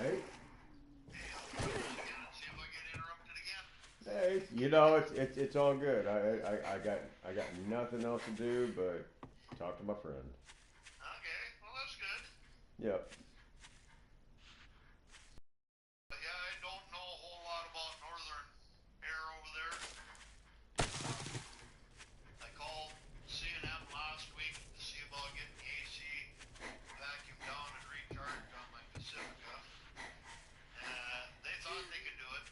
Hey, Hey, I'll try this again and see if I get interrupted again. hey, you know it's all good. I got nothing else to do but talk to my friend. Okay, well that's good. Yep. But yeah, I don't know a whole lot about northern air over there. I called C&M last week to see about getting the AC vacuumed down and recharged on my Pacifica. They thought they could do it.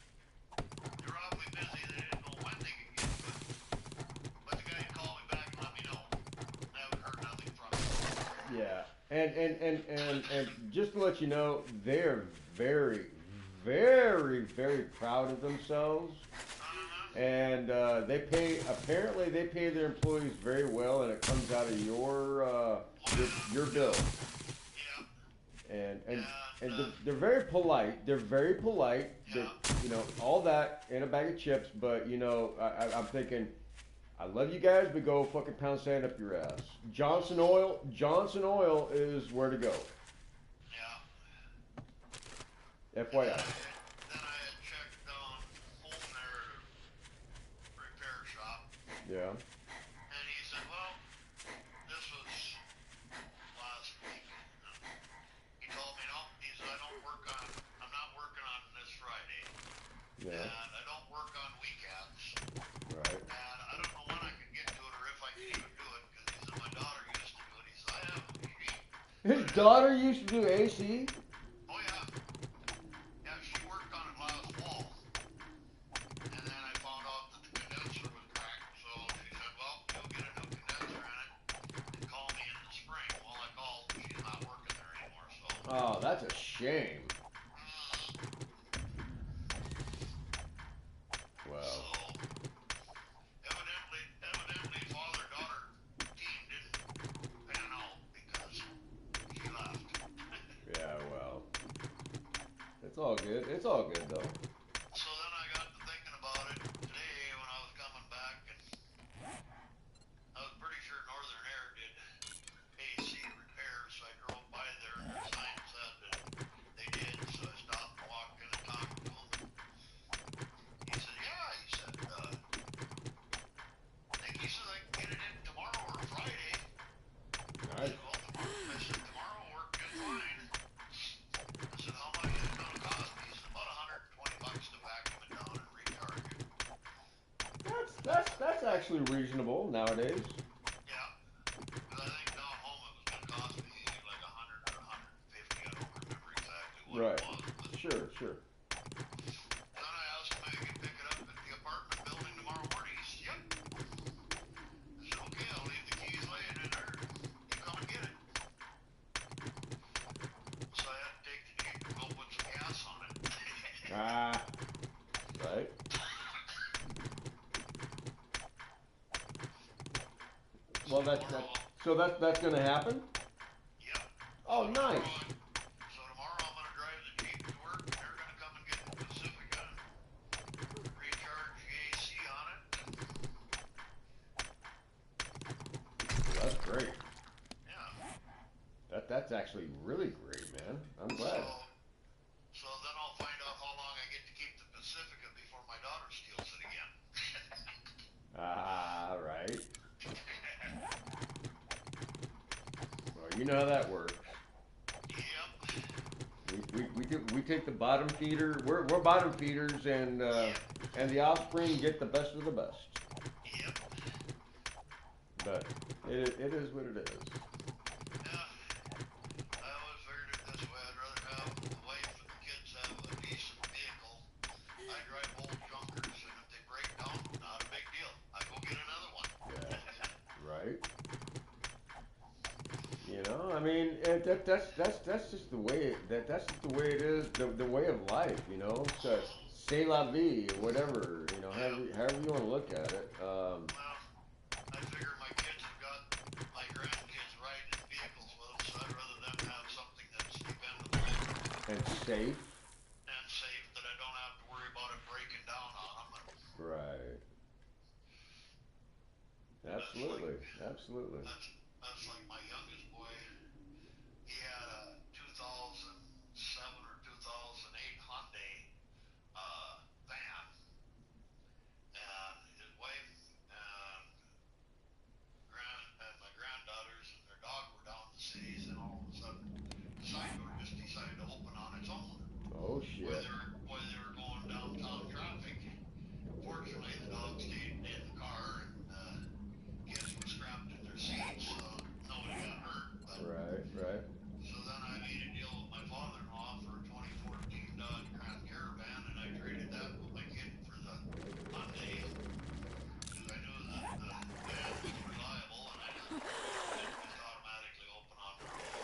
They're awfully busy. They didn't know when they could get to it. But the guy called me back and let me know. I haven't heard nothing from him. Yeah. And just to let you know, they're very, very proud of themselves. Uh-huh. And apparently they pay their employees very well, and it comes out of Oh yeah, your bill. yeah, yeah. And and And and they're very polite. They're very polite. That yeah, you know all that in a bag of chips. But you know, I'm thinking, I love you guys, but go fucking pound sand up your ass. Johnson Oil is where to go. yeah. And FYI. then I had checked on home there repair shop, Yeah. and he said, well, this was last week. And he told me, no, he said, I'm not working on this Friday, Yeah. and I don't work on weekends, Right. and I don't know when I can get to it or if I can even do it, because he said, my daughter used to do it. He said, I have, His but daughter used to do AC. oh yeah, yeah, she worked on it last fall. And then I found out that the condenser was cracked, so she said, well, you'll get a new condenser in it and call me in the spring. Well, I called, she's not working there anymore, so. Oh, that's a shame. So, Well, evidently father-daughter team didn't pan out because she left. yeah, well, it's all good. It's all good though. So then I got to thinking about it today when I was coming back, and I was pretty sure Northern Air did AC repairs, so I drove by there and the sign said that they did, so I stopped and walked in and talked to him. He said, yeah, he said, I think he said I can get it in tomorrow or Friday. I Nice. said, well, I said, tomorrow will work just fine. I said, how much is it going to cost me? He said, about $120 to vacuum it down and recharge it. That's actually reasonable nowadays. Yeah, because I think down home it was going to cost me like 100 or 150. I don't remember exactly what it Right. was, but Sure, sure. then I asked him if I could pick it up at the apartment building tomorrow morning. He said, yep. I said, okay, I'll leave the keys laying in there. You come and get it. So I had to take the Jeep and go put some gas on it. Ah, right. So Well, tomorrow, that's gonna happen. yep. So Oh, nice. tomorrow I'm gonna drive the Jeep to work, and they're gonna come and get the Pacifica and recharge the AC on it. And That's great. yeah. That's actually really great, man. I'm So glad. then I'll find out how long I get to keep the Pacifica before my daughter steals it again. Ah, right. Well, you know how that works. Yep. We take the bottom feeder. We're bottom feeders, Yep. and the offspring get the best of the best. Yep. But it is what it is. Yeah. I always figured it this way. I'd rather have the wife and the kids have a decent vehicle. I drive old junkers, and if they break down, not a big deal. I go get another one. Yeah, right. You know, I mean, that's just the way that's just the way it is. The way of life, you know. So, c'est la vie, or whatever. You know, Yeah. however you want to look at it. Well, I figure my kids have got my grandkids riding in vehicles with them, so I'd rather them have something that's dependable And safe. and safe that I don't have to worry about it breaking down on them. And Right. that's like Absolutely. Absolutely. that's like my youngest boy. He had a 2007 or 2008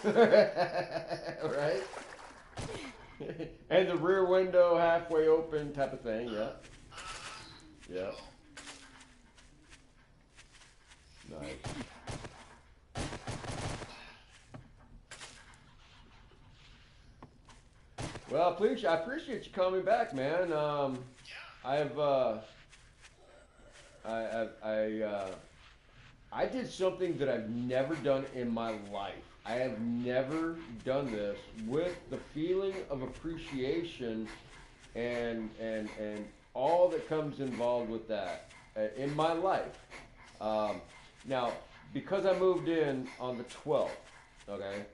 Right? And the rear window halfway open type of thing, yeah. Yeah. Nice. Well, please, I appreciate you coming back, man. I've, I did something that I've never done in my life. I have never done this with the feeling of appreciation and all that comes involved with that in my life. Now, because I moved in on the 12th, okay,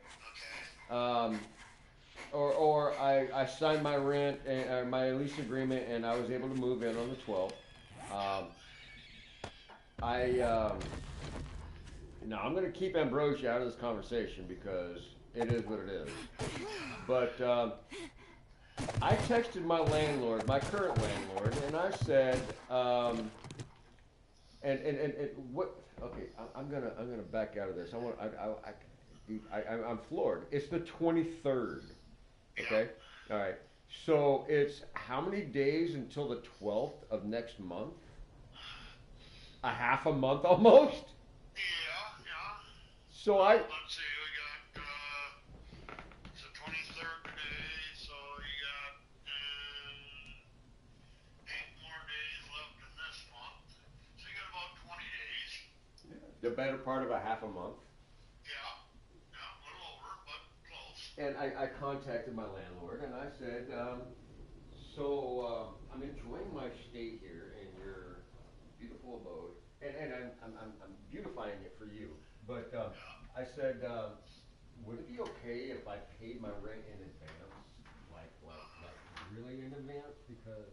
um, or I signed my rent and or my lease agreement and I was able to move in on the 12th. Um, I now I'm going to keep Ambrosia out of this conversation because it is what it is. But I texted my landlord, my current landlord, and I said, and what? Okay, I'm gonna back out of this. I'm floored. It's the 23rd. Okay, all right. So it's how many days until the 12th of next month? A half a month almost. Yeah. So I. Let's see, we got, it's the 23rd today, so you got, 8 more days left in this month. So you got about 20 days. The better part of a half a month. Yeah, a little over, but close. And I contacted my landlord and I said, I'm enjoying my stay here in your beautiful abode, and I'm beautifying it for you. But I said, would it be okay if I paid my rent in advance, like really in advance, because.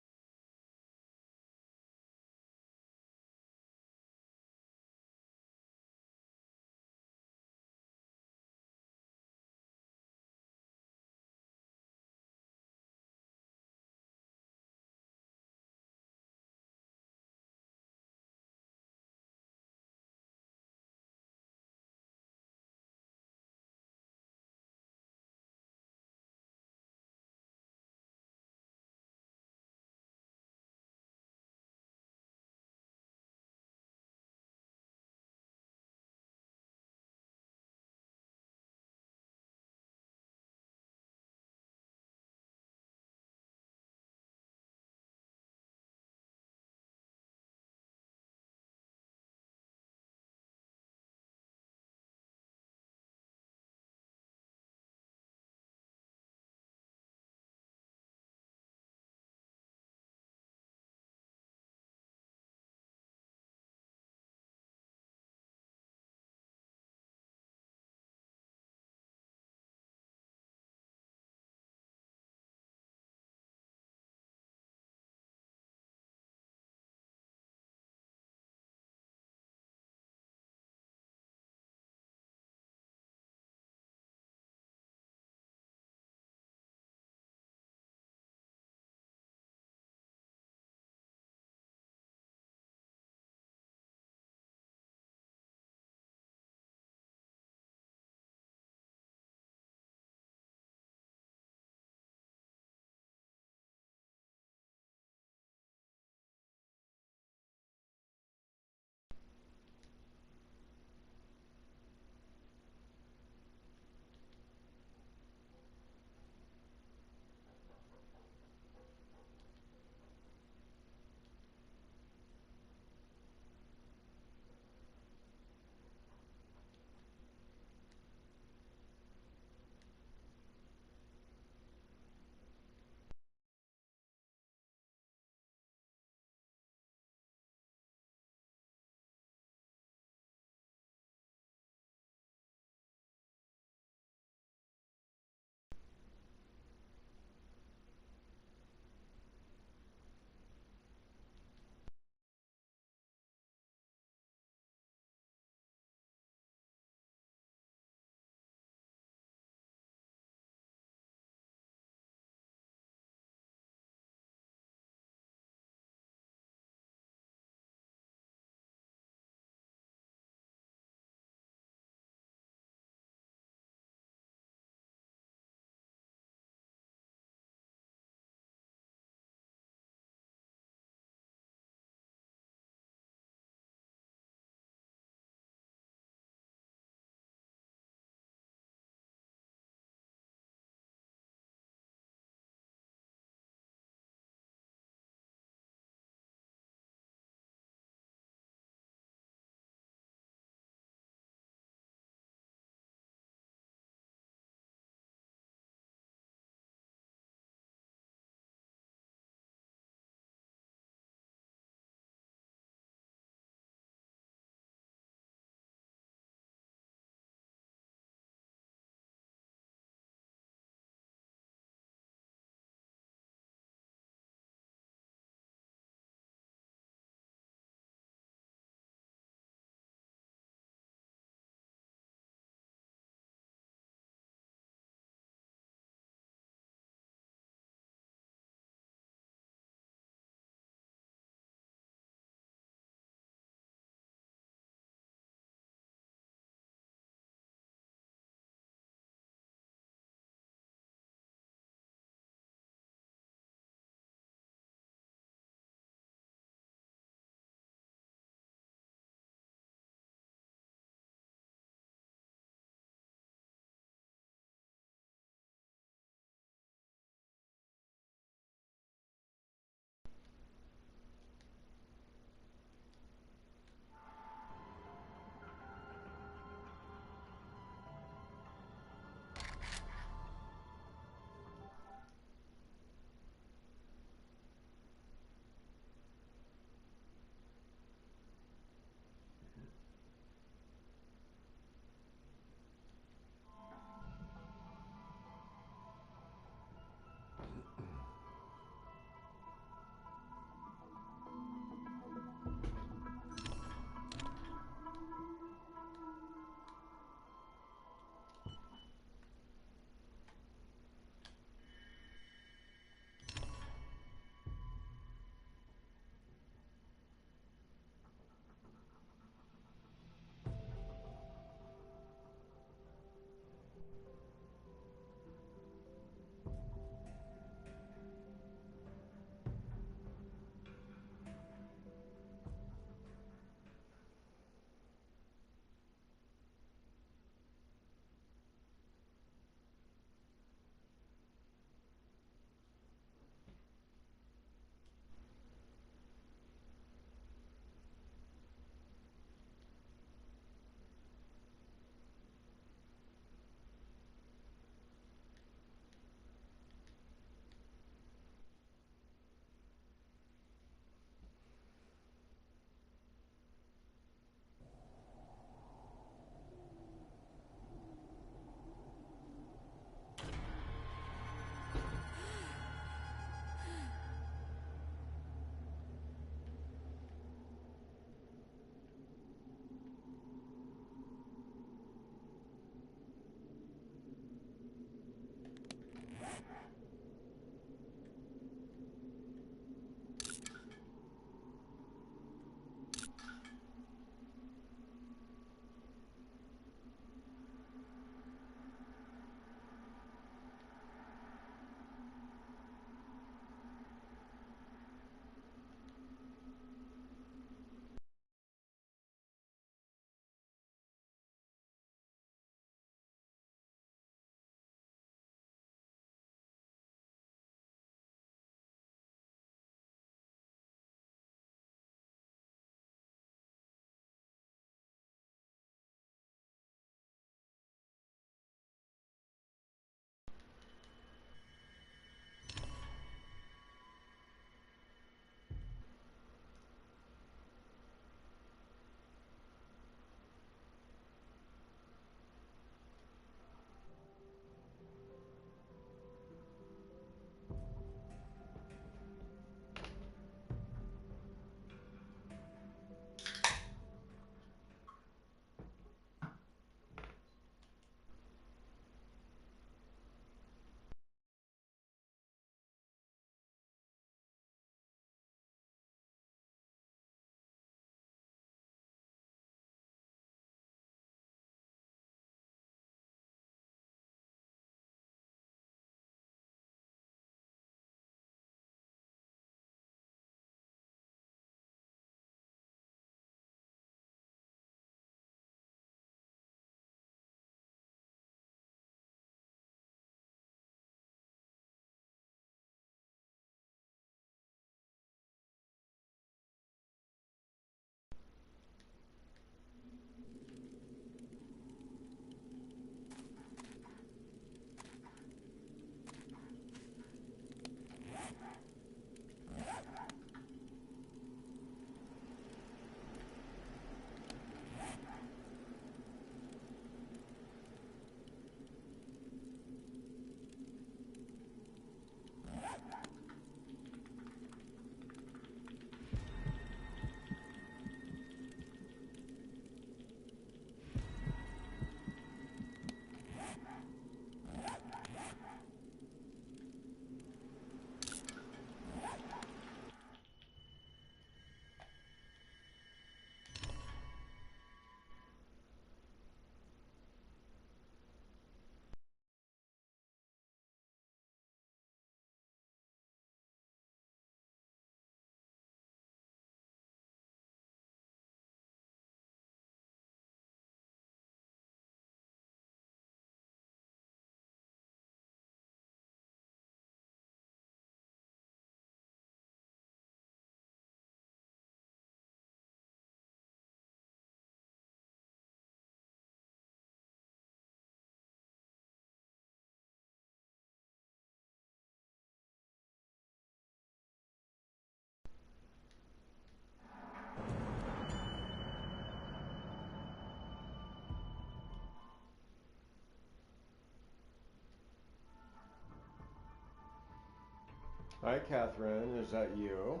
Hi, Catherine. Is that you?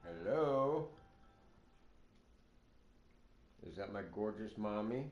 Hello? Is that my gorgeous mommy?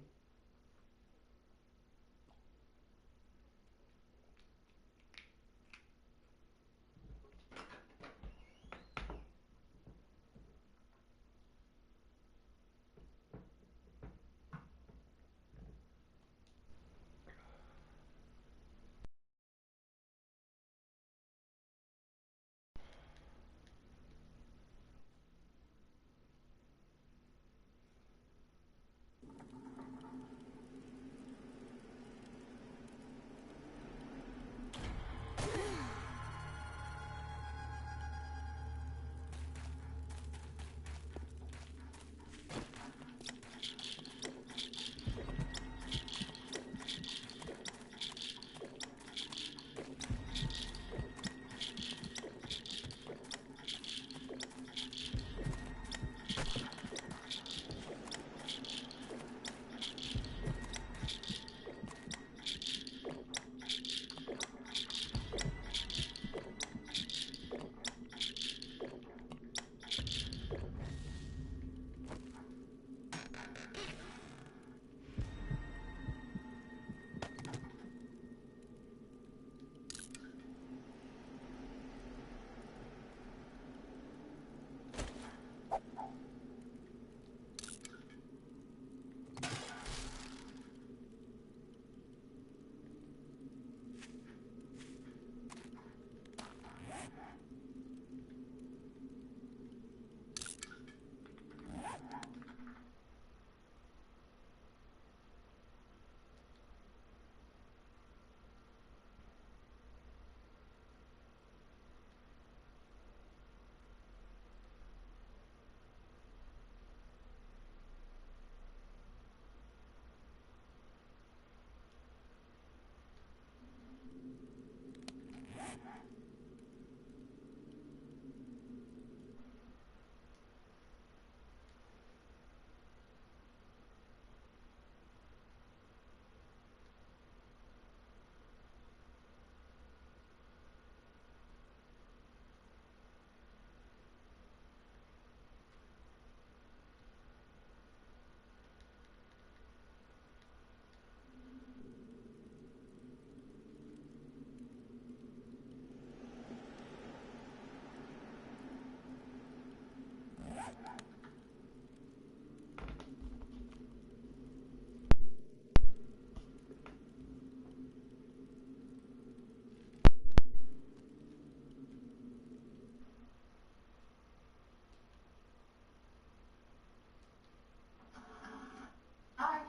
Hi.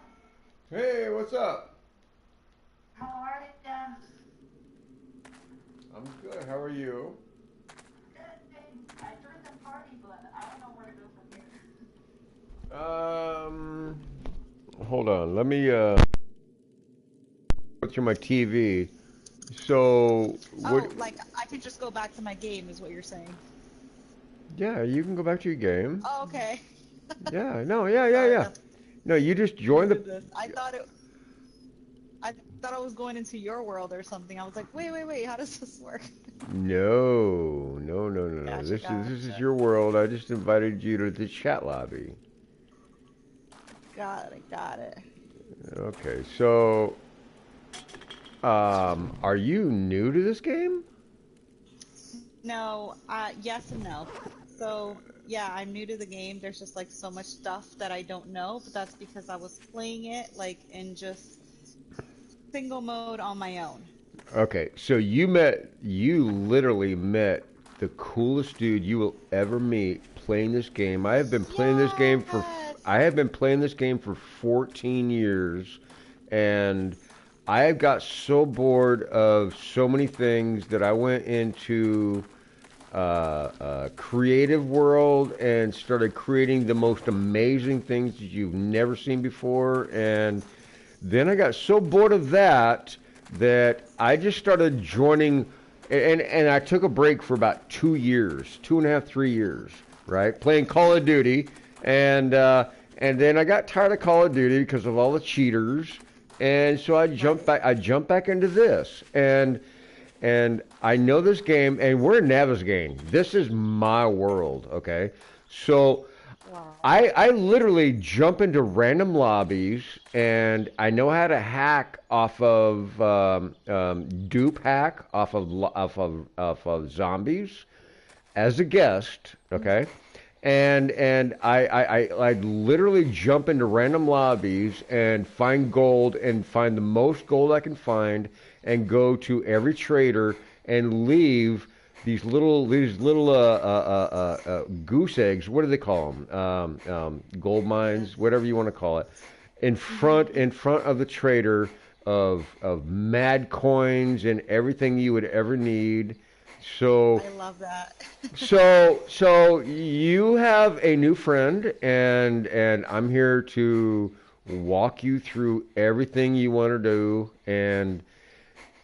Hey, what's up? How are you, Dan? I'm good. How are you? Good. I joined the party, but I don't know where to go from here. Hold on. Let me go through my TV. So, what? Oh, like I could just go back to my game, is what you're saying. Yeah, you can go back to your game. Oh, okay. Yeah, no, yeah, yeah, Sorry, yeah. No, you just my joined the. goodness. I thought I was going into your world or something. I was like, wait, how does this work? No, no, no, no, no. Gotcha, This is gotcha. your world. I just invited you to the chat lobby. Got it. Okay, so, are you new to this game? No, yes and no. So, yeah, I'm new to the game. There's just like so much stuff that I don't know, but that's because I was playing it like in just single mode on my own. Okay, so you literally met the coolest dude you will ever meet playing this game. Yes! I have been playing this game for 14 years, and I have got so bored of so many things that I went into creative world and started creating the most amazing things that you've never seen before. And then I got so bored of that that I just started joining, and I took a break for about 2 years, 2.5, 3 years, right, playing Call of Duty, and then I got tired of Call of Duty because of all the cheaters, And so I jumped back. I jumped back into this, and I know this game, and we're in Neva's game. This is my world, okay? So Wow. I literally jump into random lobbies, and I know how to hack off of dupe hack off of zombies as a guest, okay? And I literally jump into random lobbies and find gold and find the most gold I can find and go to every trader and leave these little goose eggs. What do they call them? Gold mines, whatever you want to call it, in front of the trader of mad coins and everything you would ever need. So I love that. so you have a new friend, and I'm here to walk you through everything you want to do, and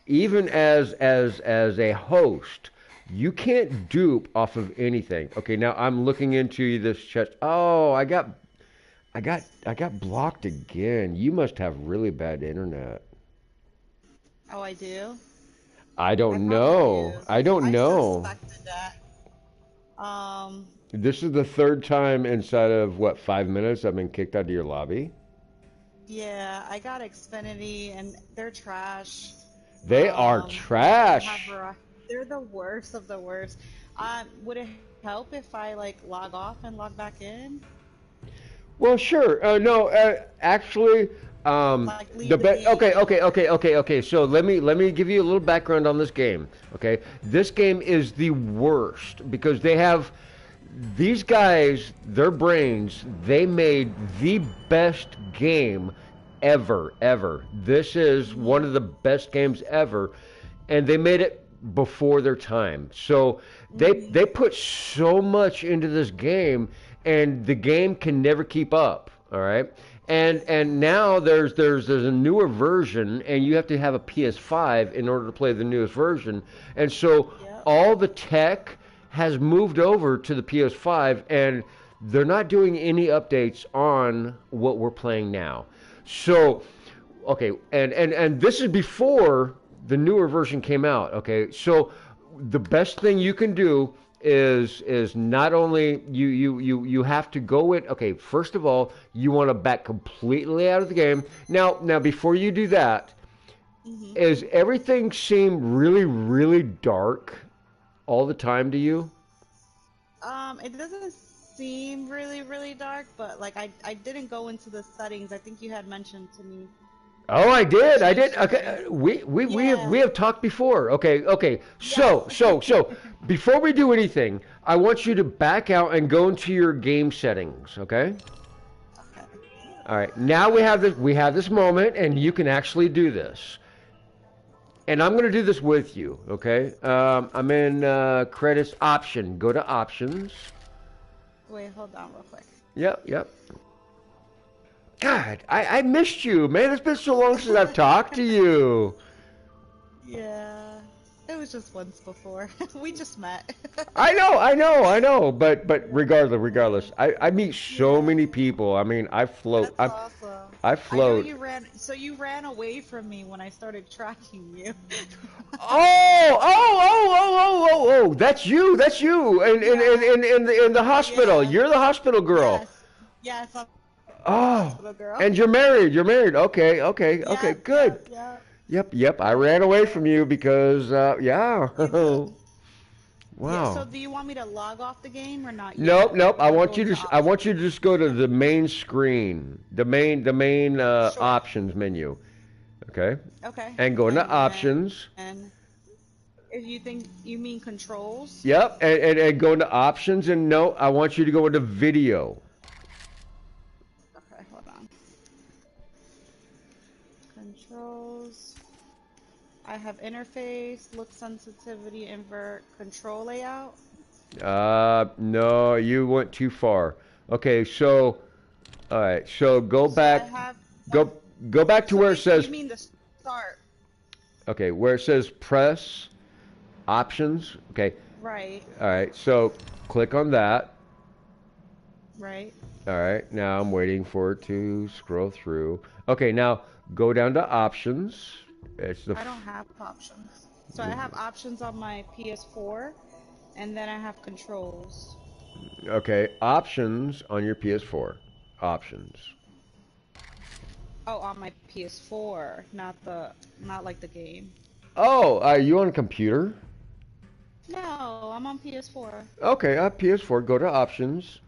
even as a host, you can't dupe off of anything. Okay, now I'm looking into this chest. Oh, I got blocked again. You must have really bad internet. Oh, I do? I I don't probably know. do. I don't I know. suspected that. Um, This is the third time inside of what, 5 minutes I've been kicked out of your lobby. yeah, I got Xfinity and they're trash. They are They have trash. they're the worst of the worst. Would it help if I like log off and log back in? Well, sure. No, actually, Like the leave the game? okay. So let me give you a little background on this game. Okay, this game is the worst because they have these guys, their brains. They made the best game ever. This is one of the best games ever, and they made it before their time. So they put so much into this game, and the game can never keep up. All right, and now there's a newer version, and you have to have a PS5 in order to play the newest version, and so Yep. all the tech has moved over to the PS5, and they're not doing any updates on what we're playing now. So, okay, and this is before the newer version came out. Okay, so the best thing you can do is not only you have to go in. Okay, first of all, you want to back completely out of the game. Now before you do that, hmm is everything seem really dark all the time to you? It doesn't seem really dark, but like I didn't go into the settings. I think you had mentioned to me Oh, I to did. I change did. the Okay, settings. we have Yeah. we have talked before. Okay. Yes. So before we do anything, I want you to back out and go into your game settings. Okay. Okay. All right. Now we have this moment, and you can actually do this. And I'm going to do this with you. Okay. I'm in credits option. Go to options. Wait, hold on real quick. Yep. God, I missed you, man. It's been so long since I've talked to you. Yeah. It was just once before. We just met. I know. But regardless, I meet so Yeah. many people. I mean, I float. That's awesome. I I know float. you ran, so you ran away from me when I started tracking you. Oh. That's you. That's you. In the hospital. Yeah. You're the hospital girl. Yes. Yes, I'm the Oh, hospital girl. and you're married. You're married. Okay. Yep, Good. yep, yep. Yep. I ran away from you because yeah. You did. Yeah, so Wow. do you want me to log off the game or not Nope, yet? nope. I Or go want you into to I want you to options? just go to the main screen, the main Sure. options menu, okay? Okay. And go into And options. if you think you mean controls? Yep, and go into options, and no, I want you to go into video. Okay, hold on. Controls. I have interface, look sensitivity, invert, control layout. No, you went too far. Okay, so all right, so go So I back, have. go go back to So where it you says mean the start, okay, where it says press options. Okay, right? all right, so click on that. Right. All right, now I'm waiting for it to scroll through. Okay, now Go down to options. It's the I don't have options. So I have options on my PS4, and then I have controls. okay, options on your PS4. Options. Oh, on my PS4, not like the game. Oh, are you on a computer? No, I'm on PS4. Okay, PS4. Go to options,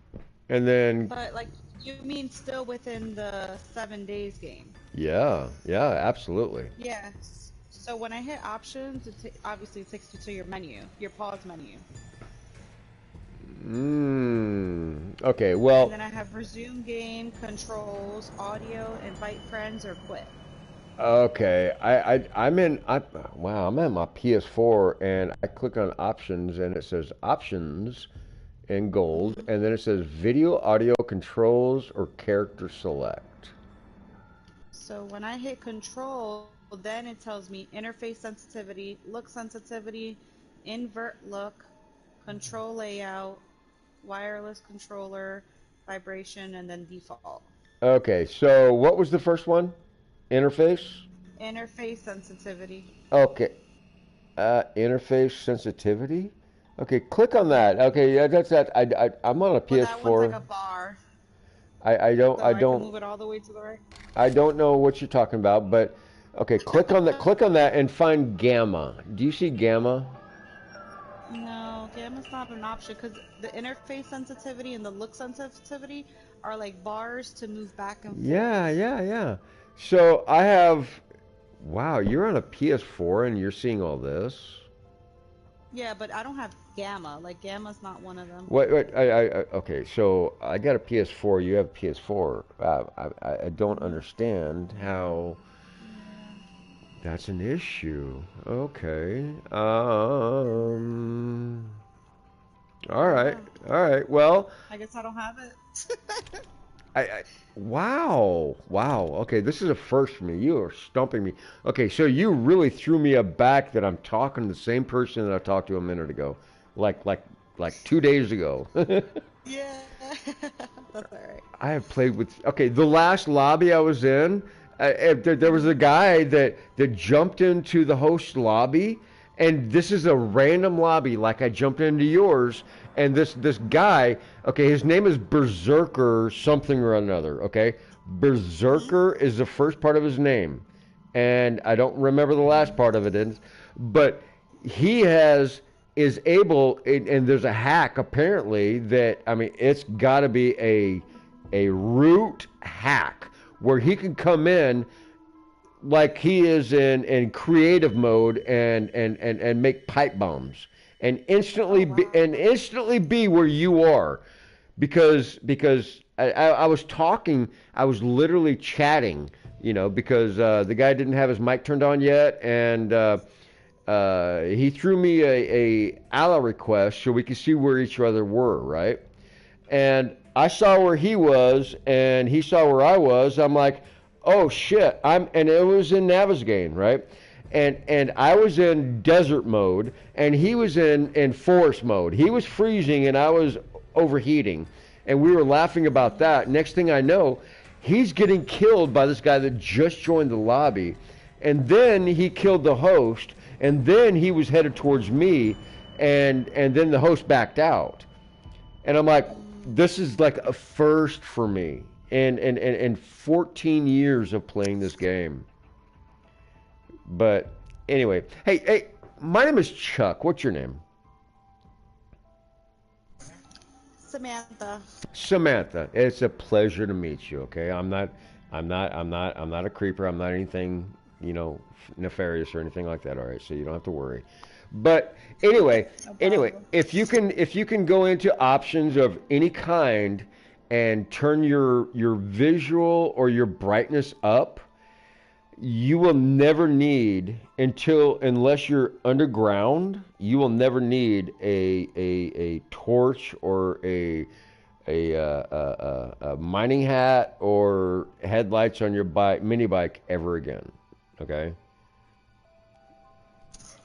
and then But like, you mean still within the 7 days game? yeah, yeah, absolutely. Yes. So when I hit options, obviously takes you to your menu, your pause menu. Okay, And well, then I have resume game, controls, audio, invite friends, or quit. okay. Wow, I'm in my PS4 and I click on options and it says options in gold and then it says video, audio, controls, or character select. So when I hit control, then it tells me interface sensitivity, look sensitivity, invert look, control layout, wireless controller, vibration, and then default. Okay, so what was the first one? Interface? Interface sensitivity. Okay. Interface sensitivity? Okay, click on Yeah. that. Okay, yeah, that's that. I'm on a Well, that one's like PS4. a bar, I don't so I I can don't move it all the way to the right. I don't know what you're talking about, but okay, click on that and find gamma. Do you see gamma? No, gamma's not an option because the interface sensitivity and the look sensitivity are like bars to move back and Yeah, forth. yeah, yeah. So I have wow, you're on a PS4 and you're seeing all this. Yeah, but I don't have gamma. Like gamma's not one of them. Wait, okay, so I got a PS4, you have PS4. I don't understand how that's an issue. Okay. All I don't right. know. All right. Well, I guess I don't have it. wow. Wow. Okay, this is a first for me. You are stumping me. Okay, so you really threw me aback that I'm talking to the same person that I talked to a minute ago. Like like like 2 days ago. Yeah, that's alright. I have played with. Okay, the last lobby I was in, there was a guy that jumped into the host lobby, and this is a random lobby, like I jumped into yours, and this guy. Okay, his name is Berserker something or another. Okay, Berserker is the first part of his name, and I don't remember the last part of it is, but he has is able and there's a hack apparently that I mean it's got to be a root hack where he can come in like he is in creative mode and make pipe bombs and Oh wow. instantly be where you are because I was talking I was literally chatting because the guy didn't have his mic turned on yet and he threw me a ally request so we could see where each other were, right? And I saw where he was, and he saw where I was. I'm like, oh shit! And it was in Navezgane, right? And I was in desert mode, and he was in forest mode. He was freezing, and I was overheating, and we were laughing about that. Next thing I know, he's getting killed by this guy that just joined the lobby, and then he killed the host, and then he was headed towards me, and then the host backed out. And I'm like, this is like a first for me in 14 years of playing this game. But anyway, hey, my name is Chuck. What's your name? Samantha. Samantha. It's a pleasure to meet you. Okay, I'm not a creeper. I'm not anything, nefarious or anything like that. All right, so you don't have to worry. But anyway, No anyway, problem. if you can go into options of any kind and turn your visual or your brightness up, you will never need unless you're underground, you will never need a torch or a mining hat or headlights on your mini bike ever again. Okay.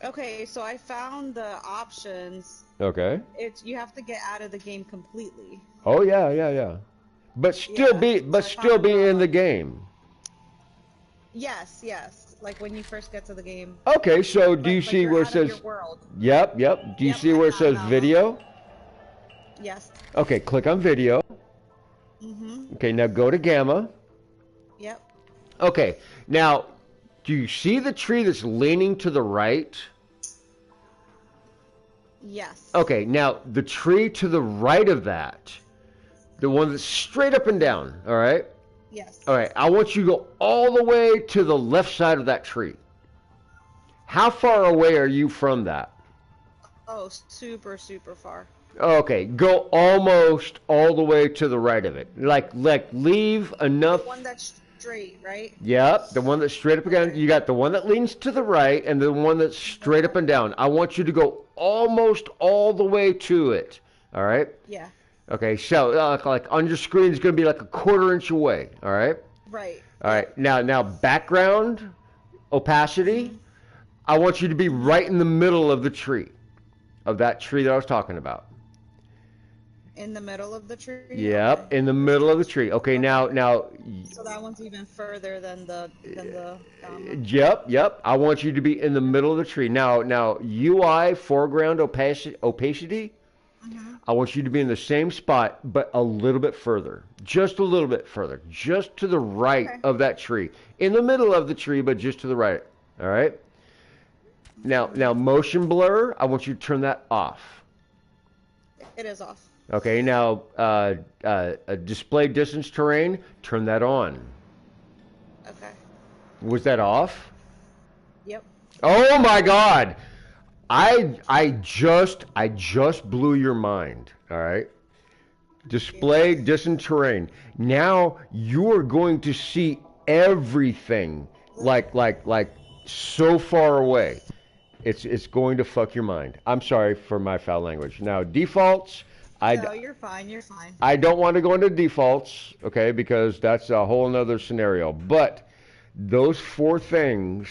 Okay, so I found the options. Okay. You have to get out of the game completely. Oh yeah, yeah, yeah. But Yeah. So I still found be in the the game. Yes, yes. Like when you first get to the game. Okay, so do you Like see you're where it out of your says? world. Yep, yep. Do you Yep, see I where it have says that one. video? Yes. Okay, click on video. Mm-hmm. Okay, now go to gamma. Yep. Okay, now do you see the tree that's leaning to the right? Yes. Okay, now the tree to the right of that, the one that's straight up and down, all right? Yes. All right, I want you to go all the way to the left side of that tree. How far away are you from that? Oh, super, super far. Okay, go almost all the way to the right of it. Like leave The enough. one that's straight, right? Yep, the one that's straight up and down. Okay. You got the one that leans to the right and the one that's straight up and down. I want you to go almost all the way to it. All right? Yeah. Okay, so like on your screen is going to be like a 1/4 inch away. All right? Right. All right. Now background opacity. Mm-hmm. I want you to be right in the middle of the tree, of that tree that I was talking about. In the middle of the tree? Yep, Okay. in the middle of the tree. Okay, now. So that one's even further than the gamma. Yep. I want you to be in the middle of the tree. Now UI foreground opacity. Mm-hmm. I want you to be in the same spot, but a little bit further, just a little bit further, just to the right of that tree, in the middle of the tree, but just to the right. All right. Now motion blur. I want you to turn that off. It is off. Okay, now display distance terrain, turn that on. Okay. Was that off? Yep. Oh my God! I just blew your mind. All right. Display distance terrain. Now you're going to see everything like so far away. It's going to fuck your mind. I'm sorry for my foul language. Now defaults. No, you're fine. You're fine. I don't want to go into defaults, okay, because that's a whole nother scenario. But those 4 things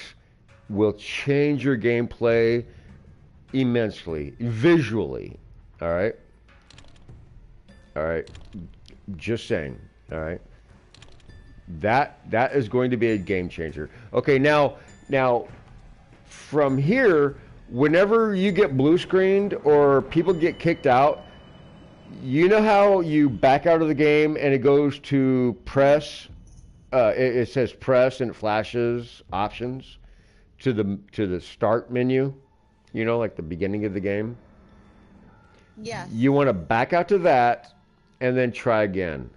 will change your gameplay immensely, visually. All right? All right? Just saying. All right? That is going to be a game changer. Okay, now from here, whenever you get blue screened or people get kicked out, you know how you back out of the game and it goes to press, it says press and it flashes options to the start menu, you know, like the beginning of the game? Yes. You want to back out to that and then try again.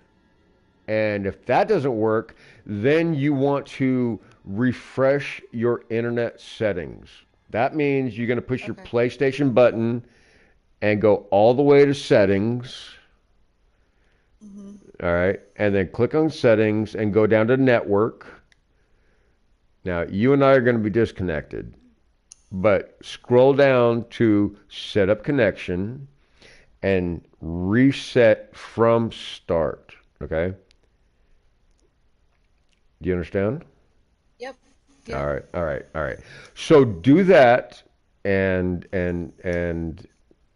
And if that doesn't work, then you want to refresh your internet settings. That means you're going to push your PlayStation button and go all the way to settings. Mm-hmm. All right. And then click on settings and go down to network. Now, you and I are going to be disconnected, but scroll down to set up connection and reset from start. Okay. Do you understand? Yep. All right. So do that, and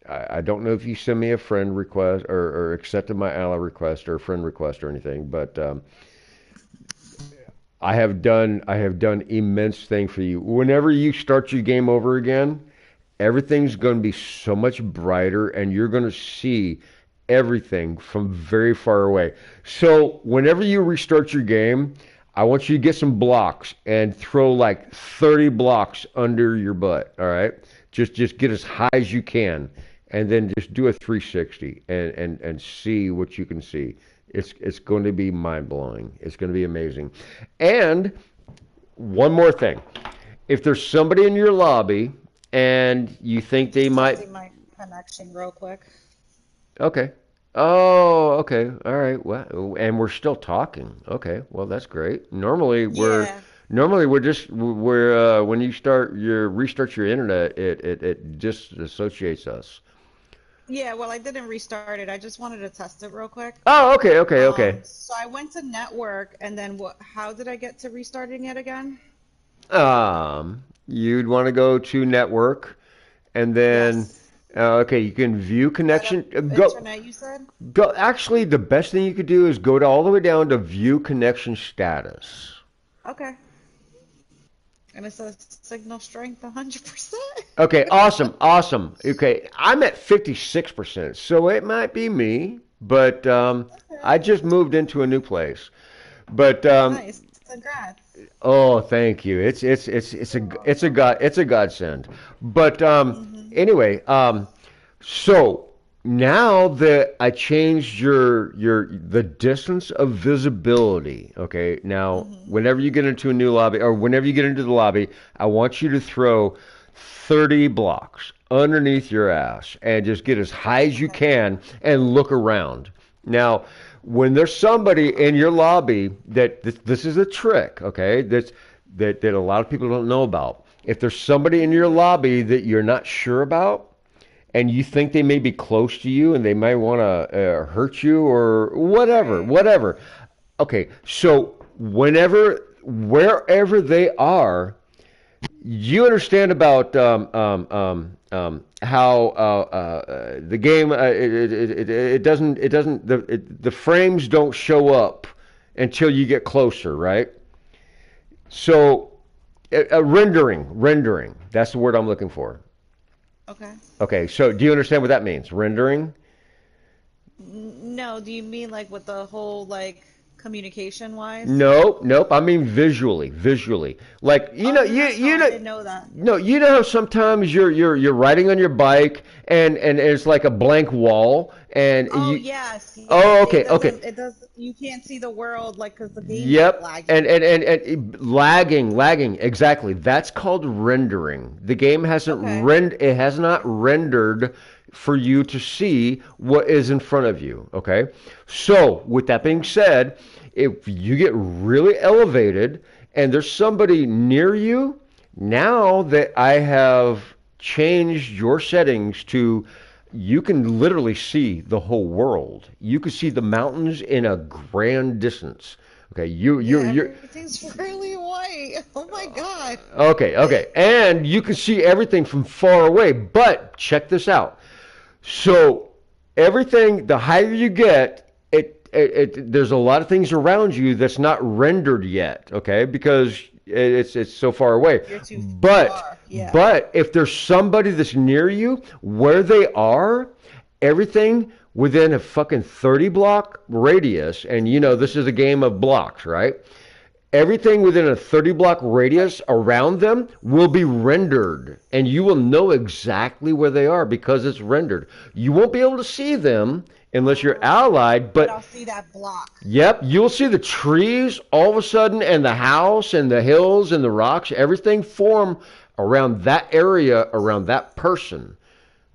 I don't know if you send me a friend request or accepted my ally request or a friend request or anything, but I have done immense thing for you. Whenever you start your game over again, everything's going to be so much brighter, and you're going to see everything from very far away. So whenever you restart your game, I want you to get some blocks and throw like 30 blocks under your butt, all right? Just get as high as you can, and then just do a 360 and see what you can see. It's going to be mind-blowing. It's going to be amazing. And one more thing. If there's somebody in your lobby and you think they might... Testing my connection real quick. Okay. Oh, okay. All right. Well, and we're still talking. Okay. Well, that's great. Normally we're when you restart your internet, it disassociates us. Yeah, well, I didn't restart it. I just wanted to test it real quick. Oh, okay. So I went to network, and then how did I get to restarting it again? You'd want to go to network, and then Yes. Okay, you can view connection. Internet, you said? Go. Actually, the best thing you could do is go all the way down to view connection status. Okay. And it says signal strength 100%. Okay, awesome, awesome. Okay, I'm at 56%, so it might be me, but I just moved into a new place. But Nice. Congrats. oh, thank you. It's a godsend. But anyway, so now that I changed your the distance of visibility, okay? Now, whenever you get into a new lobby or whenever you get into the lobby, I want you to throw 30 blocks underneath your ass and just get as high as you Okay. can and look around. Now, when there's somebody in your lobby that this is a trick, okay? That a lot of people don't know about. If there's somebody in your lobby that you're not sure about, and you think they may be close to you and they might want to hurt you or whatever, Right. whatever. Okay, so wherever they are, you understand about how the game the frames don't show up until you get closer, right? So rendering. That's the word I'm looking for. Okay. Okay, so do you understand what that means? Rendering? No, do you mean like with the whole like communication wise? Nope, nope. I mean visually. Like Oh, no, I didn't know that. no, you know how sometimes you're riding on your bike and it's like a blank wall and Oh, you. yes, Oh, yes. okay, okay. It doesn't, you can't see the world like because the game's like Yep, lagging. and lagging, exactly. That's called rendering. The game Okay. it has not rendered for you to see what is in front of you, okay? So, with that being said, if you get really elevated and there's somebody near you, now that I have changed your settings to you can literally see the whole world. You can see the mountains in a grand distance. Okay, Yeah, you're everything's really white. Oh my God. okay, and you can see everything from far away. But check this out. So everything, the higher you get, there's a lot of things around you that's not rendered yet. Okay, because it's so far away. You're too But far. Yeah. but if there's somebody that's near you, where they are, everything within a fucking 30 block radius, and you know this is a game of blocks, right? Everything within a 30 block radius around them will be rendered, and you will know exactly where they are because it's rendered. You won't be able to see them unless you're allied, But but I'll see that block. yep, you'll see the trees all of a sudden, and the house, and the hills, and the rocks, everything form around that area, around that person.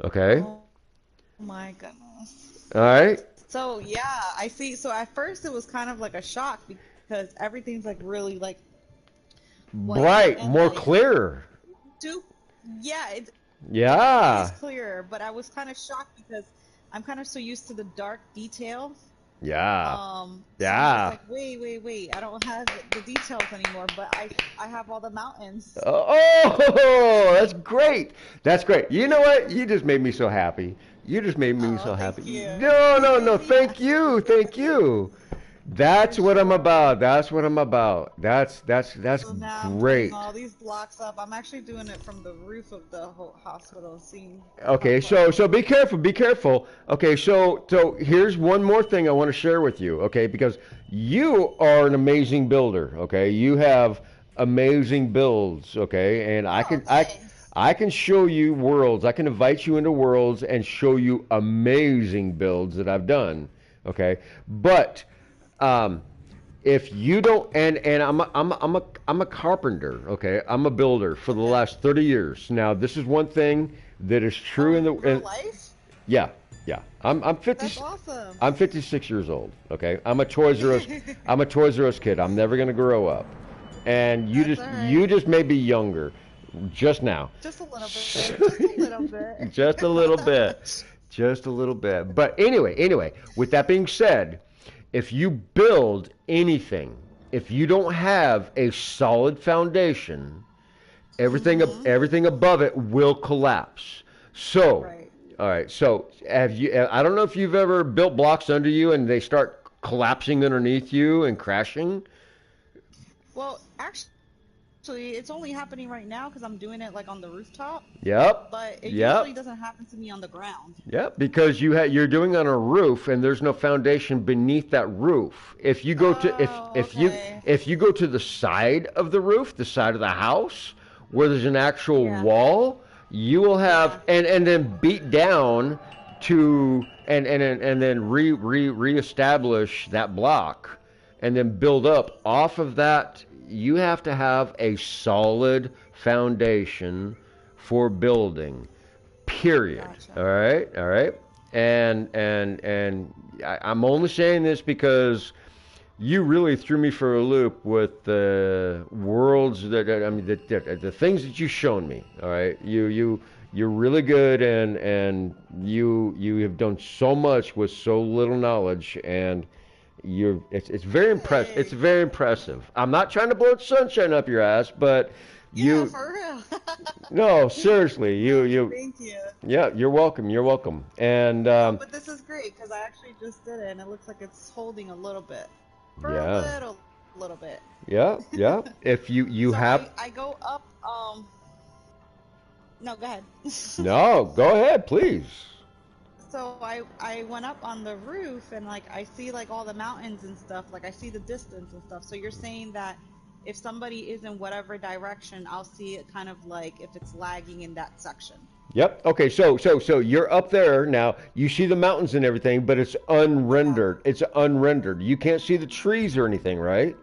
Okay? Oh my goodness. All right? So yeah, I see. So at first it was kind of like a shock because everything's like really like white Bright, and more like clear. soup. Yeah, it is Yeah. clearer, but I was kind of shocked because I'm kind of so used to the dark details. Yeah. So I'm just Yeah. like, wait, I don't have the details anymore, but I have all the mountains. Oh, that's great. That's great. You know what? You just made me so happy. You just made me Oh, so thank happy. you. No, no, no. Yeah, Thank you. Thank you. That's for what I'm sure. about. That's what I'm about. That's So now I'm putting great. all these blocks up. I'm actually doing it from the roof of the hospital, seeing how Okay, far I so can be get. careful, be careful. Okay, so here's one more thing I want to share with you, okay? Because you are an amazing builder, okay? You have amazing builds, okay? And Oh, thanks. I can show you worlds. I can invite you into worlds and show you amazing builds that I've done, okay? But um if you don't and I'm a carpenter, okay? I'm a builder for the Okay. last 30 years. Now, this is one thing that is true Oh, in the real life? yeah, yeah. I'm 50 That's awesome. I'm 56 years old, okay? I'm a Toys R Us kid. I'm never going to grow up. And That's all right. you just may be younger just now. Just a little bit. Just a little bit. Just a little bit. Just a little bit. But anyway, with that being said, if you build anything, if you don't have a solid foundation, everything above it will collapse. So, Right. all right. So, have you? I don't know if you've ever built blocks under you and they start collapsing underneath you and crashing. Well, actually, actually, it's only happening right now because I'm doing it like on the rooftop, Yep. but it usually Yep. doesn't happen to me on the ground. Yep. Because you're doing it on a roof and there's no foundation beneath that roof. If you go to Oh, okay. if you go to the side of the roof, the side of the house where there's an actual Yeah, wall, you will have yeah. and then beat down to and then reestablish that block and then build up off of that. You have to have a solid foundation for building. Period. Gotcha. All right. All right. And I'm only saying this because you really threw me for a loop with the worlds I mean the things that you've shown me. All right. You're really good and you have done so much with so little knowledge and it's very impressive. It's Hey. very impressive. I'm not trying to blow sunshine up your ass, but Yeah, you for real. no, seriously, No, thank you. yeah, you're welcome. You're welcome. And No, but this is great because I actually just did it and it looks like it's holding a little bit. For a yeah, little bit. yeah, yeah. If you So have I go up, no, go ahead. no, go ahead, please. So I went up on the roof and like I see like all the mountains and stuff, like I see the distance and stuff. So you're saying that if somebody is in whatever direction, I'll see it kind of like if it's lagging in that section. Yep. Okay. So you're up there now. You see the mountains and everything, but it's Yeah. unrendered. It's unrendered. You can't see the trees or anything, right?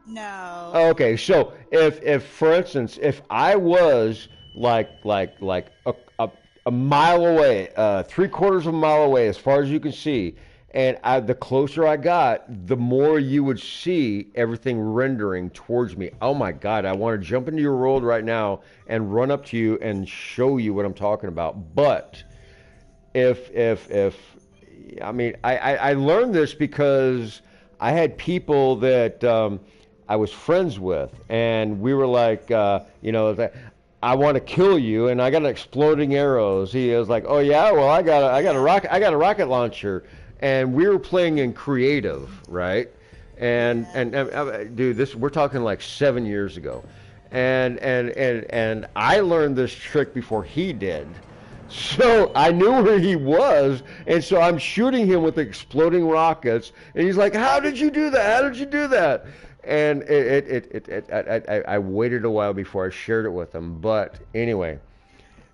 No. Okay, so if for instance, if I was like a mile away, 3/4 of a mile away, as far as you can see, and the closer I got, the more you would see everything rendering towards me. Oh my God, I want to jump into your world right now and run up to you and show you what I'm talking about. But if I mean I learned this because I had people that I was friends with, and we were like, I want to kill you, and I got exploding arrows. He was like, oh yeah, well Yeah. I got a rocket launcher, and we were playing in creative, right? Yeah. Dude, this we're talking like 7 years ago, and I learned this trick before he did. So I knew where he was, and so I'm shooting him with exploding rockets, and he's like, "How did you do that? How did you do that?" And I waited a while before I shared it with him. But anyway,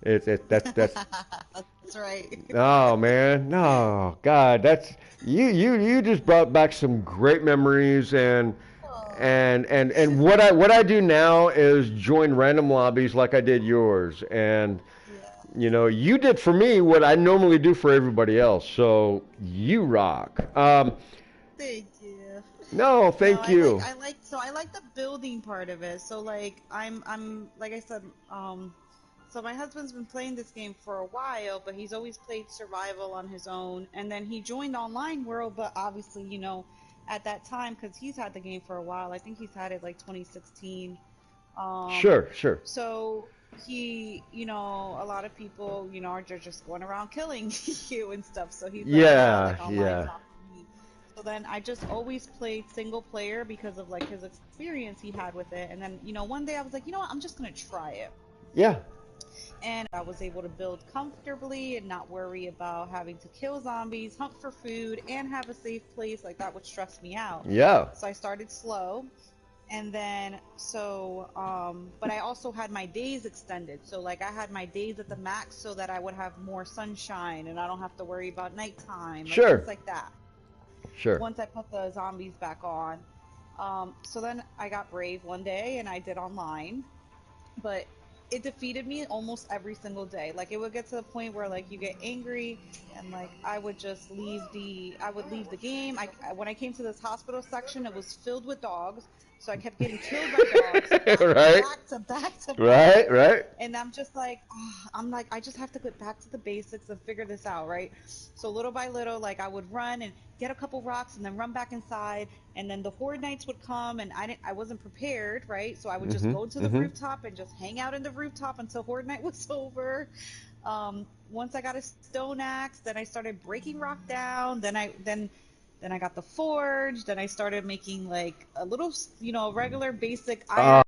that's That's right. oh man, no God, that's you just brought back some great memories Oh. and what I do now is join random lobbies like I did yours and. Yeah. You did for me what I normally do for everybody else, so you rock. Thank you. No, No, thank you. I like the building part of it. So like I'm like I said, so my husband's been playing this game for a while, but he's always played survival on his own. And then he joined online world, but obviously, at that time, because he's had the game for a while, I think he's had it like 2016. Um, Sure, sure. so a lot of people, are just going around killing you and stuff. So he's like, nah, Yeah, like online's yeah. not for me. So then I just always played single player because of like his experience he had with it. And then, one day I was like, you know what, I'm just gonna try it. Yeah. And I was able to build comfortably and not worry about having to kill zombies, hunt for food, and have a safe place. Like that would stress me out. Yeah. So I started slow. And then, but I also had my days extended. So, like, I had my days at the max so that I would have more sunshine and I don't have to worry about nighttime, like things Sure. like that. Sure. Once I put the zombies back on. So then I got brave one day and I did online. But it defeated me almost every single day. Like it would get to the point where like you get angry and like I would just leave the game. When I came to this hospital section, it was filled with dogs. So I kept getting killed by dogs back to Right. back to back to back. Right, right. And I'm just like, I'm like, I just have to get back to the basics and figure this out, right? So little by little, like I would run and get a couple rocks and then run back inside, and then the horde nights would come, and I wasn't prepared, right? So I would just Mhm. go to the Mhm. rooftop and just hang out in the rooftop until horde night was over. Once I got a stone axe, then I started breaking rock down. Then I got the forge. Then I started making like a little, regular basic iron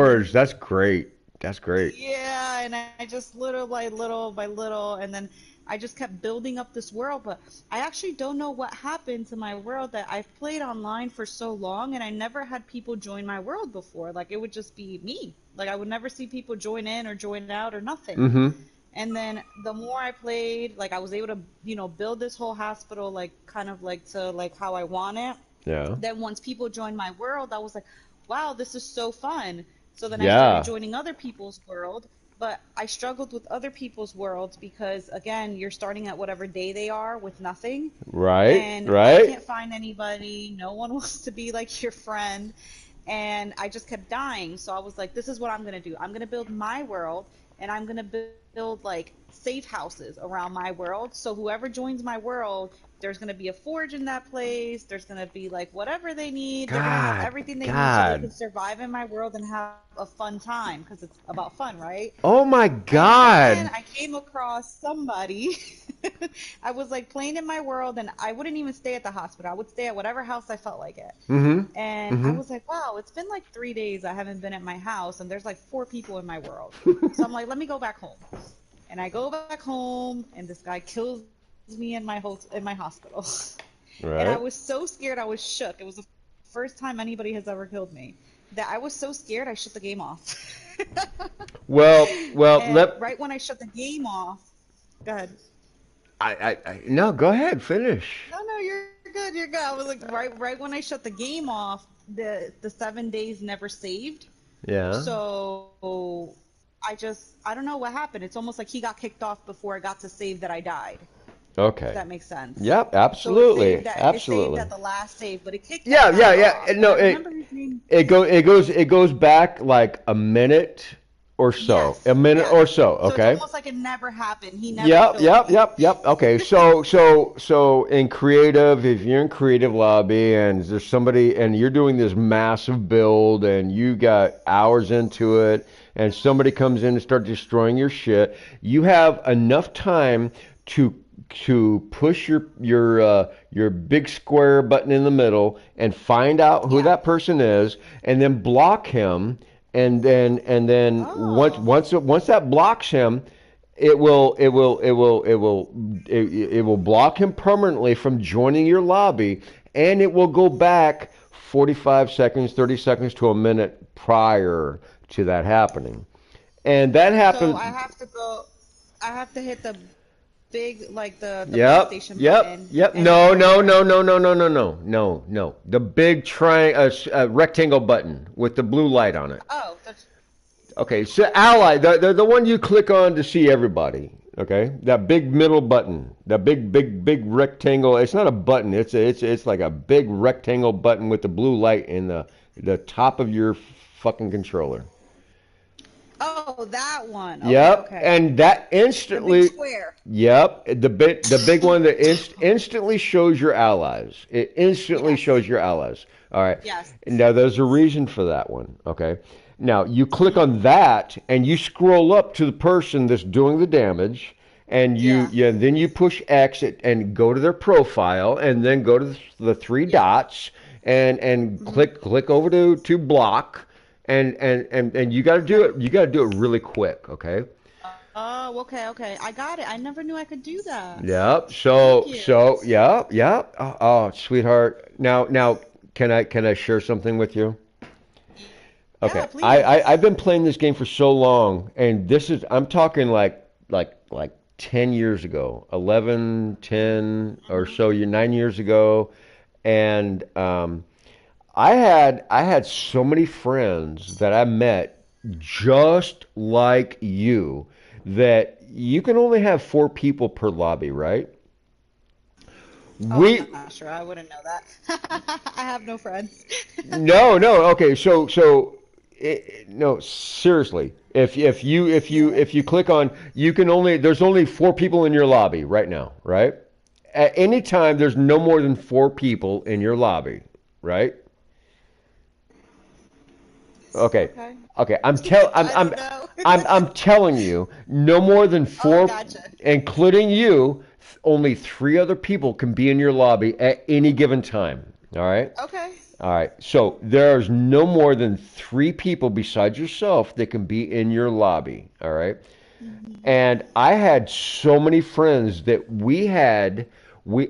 hours. That's great. That's great. Yeah, and I just little by little by little, and then I just kept building up this world. But I actually don't know what happened to my world that I've played online for so long, and I never had people join my world before. Like it would just be me. Like I would never see people join in or join out or nothing. Mm-hmm. And then the more I played, like I was able to, build this whole hospital, like kind of like to like how I want it. Yeah. Then once people joined my world, I was like, wow, this is so fun. So then I Yeah. started joining other people's world, but I struggled with other people's worlds because again, you're starting at whatever day they are with nothing. Right. And Right. I can't find anybody. No one wants to be like your friend. And I just kept dying. So I was like, this is what I'm going to do. I'm going to build my world, and I'm going to build like safe houses around my world. So whoever joins my world, there's going to be a forge in that place. There's going to be like whatever they need. They're going to have everything they need so they can survive in my world and have a fun time, because it's about fun, right? Oh my And God. then I came across somebody. I was like playing in my world, and I wouldn't even stay at the hospital. I would stay at whatever house I felt like it. Mm-hmm. And Mm-hmm. I was like, wow, it's been like 3 days I haven't been at my house, and there's like 4 people in my world. So I'm like, let me go back home. And I go back home, and this guy kills me in my hospital. And I Right. was so scared, I was shook. It was the first time anybody has ever killed me. That I was so scared, I shut the game off. Well, And right when I shut the game off, go ahead. no, go ahead, finish. No, you're good. You're good. I was like, right when I shut the game off, the 7 days never saved. Yeah. So I don't know what happened. It's almost like he got kicked off before I got to save that I died. Okay. If that makes sense. Yep, So absolutely. It Absolutely. saved at the last save, but it kicked Yeah, that yeah, guy yeah. off. No, I remember his name. it goes back like a minute or so. Yes, A minute yes. or so, So okay? it's almost like it never happened. He never Yep, killed yep, me. yep, yep. Okay, so in creative, if you're in creative lobby and there's somebody and you're doing this massive build and you got hours into it and somebody comes in and start destroying your shit, you have enough time to push your big square button in the middle and find out who Yeah. that person is and then block him and then Oh. once that blocks him, it will block him permanently from joining your lobby, and it will go back 45 seconds, 30 seconds to a minute prior to that happening. And that So happened. I have to hit the big, like the Yep, PlayStation yep, button. yep. And No, then no, no, no, no, no, no, no, no, no. The big rectangle button with the blue light on it. Oh, that's Okay, so ally, the one you click on to see everybody. Okay, that big middle button, that big rectangle. It's not a button. It's like a big rectangle button with the blue light in the top of your fucking controller. oh, that one. Okay, Yep, okay. and that The big instantly. square. Yep, the big one that instantly shows your allies. It instantly Yes. shows your allies. All right. Yes. Now there's a reason for that one. Okay. Now you click on that and you scroll up to the person that's doing the damage, and then you push X and go to their profile, and then go to the 3 dots and click over to block, and you got to do it. You got to do it really quick. Okay. Oh, okay. I got it. I never knew I could do that. Yep. Thank you. Yeah. Oh, sweetheart. Now, can I share something with you? Okay. Yeah, please. I've been playing this game for so long, and I'm talking like 10 years ago, 11, 10 or so, 9 years ago, and I had so many friends that I met just like you, that you can only have 4 people per lobby, right? Oh, I'm not sure. I wouldn't know that. I have no friends. No, okay, no, seriously. If you click on, there's only 4 people in your lobby right now, right? At any time there's no more than 4 people in your lobby, right? Okay. Okay. I'm I don't know. I'm telling you, no more than Oh, 4, gotcha. including you, only 3 other people can be in your lobby at any given time. All right? Okay. All right. So there's no more than 3 people besides yourself that can be in your lobby. All right. Mhm. And I had so many friends that we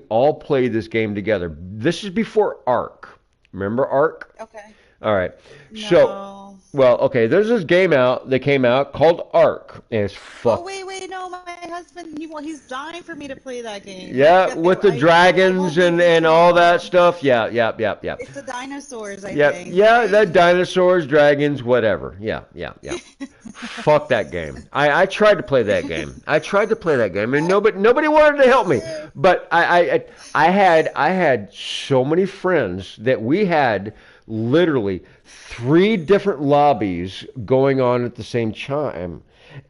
all played this game together. This is before Ark. Remember Ark? Okay. All right. So, No. well, okay, there's this game out that came out called Ark. And it's Oh fuck. wait, no, my husband, he's dying for me to play that game. Yeah, with the I dragons won't leave you and too all that long. stuff. Yeah, yeah, yeah, yeah. It's the dinosaurs, I Yep, think, yeah, right? that dinosaurs, dragons, whatever. Yeah, yeah, yeah. Fuck that game. I tried to play that game. I tried to play that game, and nobody wanted to help me. But I had so many friends that we had literally 3 different lobbies going on at the same time,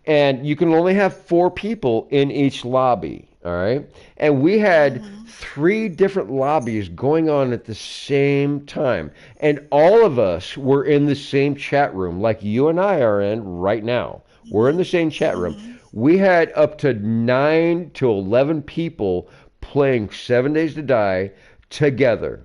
and you can only have 4 people in each lobby. All right, and we had Mhm. 3 different lobbies going on at the same time. And all of us were in the same chat room, like you and I are in right now. We're in the same chat room. Mhm. We had up to 9 to 11 people playing 7 Days to Die together.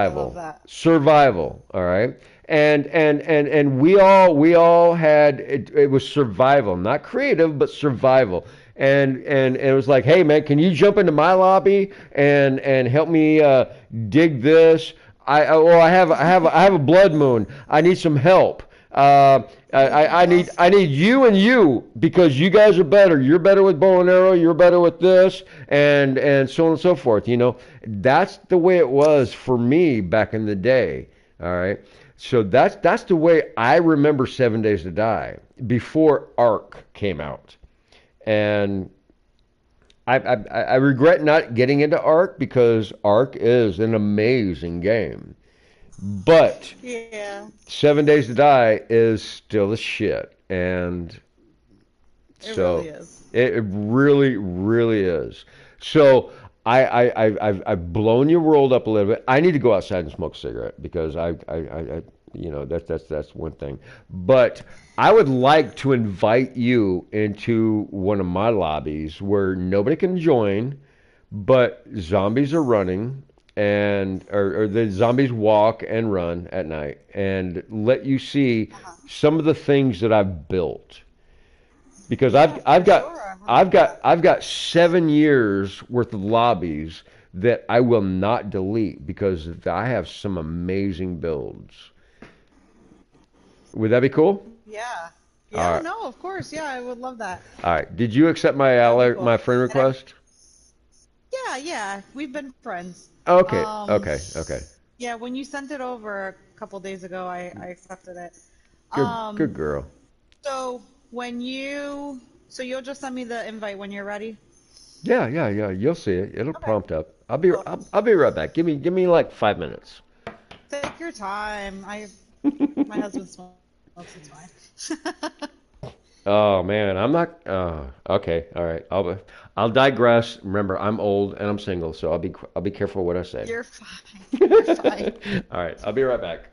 I love Survival. that. Survival, all right? And we all had it was survival, not creative, but survival. And it was like, hey man, can you jump into my lobby and help me dig this? I have a blood moon. I need some help. I need you and you because you guys are better. You're better with bow and arrow. You're better with this, and so on and so forth. That's the way it was for me back in the day. All right. So that's the way I remember 7 Days to Die before Ark came out, and I regret not getting into Ark because Ark is an amazing game, but Yeah, 7 Days to Die is still the shit, and it really so is. it really, really is. So I've blown your world up a little bit. I need to go outside and smoke a cigarette because that's one thing. But I would like to invite you into one of my lobbies where nobody can join, but zombies are running or the zombies walk and run at night and let you see Uh-huh. some of the things that I've built because Yeah, I've for got sure. I love I've got that. I've got 7 years worth of lobbies that I will not delete because I have some amazing builds. Would that be cool? Yeah. All Yeah, right. no, of course. Yeah, I would love that. All right. Did you accept That would be my cool. friend And I, request? yeah, we've been friends. Okay. Um, Okay. Okay. yeah, when you sent it over a couple days ago, I accepted it. Good Um, girl. so so you'll just send me the invite when you're ready? Yeah, yeah, yeah. You'll see it. It'll Okay, prompt up. I'll be cool. I'll be right back. Give me like 5 minutes. Take your time. My husband smokes, it's fine. Oh man, I'm not. Okay, all right. I'll digress. Remember, I'm old and I'm single, so I'll be careful what I say. You're fine. You're fine. All right, I'll be right back.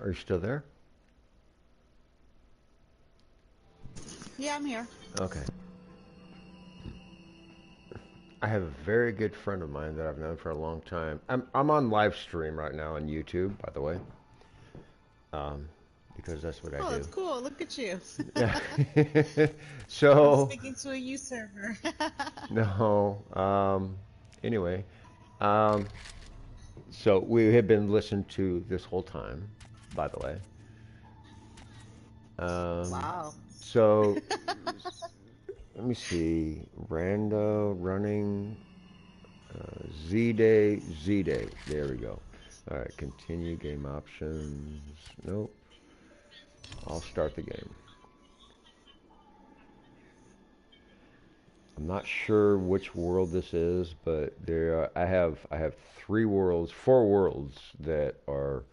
Are you still there? Yeah, I'm here. Okay. I have a very good friend of mine that I've known for a long time. I'm on live stream right now on YouTube, by the way, because that's what I Oh, do. that's cool. Look at you. Yeah. I'm So speaking to a U server. no. Anyway, um, so we have been listened to this whole time, by the way. Um, Wow. so let me see. Rando running. Z-Day, Z-Day. There we go. All right, continue game options. Nope. I'll start the game. I'm not sure which world this is, but I have four worlds that are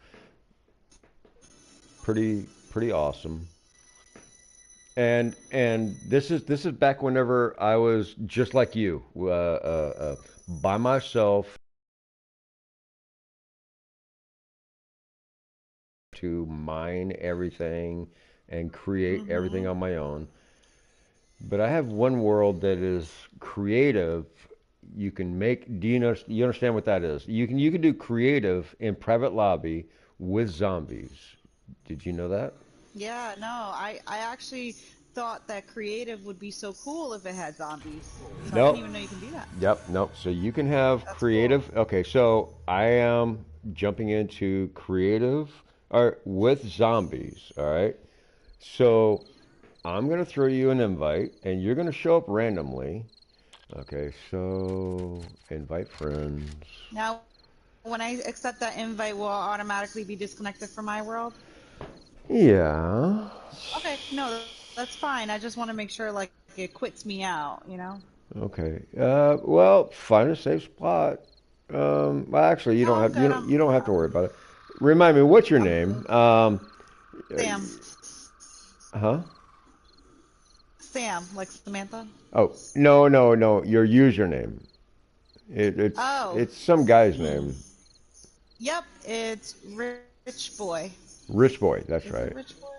pretty awesome. And this is back whenever I was just like you, by myself to mine everything and create everything Mm-hmm. on my own. But I have one world that is creative. You can make. You understand what that is? You can do creative in private lobby with zombies. Did you know that? Yeah, no, I actually thought that creative would be so cool if it had zombies. So I didn't Nope. even know you can do that. Yep. Nope. So you can have That's cool. creative. Okay. So I am jumping into creative or with zombies. All right. So I'm gonna throw you an invite, and you're gonna show up randomly. Okay. So invite friends. Now, when I accept that invite, will I automatically be disconnected from my world? Yeah. Okay, no, that's fine. I just want to make sure like it quits me out, you know? Okay. Well, find a safe spot. Well, actually, you No, don't I'm have you good. don't you don't have to worry about it. Remind me, what's your I'm name? Sam. Huh? Sam, like Samantha. Oh, no, no, no. Your username. Oh, It's some guy's hmm. name. Yep, it's Rich Boy. Rich Boy. That's Is it right. Rich Boy?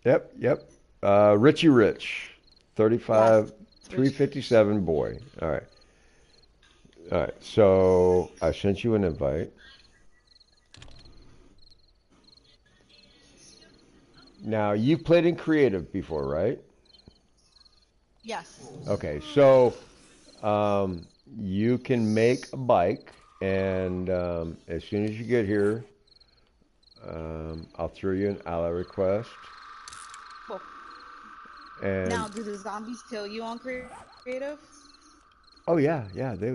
Yep, yep. Richie Rich, Yes, 35, Rich. 357 boy. All right. All right. So I sent you an invite. Now you've played in creative before, right? Yes. Okay. So um, you can make a bike, and as soon as you get here, I'll throw you an ally request. Cool. And Now, do the zombies kill you on creative? oh yeah, yeah, they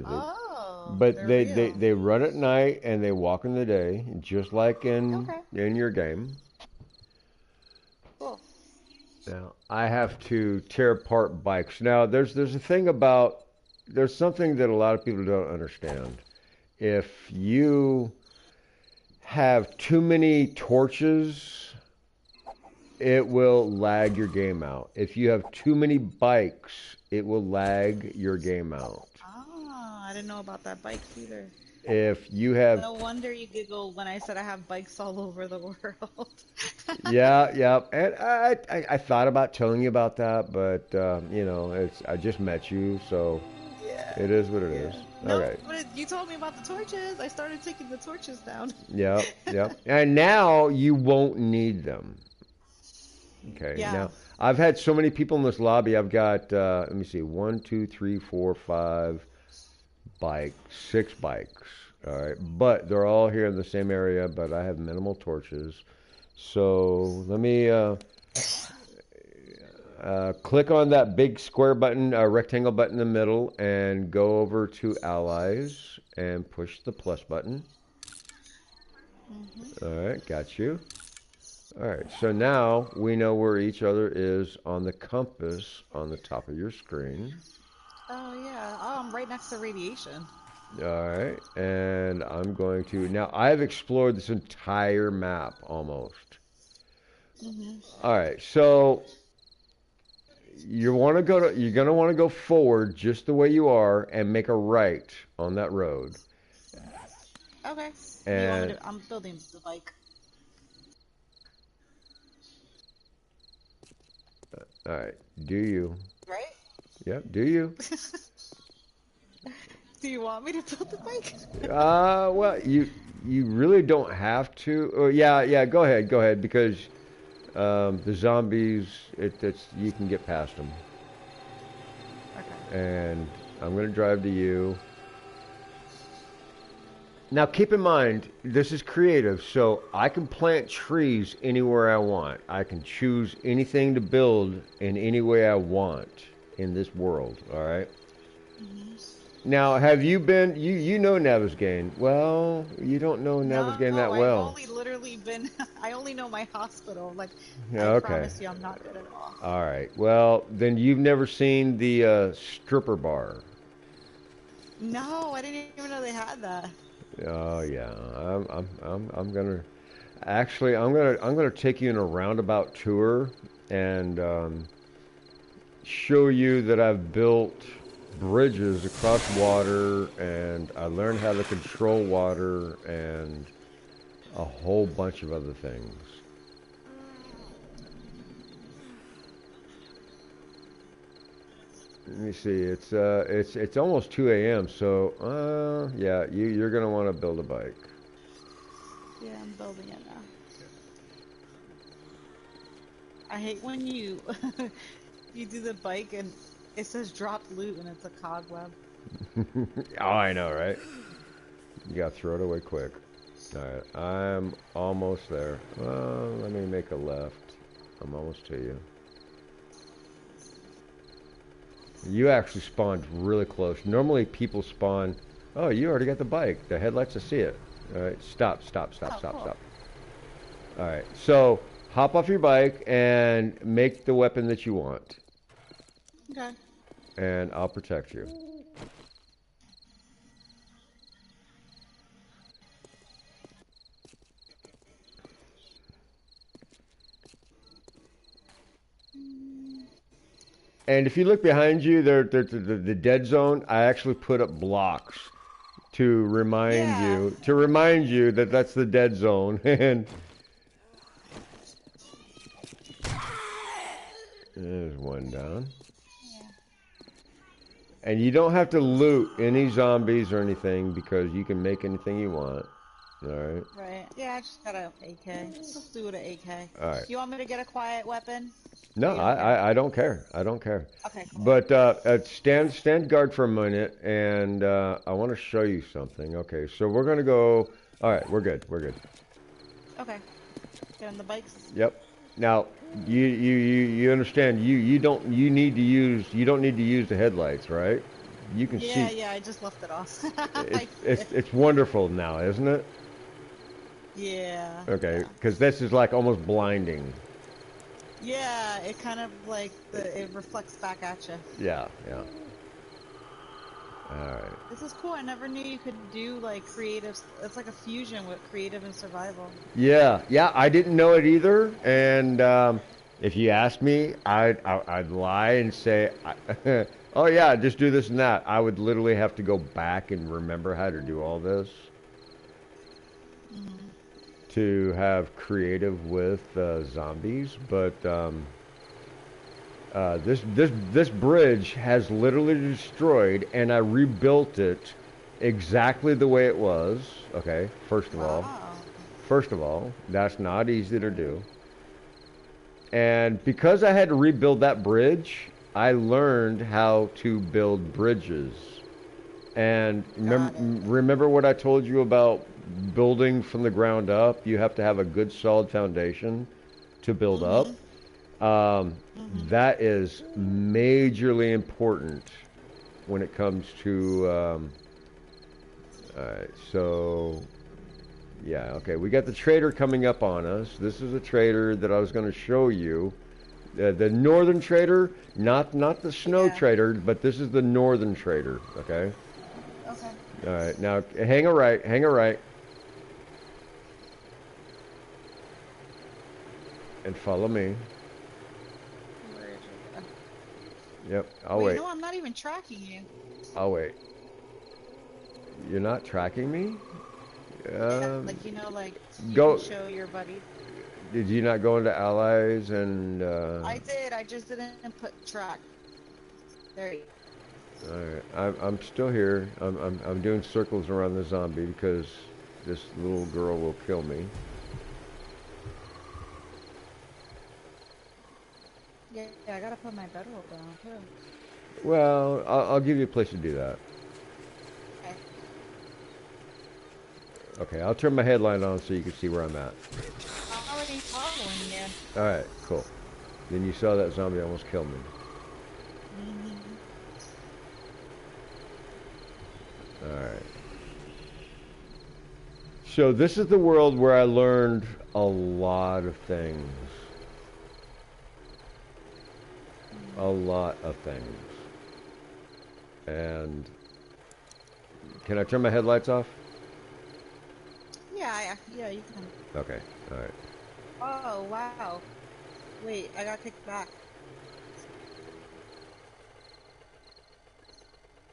Oh, but they're real. they run at night and they walk in the day, just like Okay, in your game. cool. Now I have to tear apart bikes. Now there's a thing about there's something that a lot of people don't understand. If you have too many torches, it will lag your game out. If you have too many bikes, it will lag your game out. Ah, I didn't know about that bikes either. If you have No wonder you giggled when I said I have bikes all over the world. Yeah, yeah, and I thought about telling you about that, but it's I just met you, so Yeah, it is what it is. yeah. No, Okay. but you told me about the torches. I started taking the torches down. Yep, yep. And now you won't need them. Okay. Yeah. Now I've had so many people in this lobby. I've got let me see, one, two, three, four, five bikes, six bikes. All right, but they're all here in the same area. But I have minimal torches. So let me click on that big square button, rectangle button in the middle, and go over to Allies and push the plus button. Hmm. All right, got you. All right, so now we know where each other is on the compass on the top of your screen. Oh yeah. Oh, I'm right next to radiation. All right, and I'm going to now. I've explored this entire map almost. Hmm. All right, so you're gonna want to go forward just the way you are and make a right on that road. Okay. And I'm building the bike. all right, do you? Right? Yep, do you? Do you want me to build the bike? Well, you really don't have to. Oh, yeah, go ahead, because the zombies, it's you can get past them. Okay. And I'm gonna drive to you. Now, keep in mind, this is creative, so I can plant trees anywhere I want. I can choose anything to build in any way I want in this world. All right. Now, have you been? You know Navezgane? Well, you don't know Navezgane that No, I've well. only literally been. I only know my hospital. Like, Yeah, I okay. promise you, I'm not good at all. All right. Well, then you've never seen the stripper bar. No, I didn't even know they had that. Oh yeah. I'm gonna actually I'm gonna take you in a roundabout tour and show you that I've built bridges across water, and I learned how to control water and a whole bunch of other things. Let me see. It's almost 2 a.m. So yeah, you're gonna want to build a bike. Yeah, I'm building it now. I hate when you you do the bike and it says drop loot and it's a cobweb. Oh, I know, right? You gotta throw it away quick. All right, I'm almost there. Let me make a left. I'm almost to you. You actually spawned really close. Normally people spawn. Oh, you already got the bike. The headlights to see it. All right, stop. Cool. All right, so hop off your bike and make the weapon that you want, Okay. and I'll protect you. And if you look behind you, the dead zone. I actually put up blocks to Yeah. remind you that that's the dead zone. And there's one down. And you don't have to loot any zombies or anything because you can make anything you want. All right. Right. Yeah, I just got a AK. Let's just do it at AK. All right. You want me to get a quiet weapon? Or No, you don't care? I don't care. I don't care. Okay, cool. But stand guard for a minute, and I want to show you something. Okay, so we're gonna go. All right, we're good. We're good. Okay. Get on the bikes. Yep. Now you understand? You don't need to use the headlights, right? You can Yeah, see. yeah, I just left it off. It's wonderful now, isn't it? Yeah. Okay, Yeah. because this is like almost blinding. Yeah, it kind of like it reflects back at you. Yeah, yeah. All right. This is cool. I never knew you could do like creative. It's like a fusion with creative and survival. Yeah, yeah. I didn't know it either, and if you asked me, I'd lie and say, "Oh yeah, just do this and that." I would literally have to go back and remember how to do all this to have creative with zombies, but this bridge has literally destroyed, and I rebuilt it exactly the way it was. Okay, Wow. first of all, that's not easy to do, and because I had to rebuild that bridge, I learned how to build bridges. And remember what I told you about building from the ground up? You have to have a good solid foundation to build up. That is majorly important when it comes to. Alright, so yeah, okay. We got the trader coming up on us. This is a trader that I was going to show you. The northern trader, not the snow trader, but this is the northern trader. Okay. Okay. All right, now hang a right. And follow me. Where is it? Yep, I'll Wait, wait. no, I'm not even tracking you. I'll wait. You're not tracking me? Like, you know, like you Go. can show your buddy. Did you not go into allies and? I did. I just didn't put track. There you All right. I'm still here. I'm doing circles around the zombie because this little girl will kill me. Yeah, I gotta put my bedroll down too. Well, I'll give you a place to do that. Okay. Okay, I'll turn my headlight on so you can see where I'm at. I'm already following you. All right, cool. Then you saw that zombie almost kill me. All right. So this is the world where I learned a lot of things. A lot of things. And can I turn my headlights off? Yeah, you can. Okay, all right. Oh, wow. Wait, I got kicked back.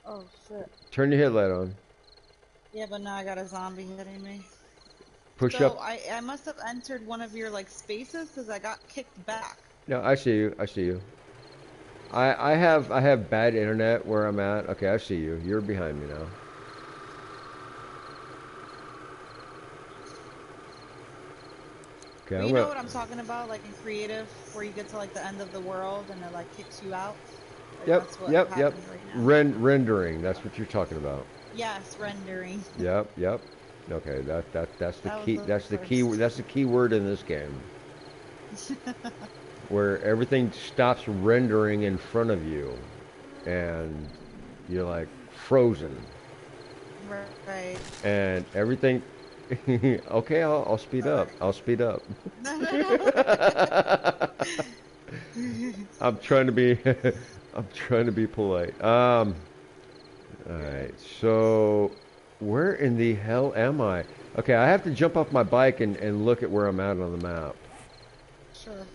Oh, shit. Turn your headlight on. Yeah, but now I got a zombie hitting me. Push So up. I must have entered one of your, like, spaces because I got kicked back. No, I see you. I see you. I have bad internet where I'm at. Okay, I see you. You're behind me now. Okay, Well, you know what I'm talking about, like in creative, where you get to like the end of the world and it like kicks you out. Like, Yep, that's what yep. happens right now. Rendering. That's what you're talking about. Yes, rendering. Yep. Okay, that's the That key. was the That's the first. key. That's the key word in this game, where everything stops rendering in front of you, and you're like frozen, Right. and everything. Okay, I'll speed up. I'll speed up. No. I'm trying to be. I'm trying to be polite. All right. So, where in the hell am I? Okay, I have to jump off my bike and look at where I'm at on the map. Sure.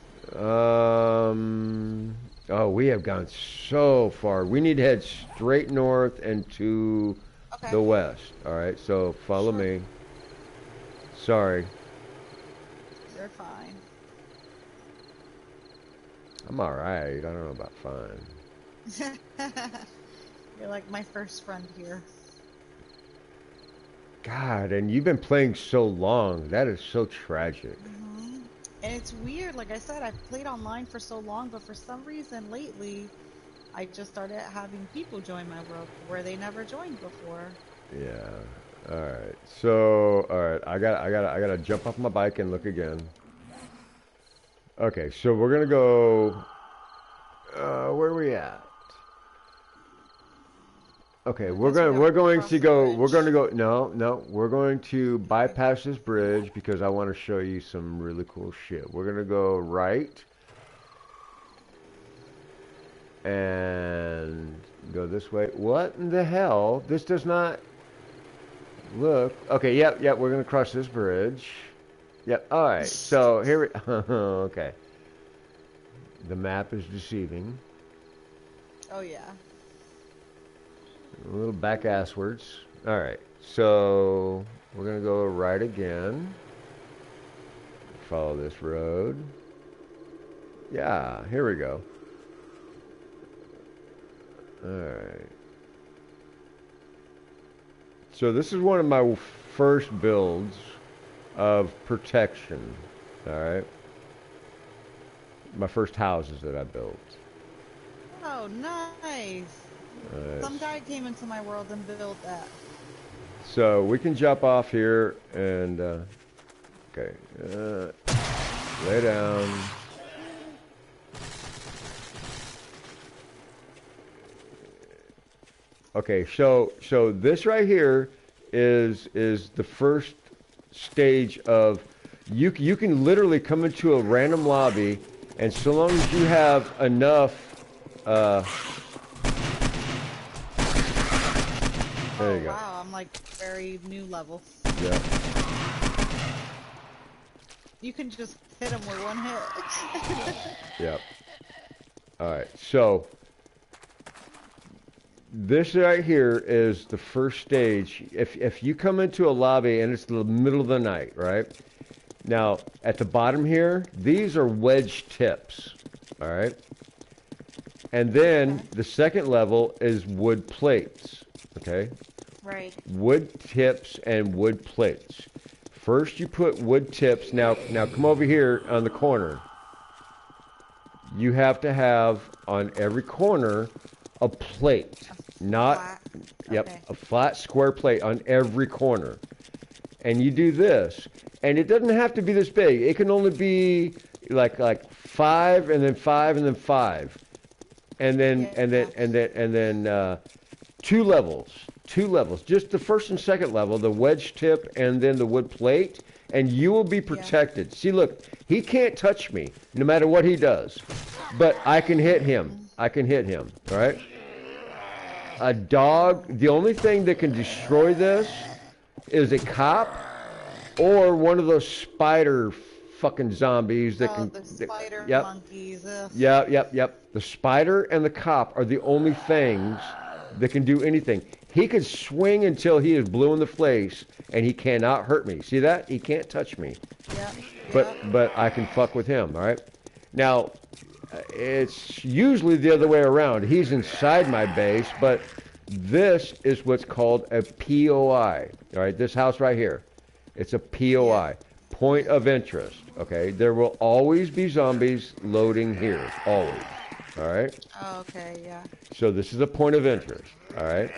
Oh, we have gone so far. We need to head straight north and to Okay. the west. All right. So follow Sure. me. Sorry. You're fine. I'm all right. I don't know about fine. You're like my first friend here. God, and you've been playing so long. That is so tragic. And it's weird, like I said, I've played online for so long, but for some reason lately, I just started having people join my world where they never joined before. Yeah. All right. So, all right. I gotta jump off my bike and look again. Okay. So we're gonna go. Where are we at? Okay. We're going to go. No. We're going to bypass this bridge because I want to show you some really cool shit. We're gonna go right and go this way. What in the hell? This does not. Look. Okay, yep. We're going to cross this bridge. Yep. All right. So here we... Okay. The map is deceiving. Oh, yeah. A little back asswards. All right. So we're going to go right again. Follow this road. Yeah, here we go. All right. So this is one of my first builds of protection, all right? My first houses that I built. Oh, nice. Some guy came into my world and built that. So we can jump off here and, okay, lay down. Okay, so this right here is the first stage of you can literally come into a random lobby, and so long as you have enough there you go. Wow, I'm like very new level. Yeah. You can just hit him with one hit. Yep. All right. So This right here is the first stage. If you come into a lobby and it's the middle of the night, right? Now, at the bottom here, these are wedge tips, all right? And then the second level is wood plates, okay? Right. Wood tips and wood plates. First you put wood tips. Now come over here on the corner. You have to have on every corner a plate. A flat square plate on every corner. And you do this. And it doesn't have to be this big. It can only be like 5 and then 5 and then 5. And then 2 levels. 2 levels. Just the first and second level, the wedge tip and then the wood plate, and you will be protected. Yeah. See, look, he can't touch me no matter what he does. But I can hit him. I can hit him, all right? A dog, the only thing that can destroy this is a cop or one of those spider fucking zombies that can... the spider yep. monkeys. Ugh. Yep. The spider and the cop are the only things that can do anything. He could swing until he is blue in the face, and he cannot hurt me. See that? He can't touch me. Yep. But I can fuck with him, all right? Now, it's usually the other way around. He's inside my base, but this is what's called a POI, all right? This house right here. It's a POI, point of interest, okay? There will always be zombies loading here, always, all right? Oh, okay, yeah. So this is a point of interest, all right?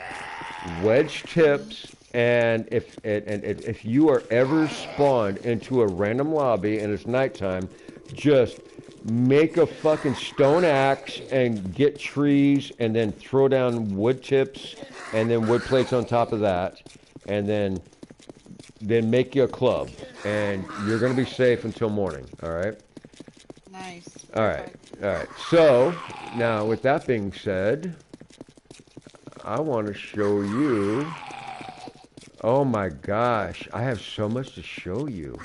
Wedge tips, and if you are ever spawned into a random lobby and it's nighttime, just make a fucking stone axe and get trees and then throw down wood tips and then wood plates on top of that, and then make you a club, and you're going to be safe until morning, all right? Nice. All right. So, now with that being said, I want to show you. Oh my gosh, I have so much to show you.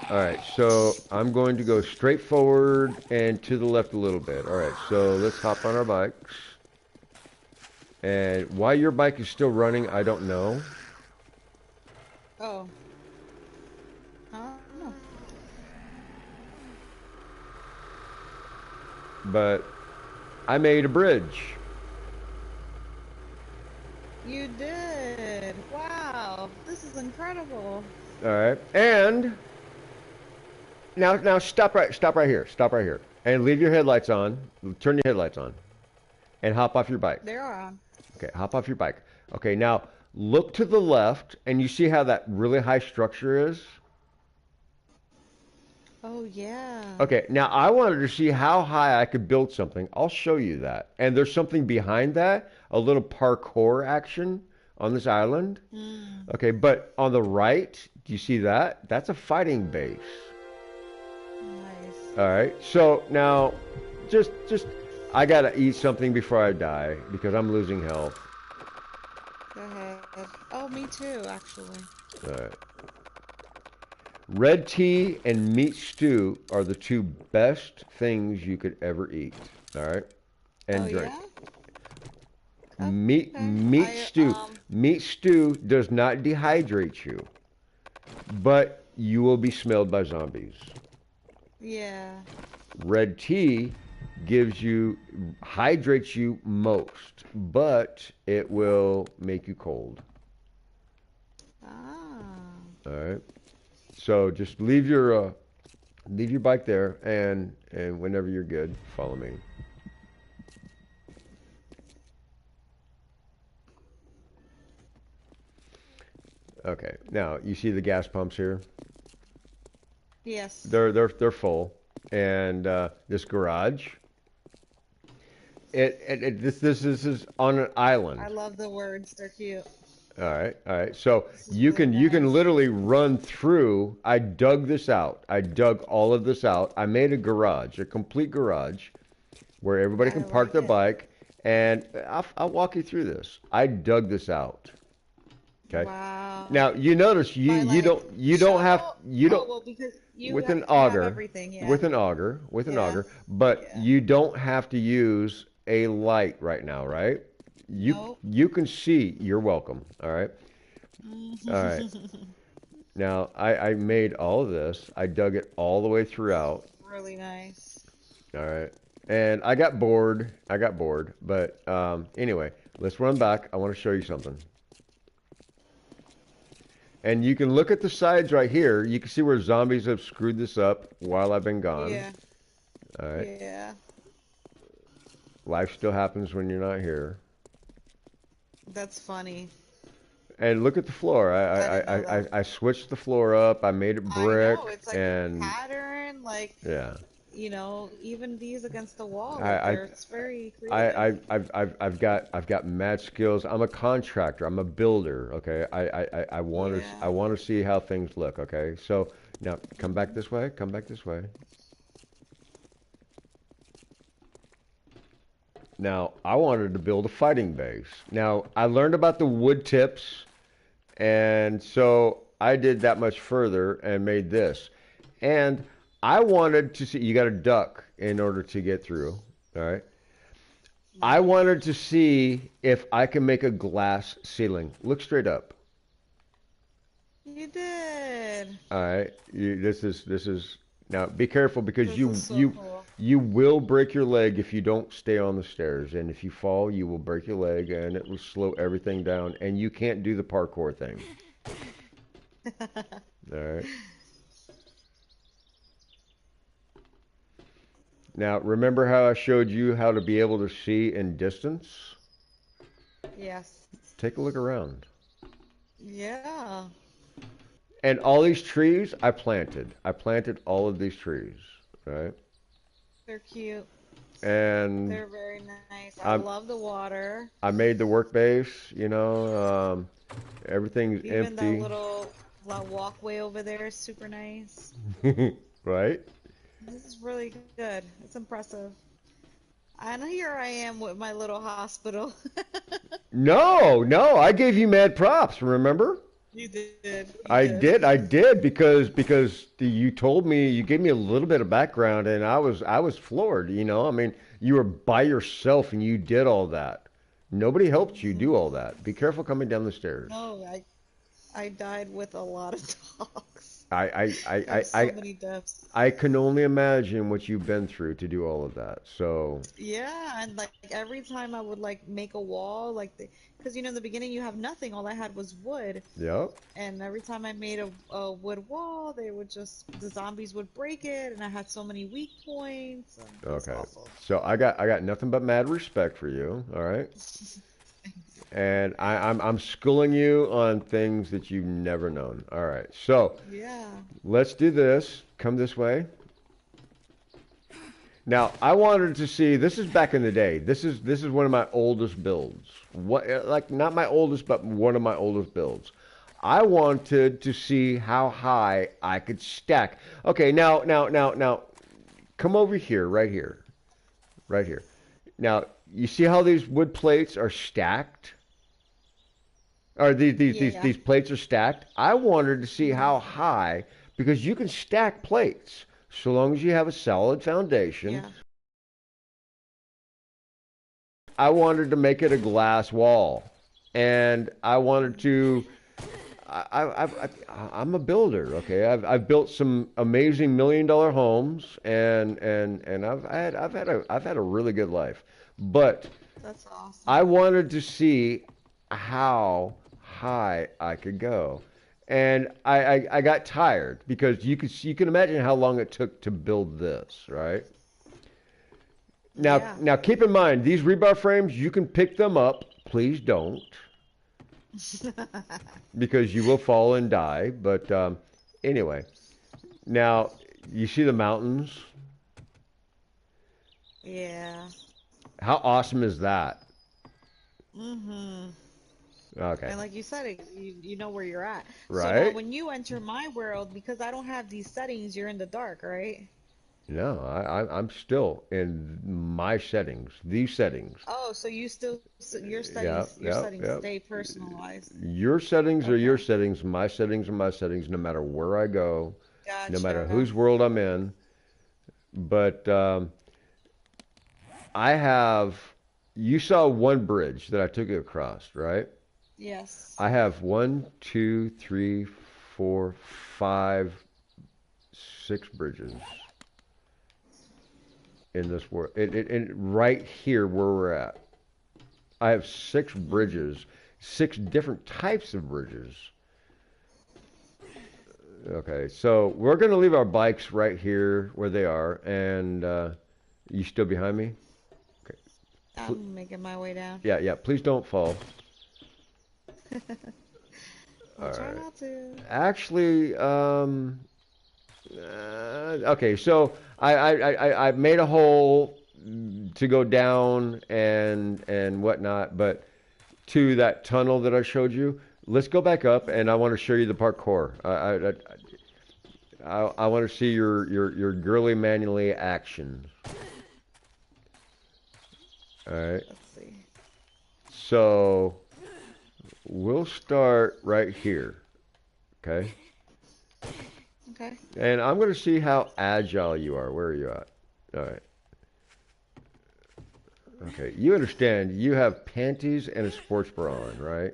All right, so I'm going to go straight forward and to the left a little bit. All right, so let's hop on our bikes. And why your bike is still running, I don't know. Oh. I don't know. But I made a bridge. You did. Wow. This is incredible. All right, and now stop right here, and leave your headlights on. Turn your headlights on, and hop off your bike. They're on. Okay, hop off your bike. Okay, now look to the left, and you see how that really high structure is? Oh, yeah. Okay, now I wanted to see how high I could build something. I'll show you that. And there's something behind that, a little parkour action on this island. Okay, but on the right, do you see that? That's a fighting base. Nice. All right, so now just I gotta eat something before I die because I'm losing health. Go ahead. Oh, me too, actually. All right. Red tea and meat stew are the 2 best things you could ever eat. All right, and drink. Yeah? Meat stew. Meat stew does not dehydrate you, but you will be smelled by zombies. Yeah. Red tea hydrates you most, but it will make you cold. Ah. All right. So just leave your bike there, and whenever you're good, follow me. Okay. Now you see the gas pumps here. Yes. They're full, and this garage. This is on an island. I love the words. They're cute. All right. So you can literally run through. I dug this out. I dug all of this out. I made a garage, a complete garage, where everybody can park their bike. And I'll walk you through this. I dug this out. Okay. Wow. Now you notice you don't have well, because you with have an to have auger everything, yeah. with an auger, but you don't have to use a light right now, right? You Nope. you can see. You're welcome. All right. All right. Now I made all of this. I dug it all the way throughout. Really nice. All right. And I got bored. I got bored. But anyway, let's run back. I want to show you something. And you can look at the sides right here. You can see where zombies have screwed this up while I've been gone. Yeah. All right. Yeah. Life still happens when you're not here. That's funny. And look at the floor. I didn't know that. I switched the floor up. I made it I brick. know. It's like a And pattern. Like, yeah. even these against the wall. Like, I, it's very I, creative. I've got mad skills. I'm a contractor. I'm a builder. Okay. I Yeah. want to see how things look. Okay. So now come back this way. Come back this way. Now I wanted to build a fighting base. Now I learned about the wood tips, and so I did that much further and made this. And I wanted to see. You got to duck in order to get through. All right. I wanted to see if I can make a glass ceiling. Look straight up. You did. All right. This is now be careful because This is so cool. you will break your leg if you don't stay on the stairs, and if you fall, you will break your leg, and it will slow everything down, and you can't do the parkour thing. All right. Now remember how I showed you how to be able to see in distance? Yes. Take a look around. Yeah. And all these trees I planted. I planted all of these trees, right? They're cute. And They're very nice. I I'm, love the water. I made the work base, everything's Even that empty, little walkway over there is super nice. right? This is really good. It's impressive. And here I am with my little hospital. No, I gave you mad props, remember? You did. You I did because you told me, you gave me a little bit of background, and I was floored, I mean, you were by yourself and you did all that. Nobody helped you do all that. Be careful coming down the stairs. No, I died with a lot of dogs. I There's so many deaths. I can only imagine what you've been through to do all of that. So, Yeah, and like every time I would like make a wall, because in the beginning you have nothing. All I had was wood, yep. and every time I made a wood wall, the zombies would break it, and I had so many weak points. And it was Okay. awful. So I got nothing but mad respect for you. All right. And I'm schooling you on things that you've never known. All right. So Yeah. let's do this. Come this way. Now I wanted to see. This is back in the day. This is one of my oldest builds. What, like, not my oldest, but one of my oldest builds. I wanted to see how high I could stack. Okay. Now. Come over here. Right here. Right here. Now you see how these wood plates are stacked? Or Yeah. these plates are stacked. I wanted to see how high, because you can stack plates so long as you have a solid foundation. Yeah. I wanted to make it a glass wall, and I wanted to. I'm a builder, okay. I've built some amazing $1 million homes, and I've had a really good life, but That's awesome. I wanted to see how high I could go. And I got tired because you can imagine how long it took to build this, right? Yeah. Now keep in mind, these rebar frames, you can pick them up. Please don't, because you will fall and die. But anyway, now you see the mountains. Yeah. How awesome is that? Mm-hmm. Okay, And like you said, you know where you're at. So now right? when you enter my world, because I don't have these settings, you're in the dark, right? No, I'm still in my settings, these settings. Oh, so your Yep, yep, settings yep. stay personalized. Your settings are your Okay. settings, my settings are my settings, no matter where I go, no matter Gotcha. whose world I'm in. But I have you saw one bridge that I took you across, right? Yes. I have 1, 2, 3, 4, 5, 6 bridges in this world. Right here where we're at. I have 6 bridges, 6 different types of bridges. Okay, so we're going to leave our bikes right here where they are, and you still behind me? Okay. I'm making my way down. Yeah, please don't fall. I'll try not to. Actually, okay, so I made a hole to go down and whatnot, but to that tunnel that I showed you, let's go back up, and I want to show you the parkour. I want to see your girly manly action. All right. Let's see. So we'll start right here. Okay. Okay. And I'm going to see how agile you are. Where are you at? All right. Okay. You understand you have panties and a sports bra on, right?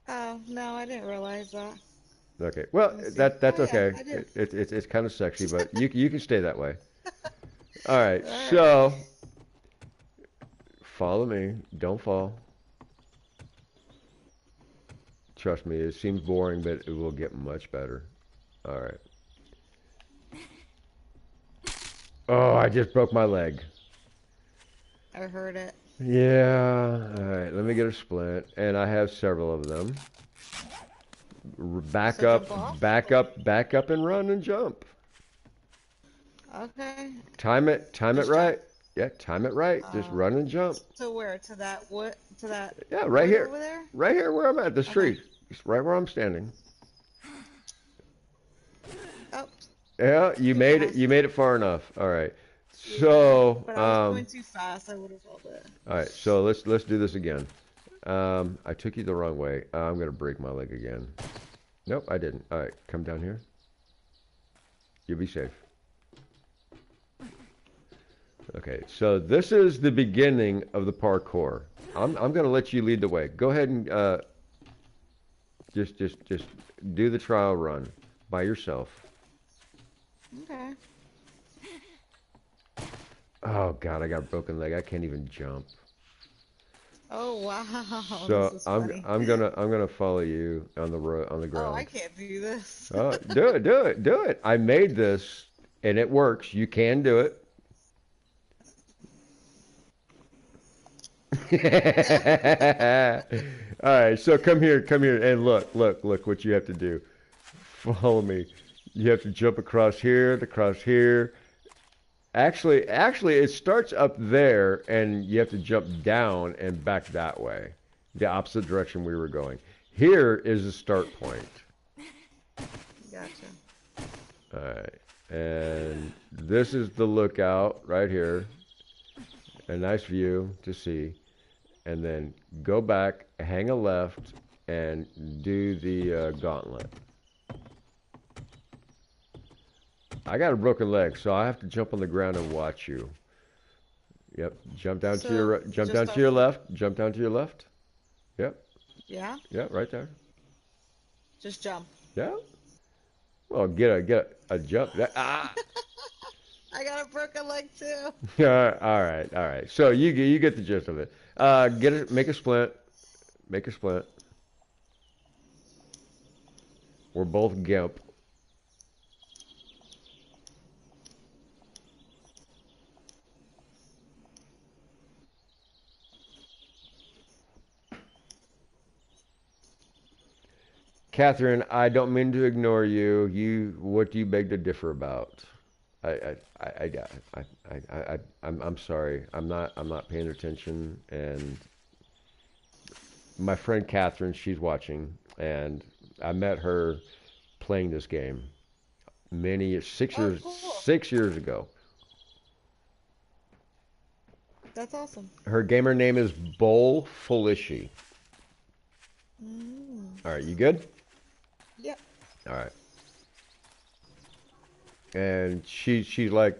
Oh, no, I didn't realize that. Okay. Well, that's Oh, yeah, okay. I do. It's kind of sexy, but you can stay that way. All right. All right. So follow me. Don't fall. Trust me, it seems boring, but it will get much better. All right. Oh, I just broke my leg. I heard it. Yeah. All right. Let me get a splint, and I have several of them. Back So up, jump off? back up, and run and jump. Okay. Time it Just right. Yeah, time it right. Just run and jump. To where? To that what? To that? Yeah, right wood here. Over there? Right here where I'm at, the street. Just right where I'm standing. Oh. Yeah, you made it. You made it far enough. All right. So, But I was going too fast. I would have felt it. all right. So let's do this again. I took you the wrong way. I'm gonna break my leg again. Nope, I didn't. All right, come down here. You'll be safe. Okay, so this is the beginning of the parkour. I'm gonna let you lead the way. Go ahead and just do the trial run by yourself. Okay. Oh God, I got a broken leg. I can't even jump. Oh wow. So This is funny. I'm gonna follow you on the ground. Oh, I can't do this. Oh, do it. I made this and it works. You can do it. All right, so come here, and look what you have to do. Follow me. You have to jump across here, Actually, it starts up there, and you have to jump down and back that way, the opposite direction we were going. Here is the start point. Gotcha. All right, and this is the lookout right here. A nice view to see. And then go back, hang a left, and do the gauntlet. I got a broken leg, so I have to jump on the ground and watch you. Yep, jump down to your left. Jump down to your left. Yep. Yeah. Yeah, right there. Just jump. Yeah. Well, get a jump. Ah. I got a broken leg too. All right. So you get the gist of it. Make a splint. We're both gimp. Catherine, I don't mean to ignore you. What do you beg to differ about? I'm sorry. I'm not paying attention. And my friend Catherine, she's watching, and I met her playing this game six years ago. That's awesome. Her gamer name is Bowl Felici. All right, you good? Yep. All right. And she's like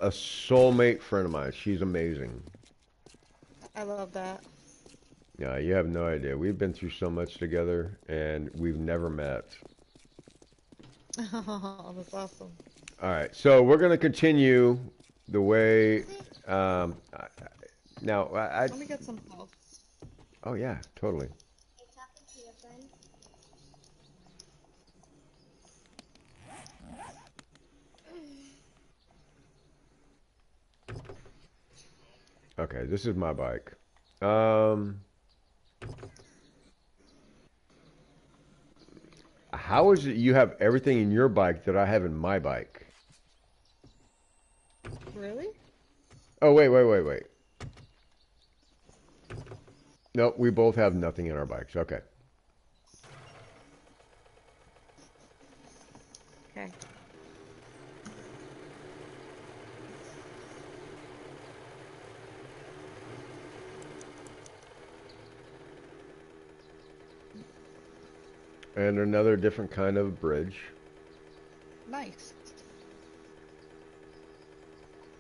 a soulmate friend of mine. She's amazing. I love that. Yeah, you have no idea. We've been through so much together, and we've never met. Oh, that's awesome. All right, so we're going to continue the way. Now, Let me get some health. Oh yeah, totally. Okay, this is my bike. How is it you have everything in your bike that I have in my bike? Really? Oh, wait. No, we both have nothing in our bikes. Okay. Okay. And another different kind of bridge. Nice.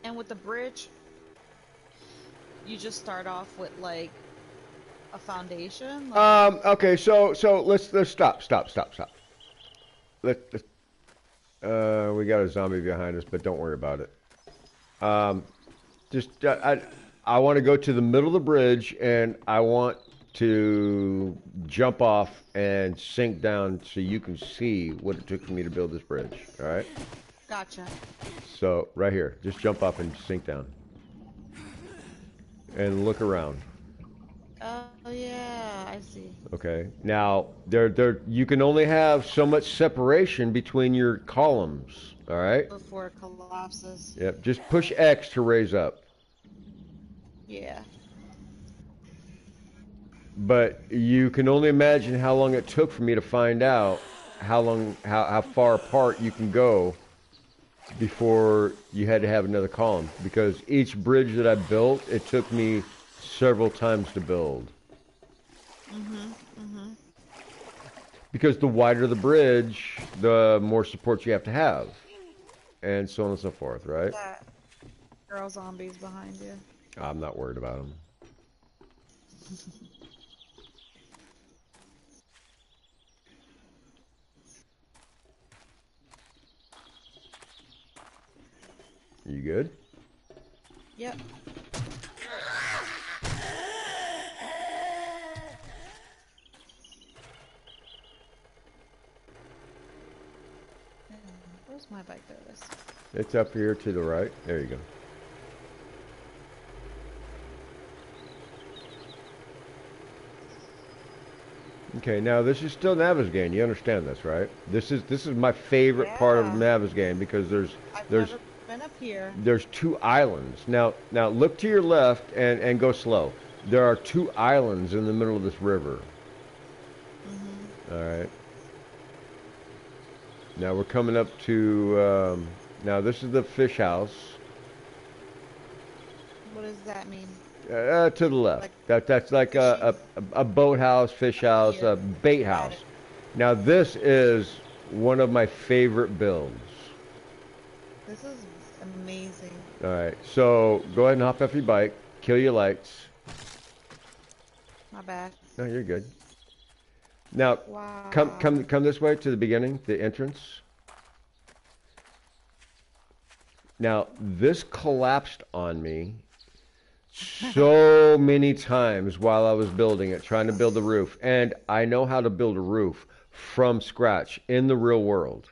And with the bridge, you just start off with like a foundation. Like... Okay. So let's stop. Let's we got a zombie behind us, but don't worry about it. I want to go to the middle of the bridge, and I want to jump off and sink down so you can see what it took for me to build this bridge. All right? Gotcha. So right here, just jump up and sink down, and look around. Oh yeah, I see. Okay. Now you can only have so much separation between your columns. All right. Before it collapses. Yep. Just push X to raise up. Yeah. But you can only imagine how long it took for me to find out how far apart you can go before you had to have another column. Because each bridge that I built, it took me several times to build. Because the wider the bridge, the more support you have to have. And so on and so forth, right? That girl zombies behind you. I'm not worried about them. You good? Yep. Where's my bike? There it is. It's up here to the right. There you go. Okay, now this is still Navezgane. You understand this, right? This is my favorite part of Navezgane because there's never been up here. There's two islands. Now look to your left and go slow. There are two islands in the middle of this river. All right. Now we're coming up to now this is the fish house. What does that mean? To the left. That's like a boathouse, fish house, a bait house. Now this is one of my favorite builds. This is amazing. All right, so go ahead and hop off your bike. Kill your lights. My bad. No, you're good. Now, Wow. come this way to the beginning, the entrance. Now, this collapsed on me so many times while I was building it, trying to build the roof. And I know how to build a roof from scratch in the real world.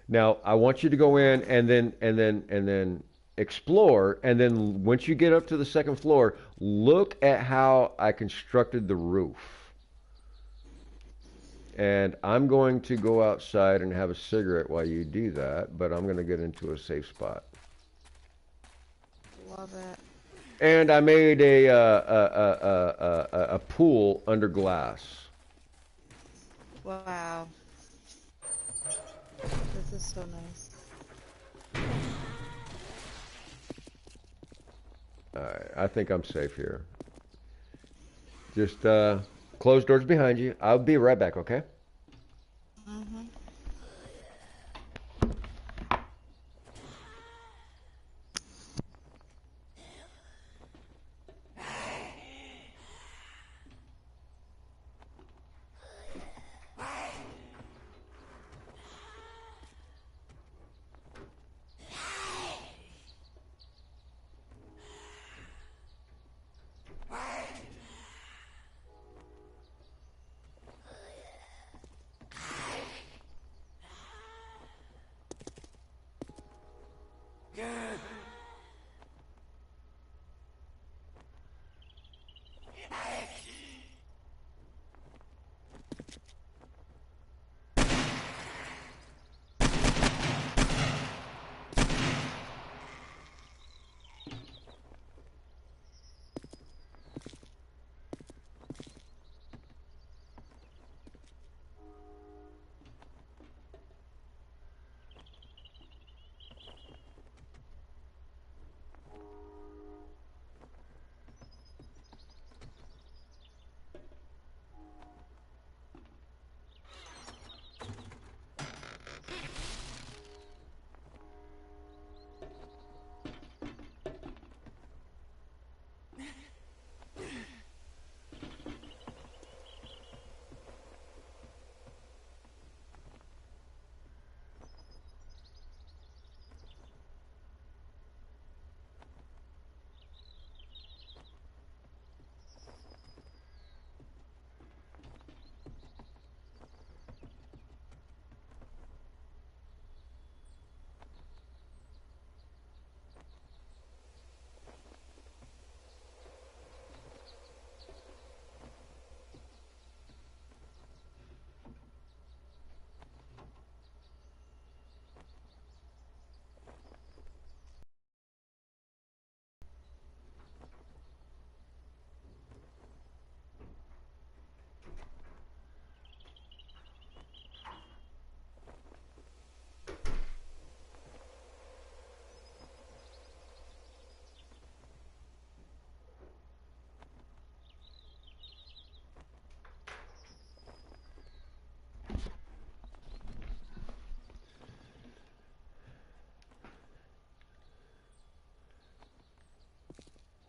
Now, I want you to go in and then explore, and then once you get up to the second floor, look at how I constructed the roof. And I'm going to go outside and have a cigarette while you do that, but I'm going to get into a safe spot. Love it. And I made a pool under glass. Wow. This is so nice. Alright, I think I'm safe here. Just close doors behind you. I'll be right back, okay?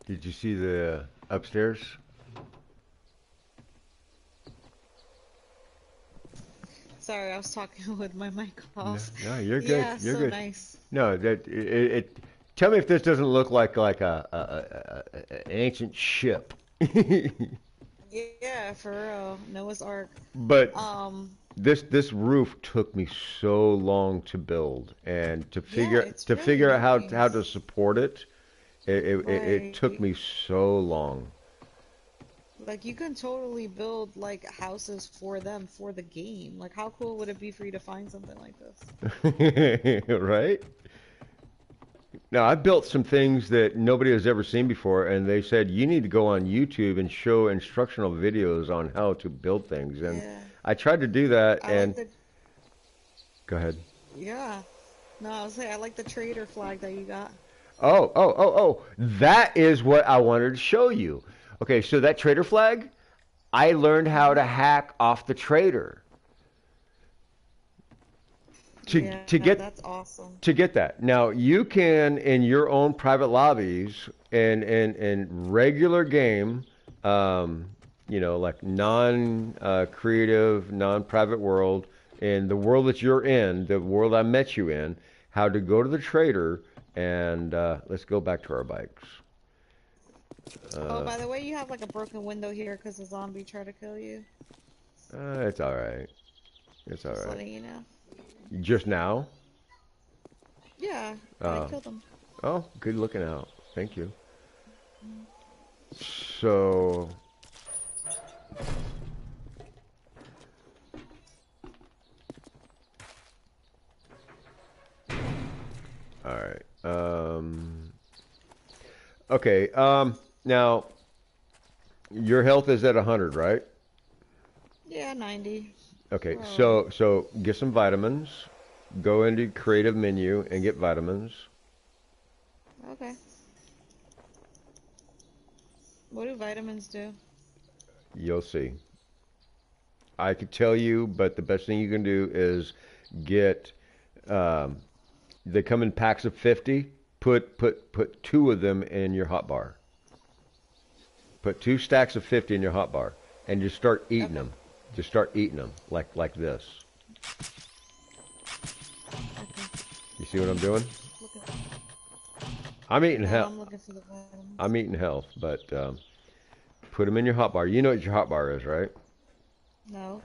Did you see the upstairs? Sorry, I was talking with my mic No, off. no, you're good. Yeah, You're so good. nice. No, that it tell me if this doesn't look like an ancient ship. Yeah, for real. Noah's Ark. But Um, this roof took me so long to build and yeah, it's to really figure out how to nice. support it. It took Right. me so long. Like you can totally build like houses for them for the game. Like how cool would it be for you to find something like this? Right? Now, I built some things that nobody has ever seen before, and they said you need to go on YouTube and show instructional videos on how to build things. And Yeah. I tried to do that, I like and the go ahead. yeah. No, I was saying I like the trader flag that you got. Oh, that is what I wanted to show you. Okay, so that trader flag, I learned how to Hmm. hack off the trader Yeah, to that's awesome. get that. Now, you can in your own private lobbies and in regular game, um, like non creative, non private world, in the world that you're in, the world I met you in, how to go to the trader and let's go back to our bikes. Oh, Uh, by the way, you have like a broken window here because a zombie tried to kill you. it's all right. It's all Just right. letting you know. Just now? Yeah, I Uh, killed him. oh, good looking out. Thank you. So, all right. Okay. Now your health is at 100, right? Yeah, 90. Okay. We're alright. So get some vitamins. Go into creative menu and get vitamins. Okay. What do vitamins do? You'll see. I could tell you, but the best thing you can do is get. Um, they come in packs of 50. Put two of them in your hot bar. Put two stacks of 50 in your hot bar, and just start eating Okay. them. Just start eating them like this. Okay. You see what I'm doing? Looking. I'm eating No, health. I'm looking for the vitamins. I'm eating health, but put them in your hot bar. You know what your hot bar is, right? No.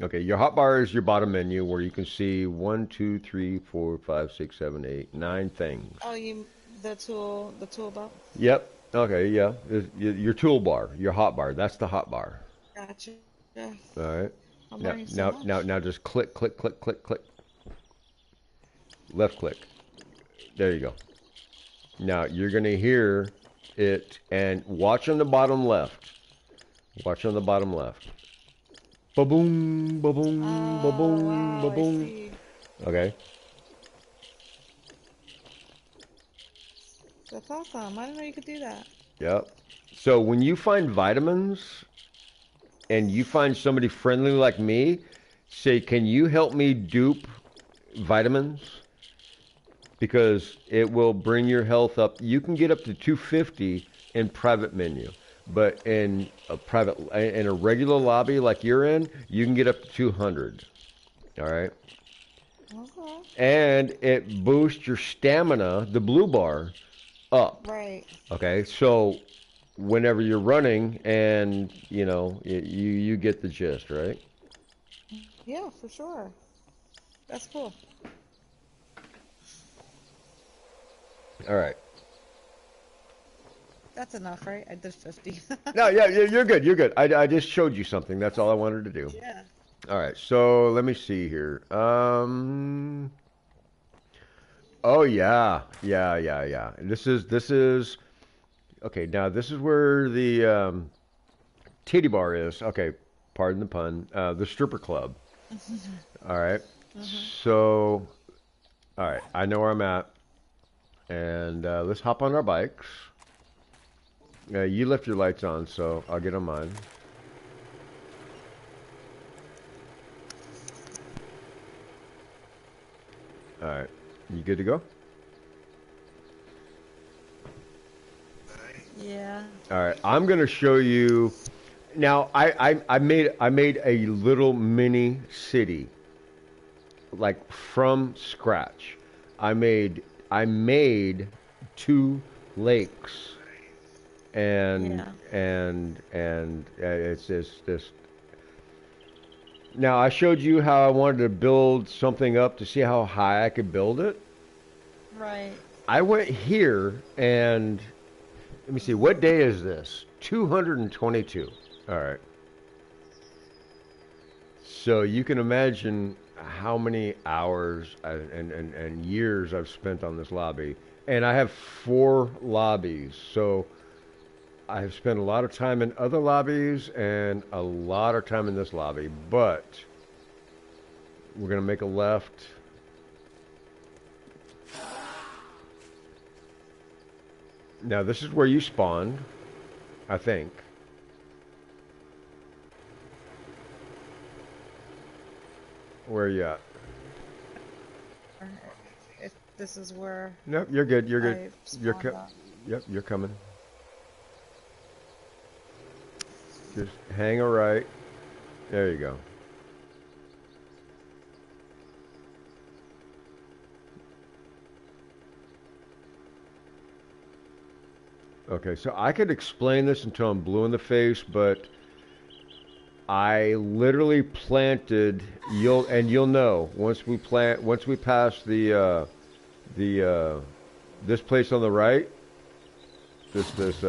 Okay, your hot bar is your bottom menu where you can see 1, 2, 3, 4, 5, 6, 7, 8, 9 things. Oh, you the tool belt. Yep. Okay, yeah. Your toolbar, your hot bar. That's the hot bar. Gotcha. Yeah. All right. I'm Now, learning so now, now, much. now, just click, click, click, click, click. Left click. There you go. Now you're gonna hear it, and watch on the bottom left. Watch on the bottom left. Ba boom, ba boom, ba Oh, boom, ba wow, I boom. see. Okay. That's awesome. I didn't know you could do that. Yep. So when you find vitamins and you find somebody friendly like me, say, "Can you help me dupe vitamins?" Because it will bring your health up. You can get up to 250 in private menu, but in a regular lobby like you're in, you can get up to 200. All right, Okay. and it boosts your stamina, the blue bar, up. Right. Okay, so whenever you're running, and you get the gist, right? Yeah, for sure. That's cool. All right. That's enough, right? I did 50. No, yeah, you're good. You're good. I just showed you something. That's all I wanted to do. Yeah. All right, so let me see here. Oh yeah, yeah. This is okay. Now this is where the titty bar is. Okay, pardon the pun. The stripper club. All right. Mhm. So, all right, I know where I'm at, and let's hop on our bikes. You left your lights on, so I'll get on mine. All right, you good to go? Yeah. All right, I'm gonna show you. Now, I made a little mini city, like from scratch. I made two lakes, and Yeah. it's this. Now, I showed you how I wanted to build something up to see how high I could build it. Right. I went here and let me see, what day is this? 222. All right. So you can imagine how many hours and years I've spent on this lobby. And I have 4 lobbies. So I've spent a lot of time in other lobbies and a lot of time in this lobby. But we're going to make a left. Now, this is where you spawned, I think. Where are you at? If this is where Nope, you're good. You're good. I You're spawned at. Yep, you're coming. Just hang a right. There you go. Okay, so I could explain this until I'm blue in the face, but I literally planted. You'll know once we pass the this place on the right, this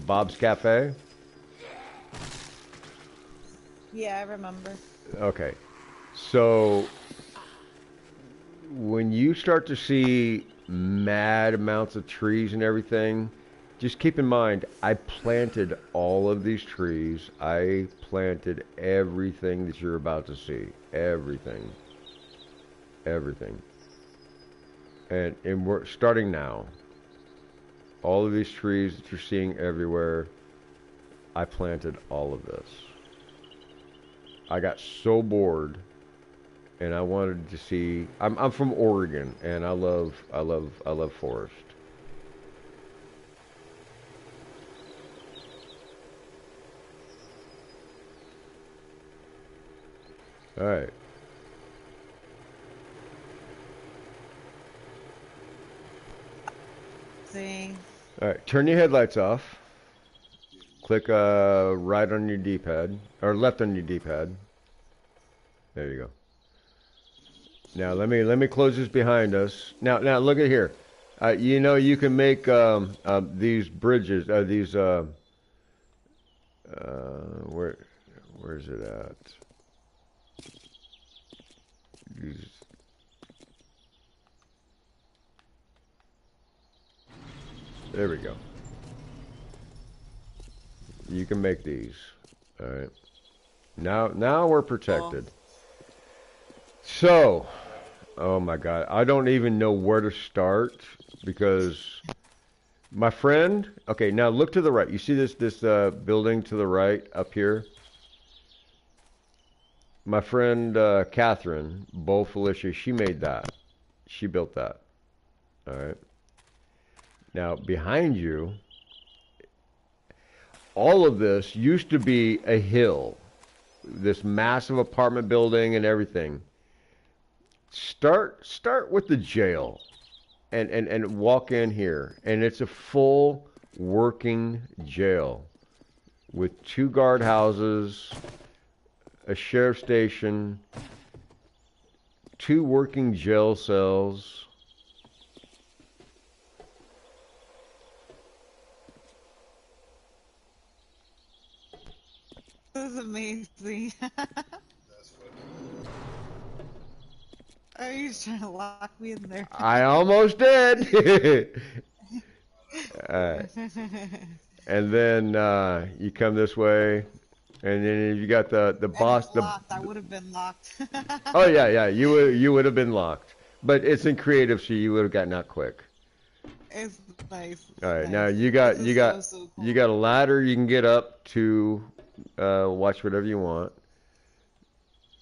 Bob's Cafe. Yeah, I remember. Okay, so when you start to see mad amounts of trees and everything, just keep in mind, I planted all of these trees. I planted everything that you're about to see. Everything. Everything. And we're starting now. All of these trees that you're seeing everywhere, I planted all of this. I got so bored and I wanted to see. I'm from Oregon and I love forest. All right. See. All right. Turn your headlights off. Click right on your D-pad or left on your D-pad. There you go. Now let me close this behind us. Now look at here. You know you can make these bridges. Where's it at? These, there we go. You can make these. All right. Now we're protected. So, oh my God, I don't even know where to start because my friend. Okay, now look to the right. You see this building to the right up here? My friend Catherine, Bo Felicia, she made that. She built that. All right. Now behind you, all of this used to be a hill, this massive apartment building and everything. Start with the jail, and walk in here, and it's a full working jail with 2 guardhouses, a sheriff station, 2 working jail cells. This is amazing. Are you trying to lock me in there? I almost did. And then you come this way, and then you got the boss. It's locked. I would have been locked. Oh yeah, you would have been locked, but it's in creative, so you would have gotten out quick. It's nice. All right, nice. now you got So cool. you got a ladder you can get up to watch whatever you want,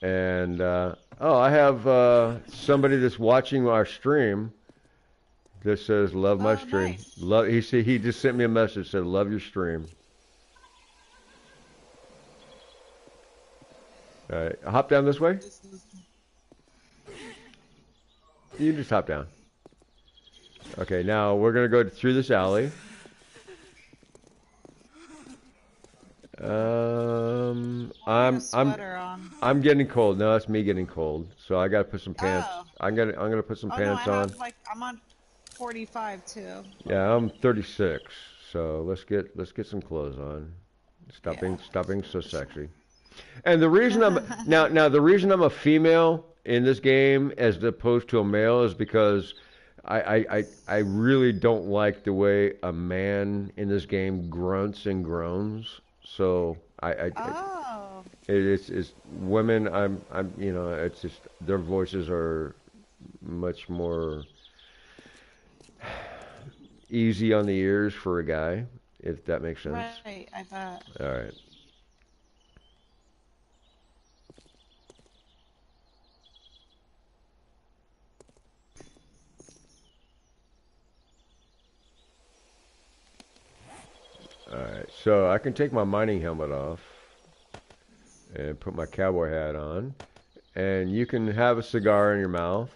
and oh, I have somebody that's watching our stream. This says love my Oh, stream. nice. Love. He just sent me a message said love your stream. All right, hop down this way. This is You can just hop down. Okay, now we're gonna go through this alley. a sweater on. I'm getting cold. No, that's me getting cold. So I gotta put some pants. Oh. I'm gonna put some Oh no, pants I on. have like I'm on 45 too. Yeah, I'm 36. So let's get some clothes on. Stop being so sexy. And the reason I'm now the reason I'm a female in this game as opposed to a male is because I really don't like the way a man in this game grunts and groans. So Oh. it's women. I'm you know it's just their voices are much more easy on the ears for a guy, if that makes sense. Right, I bet. All right. Alright, so I can take my mining helmet off and put my cowboy hat on. And you can have a cigar in your mouth,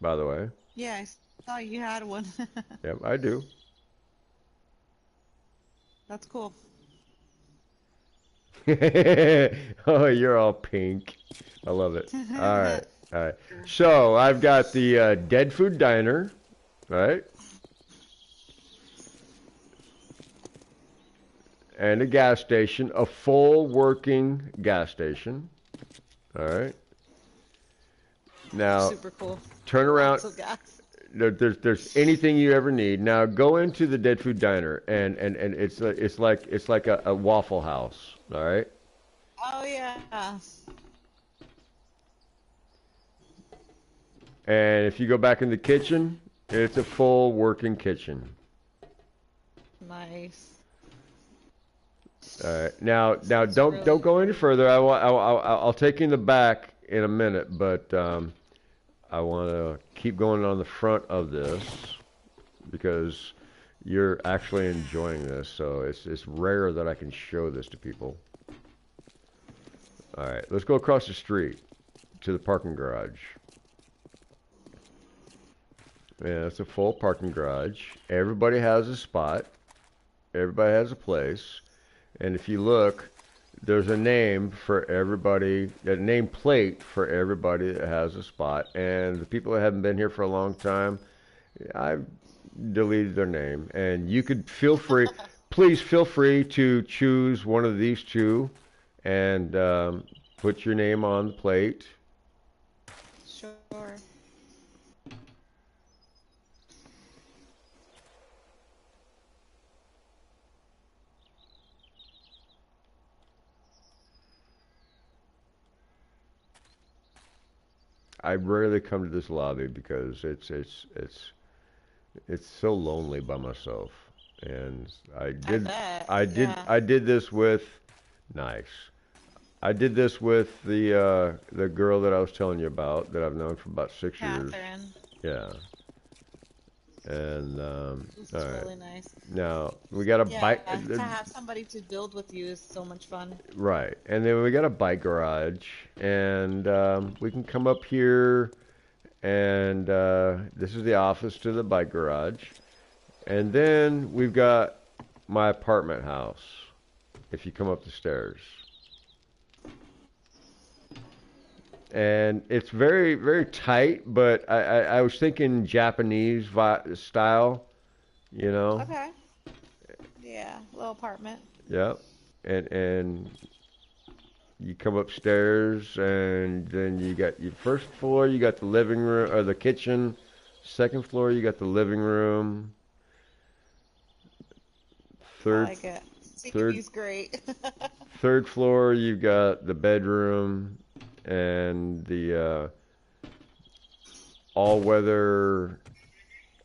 by the way. Yeah, I saw you had one. Yep, I do. That's cool. Oh, you're all pink. I love it. Alright, alright. So, I've got the Dead Food Diner, right? And a gas station, a full working gas station. All right. Now, Super cool. turn around. Lots of gas. There's anything you ever need. Now go into the Dead Food Diner, and it's like a Waffle House. All right. Oh yeah. And if you go back in the kitchen, it's a full working kitchen. Nice. All right. Now don't really don't go any further. I'll take you in the back in a minute, but I want to keep going on the front of this because you're actually enjoying this. So it's rare that I can show this to people. All right. Let's go across the street to the parking garage. Yeah, it's a full parking garage. Everybody has a spot. Everybody has a place. And if you look, there's a name for everybody, a name plate for everybody that has a spot. And the people that haven't been here for a long time, I've deleted their name. And you could feel free, please feel free to choose one of these two and put your name on the plate. Sure. I rarely come to this lobby because it's so lonely by myself. And bet, I yeah. did this with nice. I did this with the girl that I was telling you about that I've known for about 6 years. Catherine. Yeah. And This all is right. really nice. Now we got a Yeah, bike. to have somebody to build with you is so much fun. Right, and then we got a bike garage, and we can come up here, and this is the office to the bike garage, and then we've got my apartment house. If you come up the stairs, and it's very very tight, but I was thinking Japanese style, you know. Okay. Yeah, little apartment. Yep. And you come upstairs, and then you got your first floor, you got the living room or the kitchen. Second floor, you got the living room. I like it. CQB's great. Third floor, you've got the bedroom and the all-weather,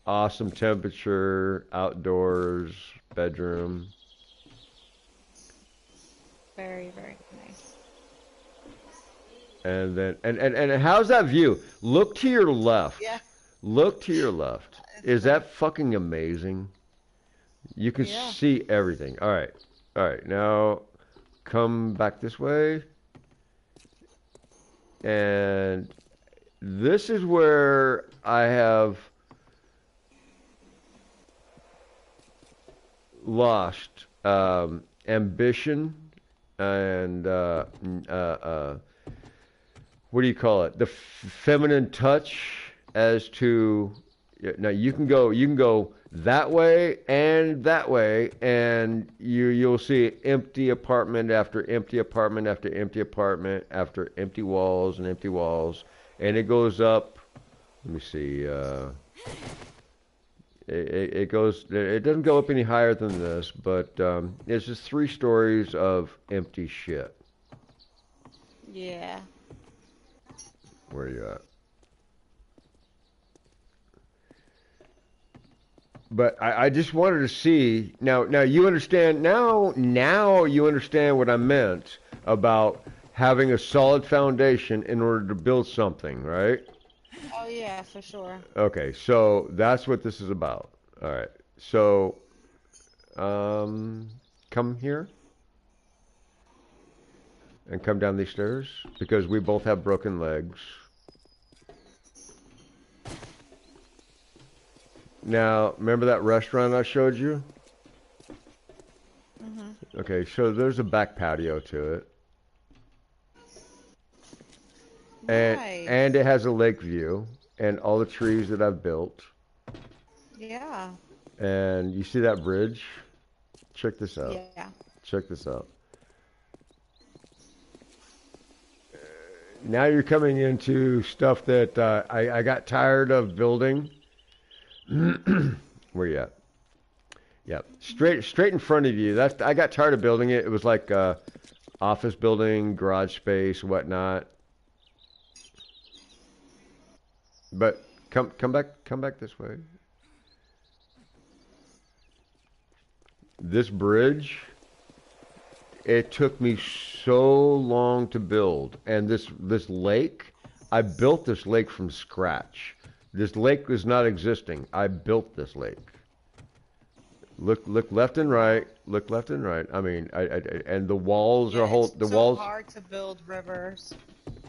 awesome temperature, outdoors bedroom. Very, very nice. And then and how's that view? Look to your left. Yeah. Look to your left. Is that fucking amazing? You can Yeah. see everything. All right. All right. Now come back this way. And this is where I have lost ambition and what do you call it? The feminine touch as to now you can go that way, and you'll see empty apartment after empty apartment after empty apartment after empty walls and empty walls, and it goes up. Let me see. It goes. It doesn't go up any higher than this, but it's just 3 stories of empty shit. Yeah. Where are you at? But I just wanted to see now you understand now you understand what I meant about having a solid foundation in order to build something, right? Oh yeah, for sure. Okay, so that's what this is about. All right. So come here and come down these stairs because we both have broken legs. Now, remember that restaurant I showed you? Mm-hmm. Okay, so there's a back patio to it. Nice. And it has a lake view and all the trees that I've built. Yeah. And you see that bridge? Check this out. Yeah. Check this out. Now you're coming into stuff that I got tired of building. Where you at? Yeah, straight in front of you. I got tired of building it. It was like office building, garage space, whatnot. But come back this way. This bridge, it took me so long to build, and this lake, I built this lake from scratch. This lake was not existing. I built this lake. Look left and right. Look left and right. I mean, and the walls are whole. The walls. It's so hard to build rivers.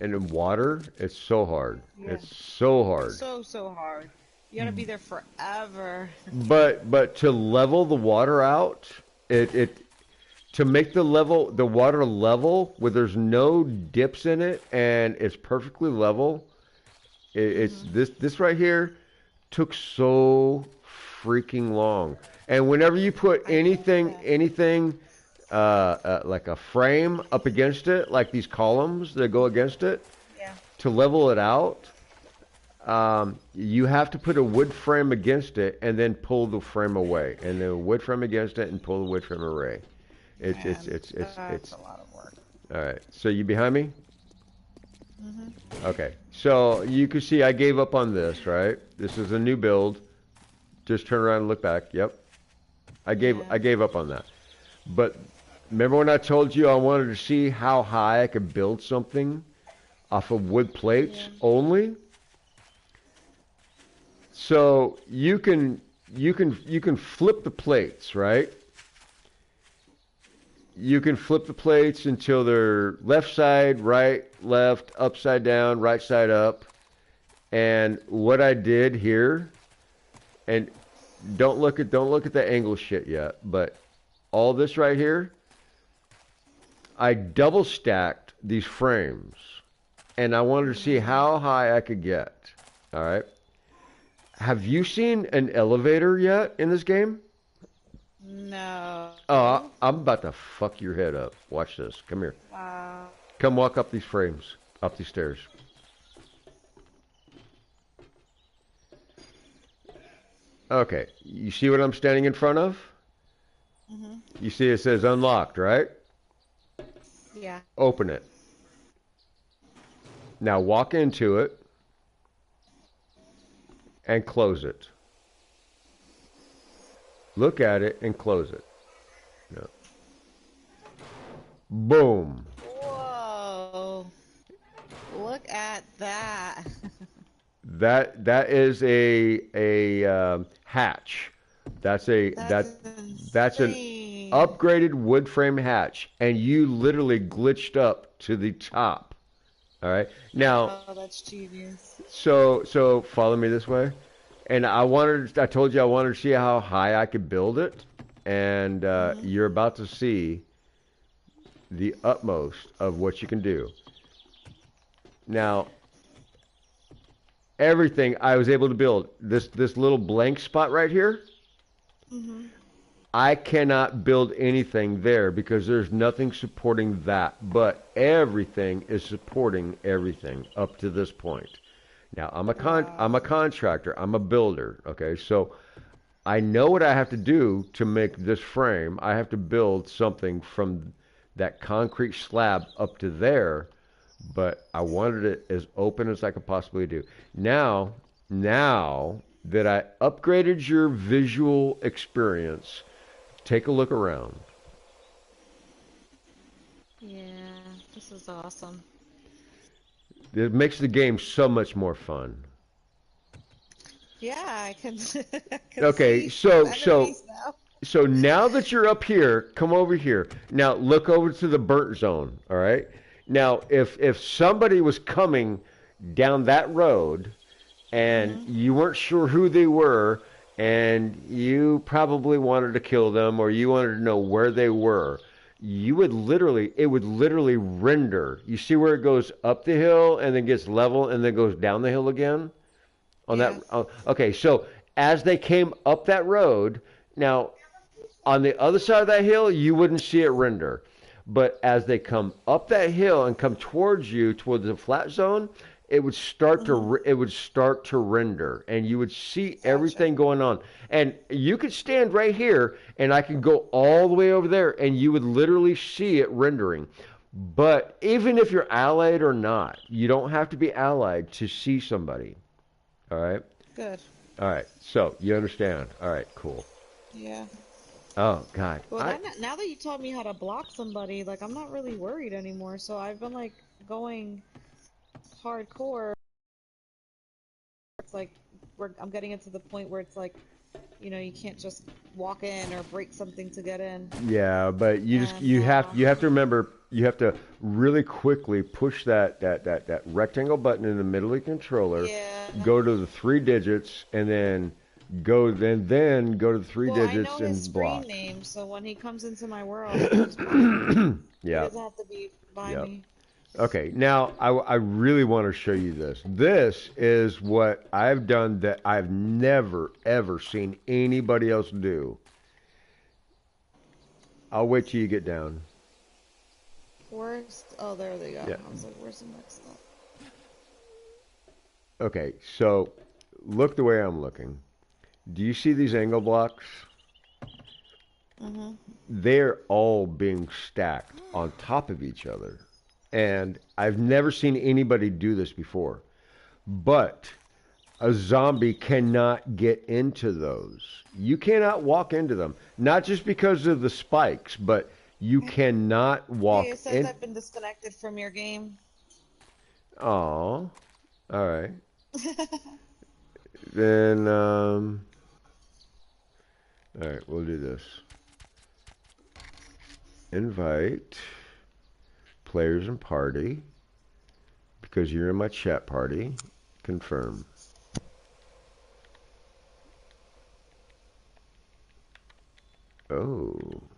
And in water, it's so hard. Yeah. It's so hard. So hard. You gotta be there forever. But to level the water out, to make the water level where there's no dips in it and it's perfectly level. It's this right here took so freaking long. And whenever you put anything like a frame up against it, like these columns that go against it, Yeah. to level it out, you have to put a wood frame against it and then pull the frame away, and then a wood frame against it and pull the wood frame away. It's a lot of work. all right. So you behind me? Okay. So you can see I gave up on this, right? This is a new build. Just turn around and look back. Yep. I gave up on that. But remember when I told you I wanted to see how high I could build something off of wood plates only? So you can flip the plates, right? You can flip the plates until they're left side, right, left, upside down, right side up. And what I did here, and don't look at the angle shit yet, but all this right here, I double stacked these frames, and I wanted to see how high I could get. All right. Have you seen an elevator yet in this game? No. Oh, I'm about to fuck your head up. Watch this. Come here. Wow. Come walk up these frames, up these stairs. Okay, you see what I'm standing in front of? You see it says unlocked, right? Yeah. Open it. Now walk into it and close it. Look at it and close it. No. Boom. Whoa. Look at that. That is a hatch. That's That's that's an insane. upgraded wood frame hatch, and you literally glitched up to the top. All right. Now, Oh, that's genius. so follow me this way, and I told you I wanted to see how high I could build it, and Hmm. you're about to see the utmost of what you can do. Now, everything I was able to build, this little blank spot right here, Hmm. I cannot build anything there because there's nothing supporting that, but everything is supporting everything up to this point. Now, I'm a Wow. contractor, I'm a builder, okay? So I know what I have to do to make this frame. I have to build something from that concrete slab up to there, but I wanted it as open as I could possibly do. Now that I upgraded your visual experience, take a look around. Yeah, this is awesome. It makes the game so much more fun. Yeah, I can I can Okay, see some enemies now. so now that you're up here, come over here. Now look over to the burnt zone, all right? Now if somebody was coming down that road and Hmm. you weren't sure who they were and you probably wanted to kill them or you wanted to know where they were, it would literally render. You see where it goes up the hill and then gets level and then goes down the hill again? On that, Yes. okay, so as they came up that road, now on the other side of that hill, you wouldn't see it render. But as they come up that hill and come towards you, towards the flat zone, Hmm. it would start to render, and you would see Gotcha. everything going on. And you could stand right here, and I can go all the way over there, and you would literally see it rendering. But even if you're allied or not, you don't have to be allied to see somebody. All right. Good. All right. So you understand. All right. Cool. Yeah. Oh God. Well, now that you taught me how to block somebody, like I'm not really worried anymore. So I've been like going hardcore. It's like I'm getting it to the point where it's like, you can't just walk in or break something to get in. Yeah, but And you have to remember you have to really quickly push that rectangle button in the middle of the controller, yeah. go to the three digits, and then then go to the three Well, I know digits his and screen block. name, so when he comes into my world, I can just block him. He Yeah. doesn't have to be by Yep. me. Okay, now I really want to show you this. This is what I've done that I've never ever seen anybody else do. I'll wait till you get down. Where's? Oh, there they go. Yeah. I was like, where's the next step? Okay, so look the way I'm looking. Do you see these angle blocks? Mm-hmm. They're all being stacked on top of each other. And I've never seen anybody do this before. But a zombie cannot get into those. You cannot walk into them. Not just because of the spikes, but you cannot Hey, walk it says in. I've been disconnected from your game. Oh, all right. Then, all right, we'll do this. Invite players and party because you're in my chat party. Confirm. Oh.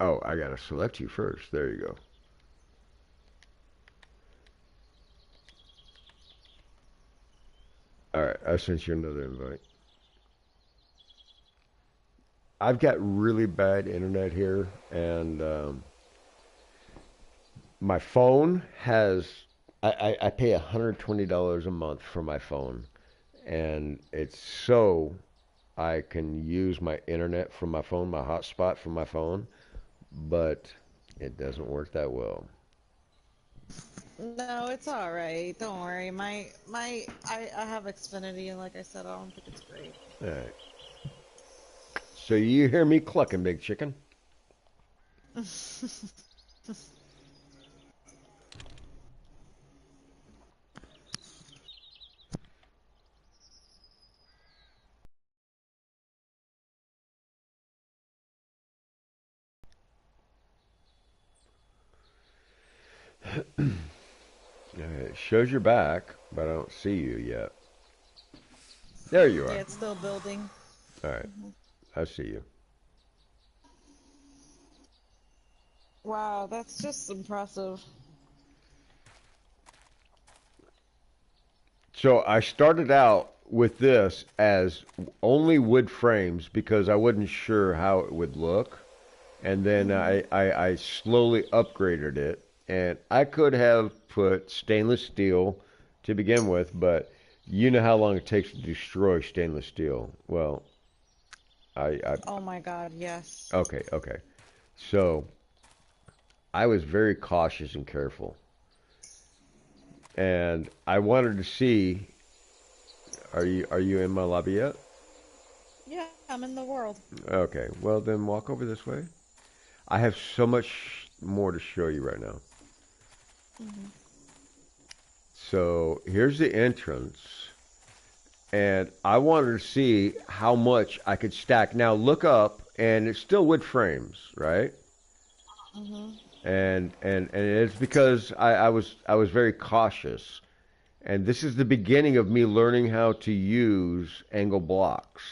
Oh, I gotta select you first. There you go. All right, I sent you another invite. I've got really bad internet here, and my phone has. I pay $120 a month for my phone, and it's so I can use my internet from my phone, my hotspot from my phone, but it doesn't work that well. No, it's all right. Don't worry. I have Xfinity, and like I said, I don't think it's great. All right. So you hear me clucking, big chicken? It shows your back, but I don't see you yet. There you Yeah, are. it's still building. All right. I see you. Wow, that's just impressive. So I started out with this as only wood frames because I wasn't sure how it would look. And then I slowly upgraded it. And I could have put stainless steel to begin with, but you know how long it takes to destroy stainless steel. Well, Oh my God, yes. okay. So I was very cautious and careful. And I wanted to see, are you in my lobby yet? Yeah, I'm in the world. Okay, well then walk over this way. I have so much more to show you right now. So here's the entrance, and I wanted to see how much I could stack. Now look up, and it's still wood frames, right? And it's because I was very cautious, and this is the beginning of me learning how to use angle blocks.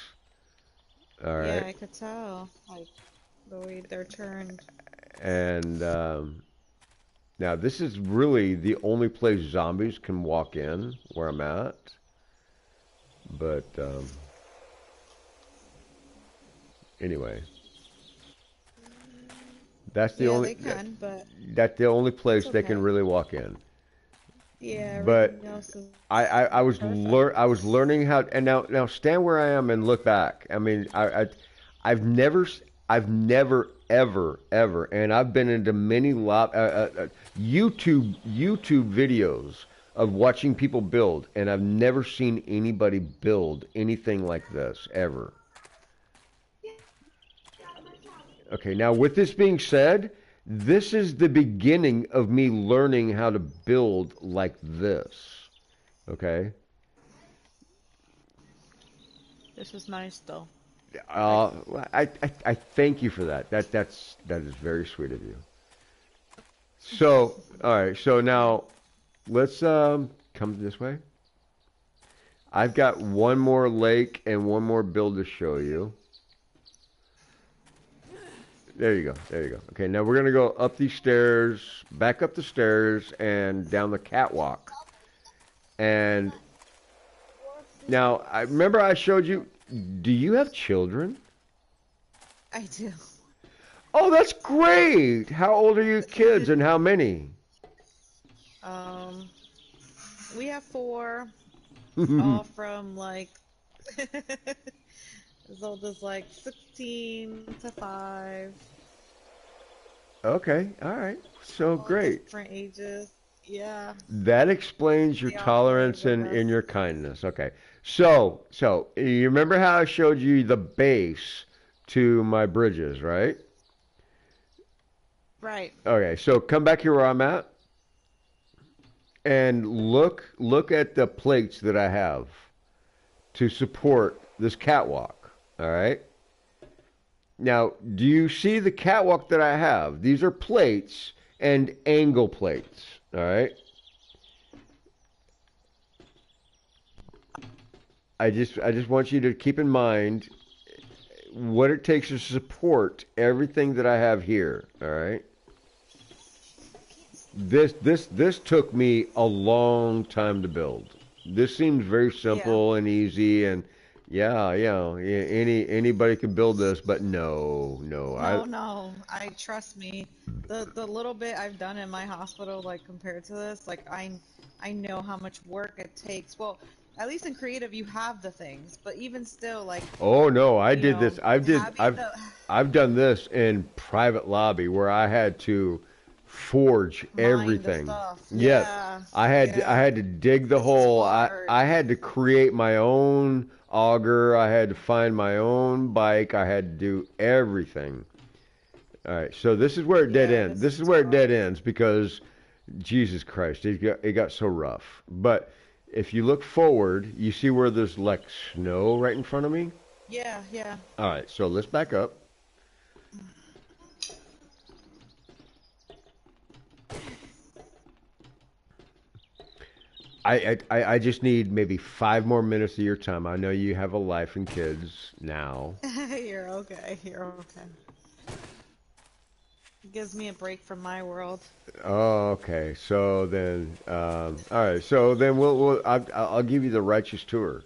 All Yeah, right, I could tell. Like the way they're turned. and now this is really the only place zombies can walk in where I'm at. But anyway, that's the Yeah, only they can, but that's the only it's place they can okay. really walk in. Yeah, But everything else is I perfect. was learning how, and now stand where I am and look back. I mean, I've never I've never ever, and I've been into many YouTube videos of watching people build, and I've never seen anybody build anything like this ever. Okay, now with this being said, this is the beginning of me learning how to build like this. Okay? This is nice though. Like, Uh, I thank you for that. That is very sweet of you. So, all right. So now let's come this way. I've got one more lake and one more build to show you. There you go. There you go. Okay, now we're gonna go up these stairs, back up the stairs, and down the catwalk. And now I remember I showed you. Do you have children? I do. Oh, that's great. How old are your kids and how many? Um, we have four, all from like as old as like 16 to 5, Okay, all right. So all great. different ages. Yeah, That explains your they all play tolerance with and us. your kindness. Okay. So you remember how I showed you the base to my bridges, right? Right. Okay, so come back here where I'm at and look at the plates that I have to support this catwalk. All right? Now, do you see the catwalk that I have? These are plates and angle plates. All right? I just want you to keep in mind what it takes to support everything that I have here. All right? This took me a long time to build. This seems very Yeah. simple and easy, and anybody can build this, but no, I No, no. I trust me. The little bit I've done in my hospital, like compared to this, like I know how much work it takes. Well, at least in creative, you have the things, but even still, like oh no, I you did know, this. having the I've done this in private lobby where I had to forge mind the everything. stuff. Yes, Yeah, I yeah. had to dig the This is hole. hard. I had to create my own auger. I had to find my own bike. I had to do everything. All right, so this is where it dead Yeah, ends. this This is is where it dead hard. ends because Jesus Christ, it got so rough. But if you look forward, you see where there's like snow right in front of me. Yeah, yeah. All right, so let's back up. I just need maybe 5 more minutes of your time. I know you have a life and kids now. You're okay. You're okay. It gives me a break from my world. Oh, okay. So then, all right. So then I'll give you the righteous tour.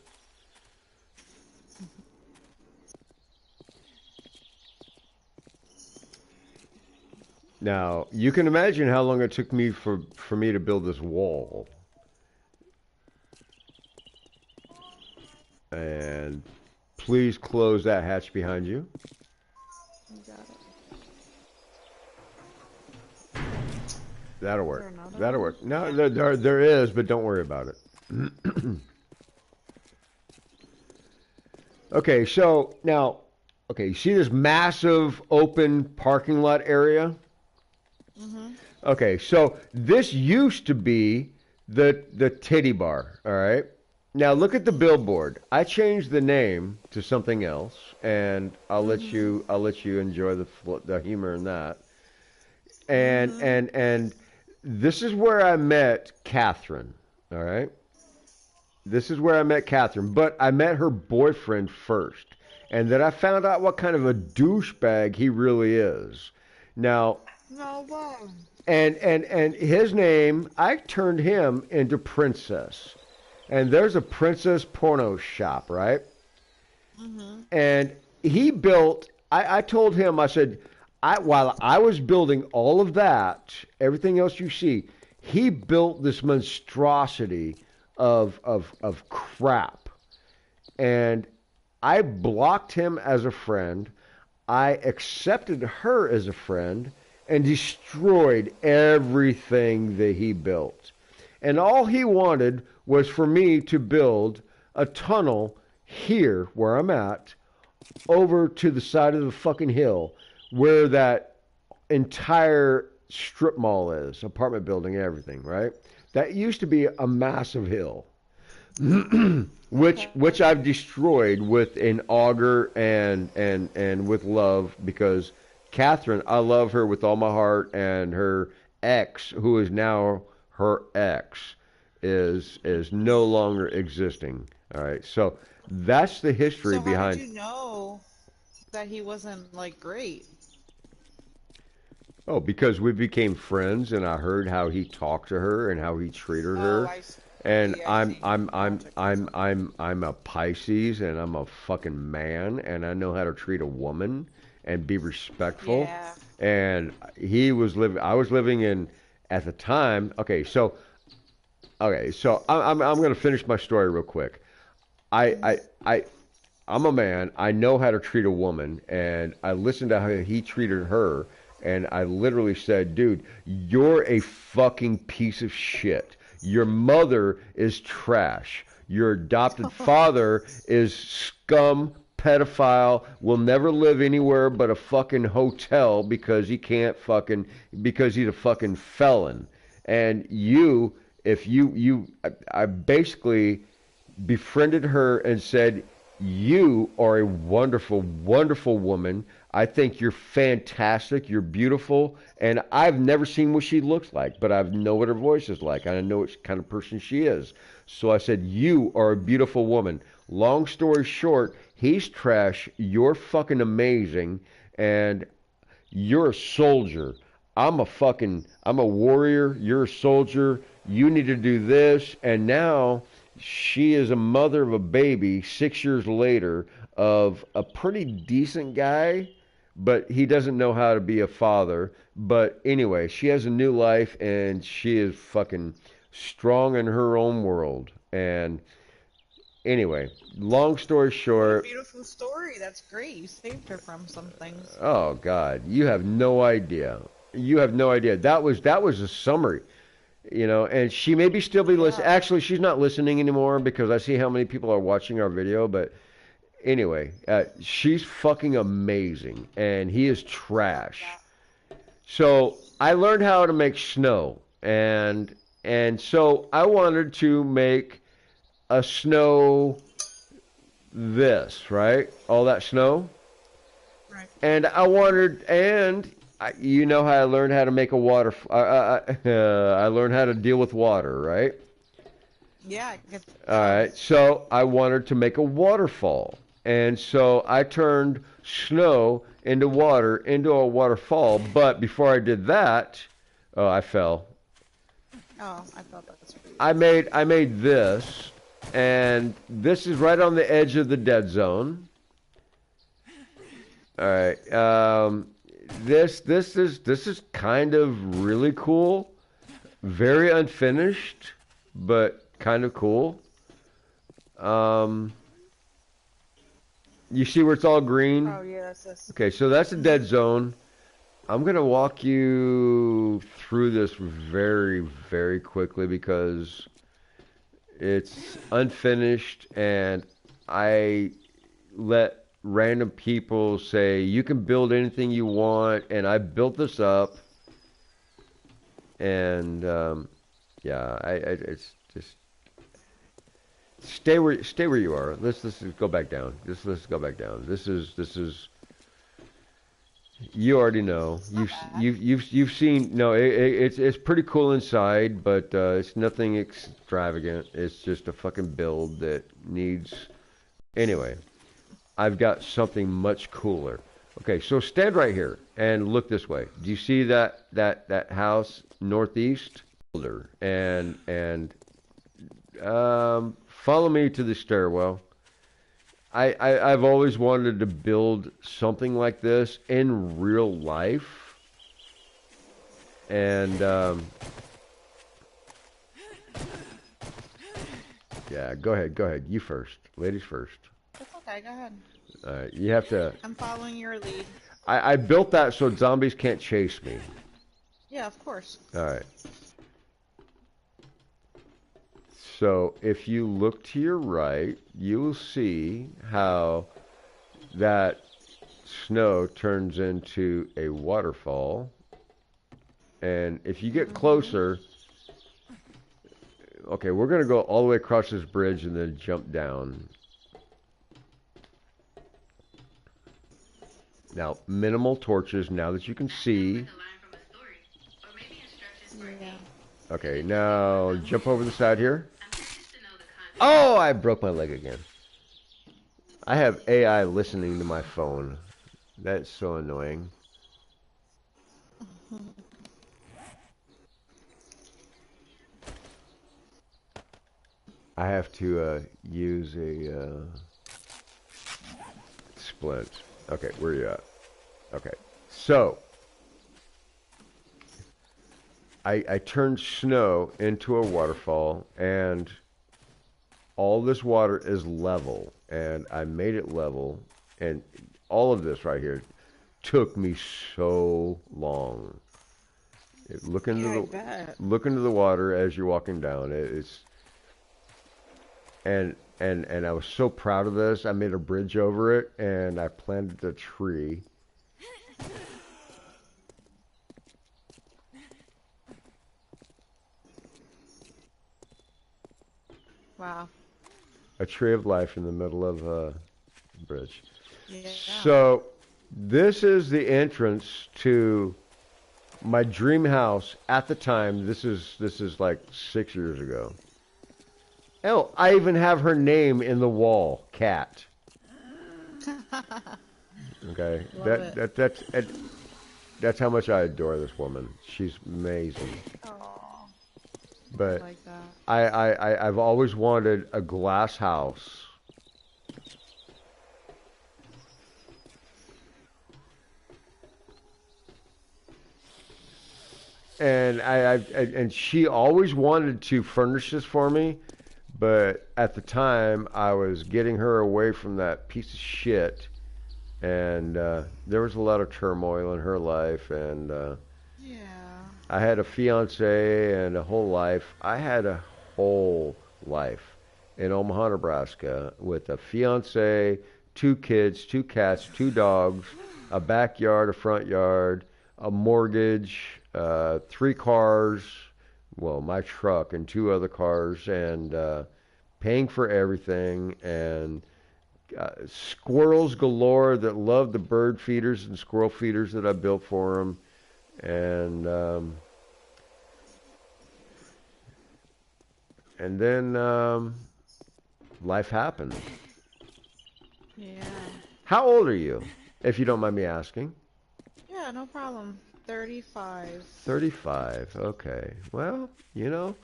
Now you can imagine how long it took me for me to build this wall. And please close that hatch behind you. You got it. That'll work. Another That'll one? work. No, there is, but don't worry about it. Okay, so now, okay, you see this massive open parking lot area? Mm-hmm. Okay, so this used to be the titty bar, all right? Now look at the billboard. I changed the name to something else, and I'll let you enjoy the humor in that. And this is where I met Catherine, all right? This is where I met Catherine, but I met her boyfriend first, and then I found out what kind of a douchebag he really is. Now, No way. and his name, I turned him into Princess. And there's a Princess porno shop, right? Mm-hmm. And he built, I told him, I said, while I was building all of that, everything else you see, he built this monstrosity of crap. And I blocked him as a friend. I accepted her as a friend and destroyed everything that he built. And all he wanted was for me to build a tunnel here where I'm at over to the side of the fucking hill where that entire strip mall is, apartment building and everything, right? That used to be a massive hill. which I've destroyed with an auger and with love, because Catherine, I love her with all my heart, and her ex, who is now her ex, is no longer existing. All right, so that's the history So how behind. did you know that he wasn't like great? Oh, because we became friends, and I heard how he talked to her and how he treated her. I see. And I see. I'm a Pisces, and I'm a fucking man, and I know how to treat a woman and be respectful. Yeah. And he was living. I was living in at the time. So I'm going to finish my story real quick. I'm a man. I know how to treat a woman, and I listened to how he treated her, and I literally said, "Dude, you're a fucking piece of shit. Your mother is trash. Your adopted father is scum, pedophile, will never live anywhere but a fucking hotel because because he's a fucking felon. And I basically befriended her and said, you are a wonderful, wonderful woman. I think you're fantastic. You're beautiful. And I've never seen what she looks like, but I know what her voice is like. I know what kind of person she is. So I said, you are a beautiful woman. Long story short, he's trash. You're fucking amazing. And you're a soldier. I'm a warrior. You're a soldier. You need to do this. And now she is a mother of a baby 6 years later of a pretty decent guy, but he doesn't know how to be a father. But anyway, she has a new life, and she is fucking strong in her own world. And anyway, long story short. Beautiful story. That's great. You saved her from some things. Oh God, you have no idea. You have no idea. That was a summary. And she maybe still be listening. Actually, she's not listening anymore because I see how many people are watching our video. But anyway, she's fucking amazing, and he is trash. So I learned how to make snow, and so I wanted to make a snow this, right? All that snow. Right. And you know how I learned how to make a water. I learned how to deal with water, right? Yeah, I get All right, so I wanted to make a waterfall. And so I turned snow into water into a waterfall. But before I did that, oh, I fell. Oh, I thought that was pretty. I made this, and this is right on the edge of the dead zone. All right. This is kind of really cool. Very unfinished, but kind of cool. Um, you see where it's all green? Oh, yeah, it's this. Okay, so that's a dead zone. I'm gonna walk you through this very, very quickly because it's unfinished, and I let random people say you can build anything you want, and I built this up, and yeah, it's just stay where you are. Let's go back down. Let's go back down. This is you already know. You've seen. No, it's pretty cool inside, but it's nothing extravagant. It's just a fucking build that needs. Anyway, I've got something much cooler. Okay, so stand right here and look this way. Do you see that house northeast? And follow me to the stairwell. I've always wanted to build something like this in real life. And yeah, go ahead. You first. Ladies first. That's okay, go ahead. You have to. I'm following your lead. I built that so zombies can't chase me. Yeah, of course. All right. So if you look to your right, you will see how that snow turns into a waterfall. And if you get closer, okay, we're going to go all the way across this bridge and then jump down. Now, minimal torches now that you can see. Yeah. Okay, now jump over the side here. Oh, I broke my leg again. I have AI listening to my phone. That's so annoying. I have to use a splint. Okay, where are you at? Okay, so I turned snow into a waterfall, and all this water is level, and I made it level, and all of this right here took me so long. Look into the water as you're walking down. And I was so proud of this. I made a bridge over it, and I planted a tree. Wow. A tree of life in the middle of a bridge. Yeah. So this is the entrance to my dream house at the time. This is like 6 years ago. Oh, I even have her name in the wall, Cat. Okay, that's how much I adore this woman. She's amazing. Aw, But like that. I've always wanted a glass house. And and she always wanted to furnish this for me, but at the time I was getting her away from that piece of shit, and there was a lot of turmoil in her life, and Yeah. I had a fiance and a whole life. I had a whole life in Omaha, Nebraska, with a fiance, 2 kids, 2 cats, 2 dogs, a backyard, a front yard, a mortgage, 3 cars, well, my truck and 2 other cars, and paying for everything, and squirrels galore that love the bird feeders and squirrel feeders that I built for them. And and then life happened. Yeah. How old are you, if you don't mind me asking? Yeah, no problem. 35. 35. Okay. Well, and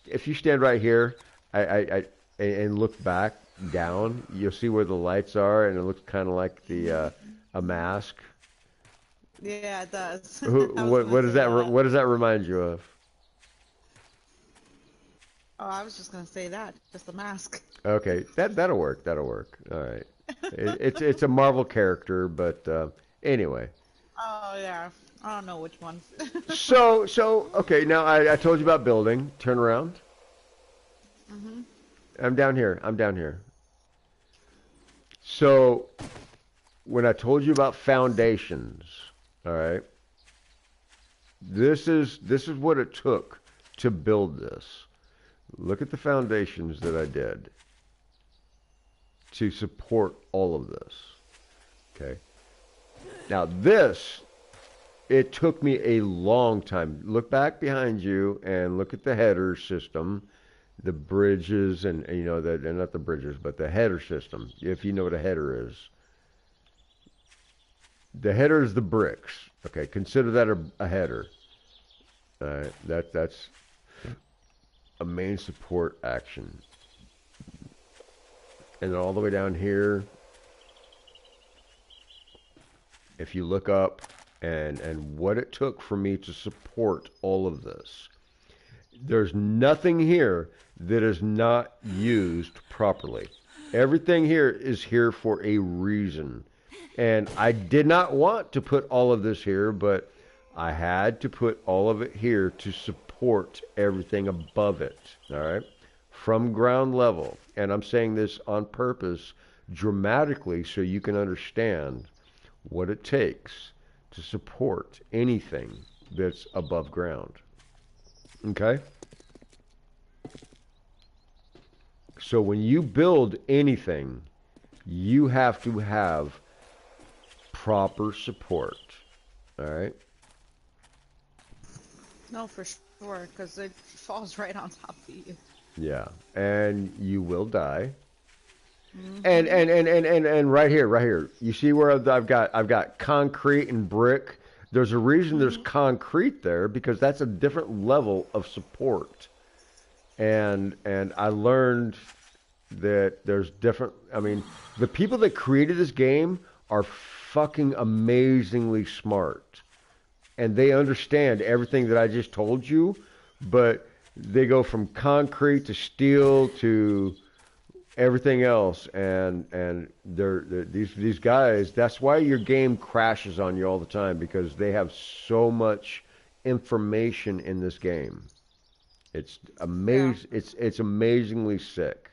if you stand right here, and look back down, you'll see where the lights are, and it looks kind of like the a mask. Yeah, it does. Who? I was gonna What does say that? that. What does that remind you of? Oh, I was just gonna say that. Just a mask. Okay, that'll work. That'll work. All right. It's a Marvel character, but anyway. Oh yeah. I don't know which one. So okay. Now I told you about building. Turn around. Mhm. I'm down here. I'm down here. So when I told you about foundations, all right. This is what it took to build this. Look at the foundations that I did to support all of this. Okay. Now this, it took me a long time. Look back behind you and look at the header system, the bridges, and that, and not the bridges, but the header system. If you know what a header is, the header is the bricks. Okay, consider that a header. All right, that's a main support action. And then all the way down here, if you look up and what it took for me to support all of this, there's nothing here that is not used properly. Everything here is here for a reason. And I did not want to put all of this here, but I had to put all of it here to support everything above it. All right? From ground level. And I'm saying this on purpose dramatically so you can understand what it takes to support anything that's above ground. Okay? So when you build anything, you have to have proper support. All right? No, for sure, because it falls right on top of you. Yeah. And you will die. And right here. You see where I've got concrete and brick. There's a reason there's concrete there because that's a different level of support. And I learned that there's different. I mean, the people that created this game are fucking amazingly smart, and they understand everything that I just told you. But they go from concrete to steel to everything else, and these guys. That's why your game crashes on you all the time because they have so much information in this game. It's amazing. Yeah. It's amazingly sick.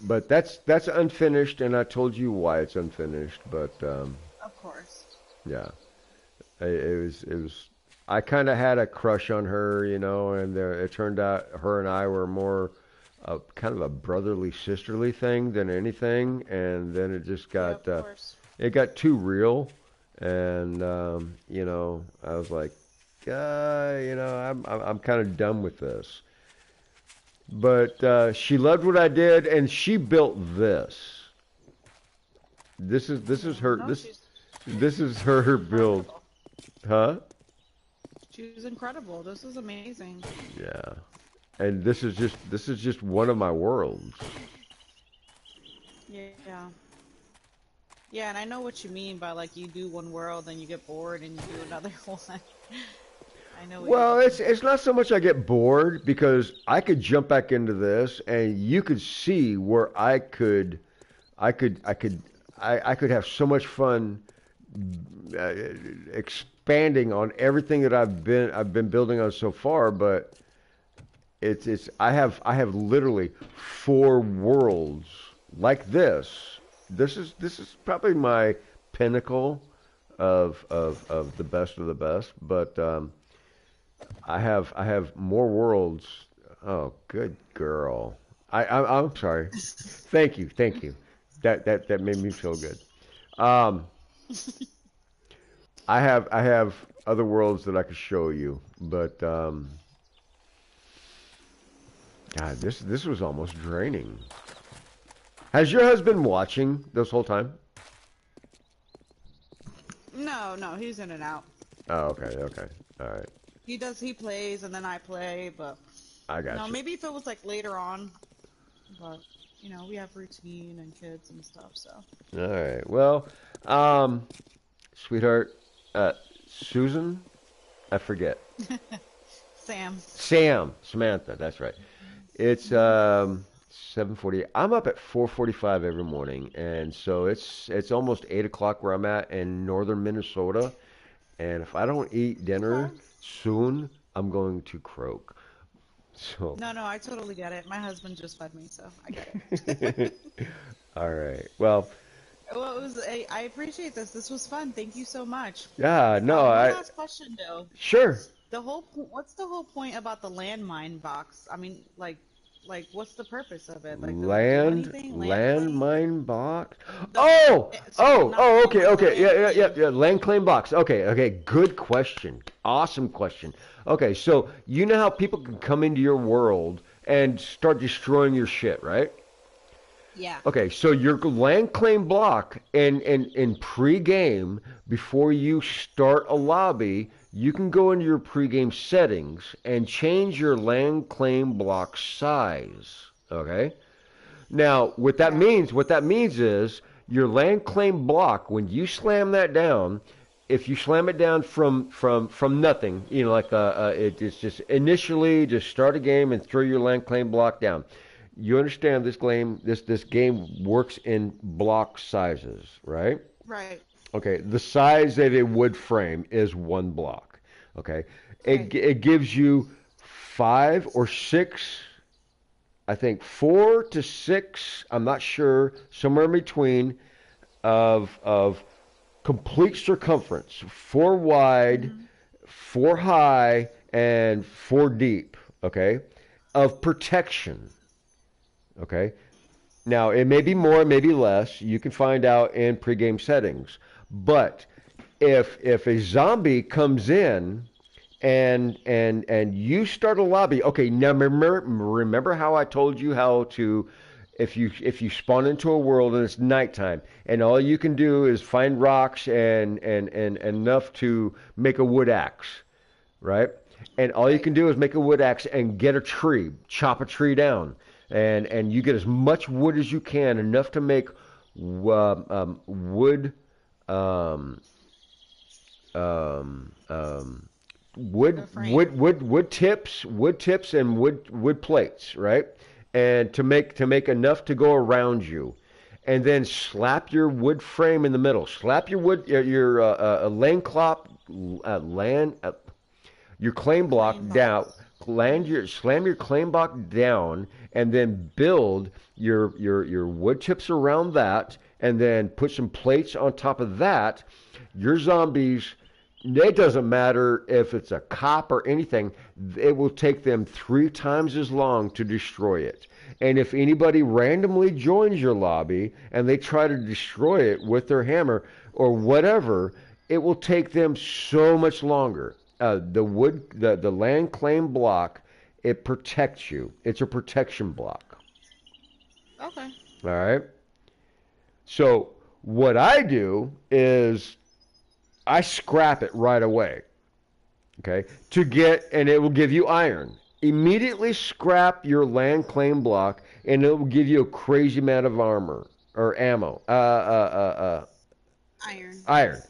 But that's unfinished, and I told you why it's unfinished. But Of course. yeah, it was. I kind of had a crush on her, and it turned out her and I were more kind of a brotherly, sisterly thing than anything. And then it just Yeah, got of course. it got too real, and I was like, I'm kind of done with this. But she loved what I did, and she built this. This is her No, this she's this is her build, incredible. huh? She's incredible. This is amazing. Yeah, and this is just one of my worlds. Yeah. Yeah, and I know what you mean by like you do one world, then you get bored and you do another one. I know what you Well, mean. it's not so much I get bored because I could jump back into this, and you could see where I could, I could, I could have so much fun uh, expanding on everything that I've been building on so far. But it's I have literally 4 worlds like this. This is probably my pinnacle of the best of the best. But I have more worlds. Oh, good girl. I'm sorry. Thank you. That made me feel good. Um, I have other worlds that I could show you, but God, this was almost draining. Has your husband watching this whole time? No, he's in and out. Oh, okay, all right. He plays and then I play, but I got you. maybe if it was like later on, but we have routine and kids and stuff, so. All right. Well, sweetheart, Susan, I forget. Samantha, that's right. It's 7:40. I'm up at 4:45 every morning, and so it's almost 8 o'clock where I'm at in northern Minnesota. And if I don't eat dinner soon, I'm going to croak. So. No, I totally get it. My husband just fed me, so I get it. All right. Well, Well, I appreciate this. This was fun. Thank you so much. yeah, no, One last question, though. sure. What's the whole point about the landmine box? I mean, like, what's the purpose of it? Like, does it do anything? Landmine box. Sorry, not Okay. land Yeah. Land claim box. Okay. Good question. Awesome question. Okay, so you know how people can come into your world and start destroying your shit, right? Yeah. Okay, so your land claim block in pre-game, before you start a lobby, you can go into your pre-game settings and change your land claim block size. Okay? Now, what that means is your land claim block, when you slam that down, if you slam it down from nothing, like it's just initially just start a game and throw your land claim block down. You understand this game works in block sizes, right? Right. Okay, the size of a wood frame is one block. Okay, it gives you 5 or 6, I think 4 to 6. I'm not sure, somewhere in between of complete circumference, 4 wide, 4 high, and 4 deep. Okay, of protection. Okay. Now, it may be more, it may be less. You can find out in pregame settings. But if a zombie comes in and you start a lobby, okay, now remember how I told you how to, if you spawn into a world and it's nighttime and all you can do is find rocks and enough to make a wood axe, right? And all you can do is make a wood axe and get a tree, chop a tree down. And you get as much wood as you can, enough to make wood tips and wood plates, right? And to make enough to go around you, and then slap your wood frame in the middle. Slap your your claim block down. Slam your claim block down, and then build your wood chips around that, and then put some plates on top of that. Your zombies, it doesn't matter if it's a cop or anything, it will take them 3 times as long to destroy it. And if anybody randomly joins your lobby and they try to destroy it with their hammer or whatever, it will take them so much longer. The land claim block, it protects you. It's a protection block. Okay. All right. So what I do is I scrap it right away. Okay. And it will give you iron. Immediately scrap your land claim block, and it will give you a crazy amount of armor or ammo. Iron.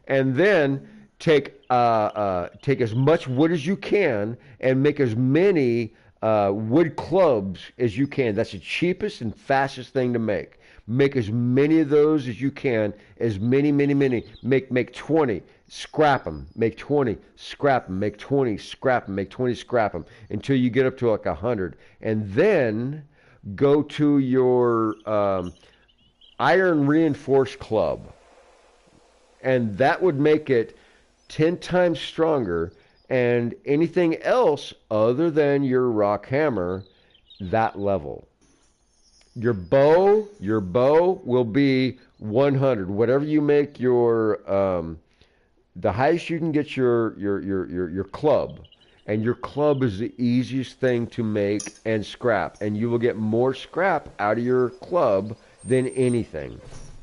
And then take as much wood as you can and make as many wood clubs as you can. That's the cheapest and fastest thing to make. Make as many of those as you can. As many. Make 20. Scrap them. Make 20. Scrap them. Make 20. Scrap them. Make 20. Scrap them until you get up to like 100. And then go to your iron reinforced club, and that would make it 10 times stronger, and anything else other than your rock hammer, that level. Your bow will be 100. Whatever you make your the highest you can get your club, and your club is the easiest thing to make and scrap, and you will get more scrap out of your club than anything.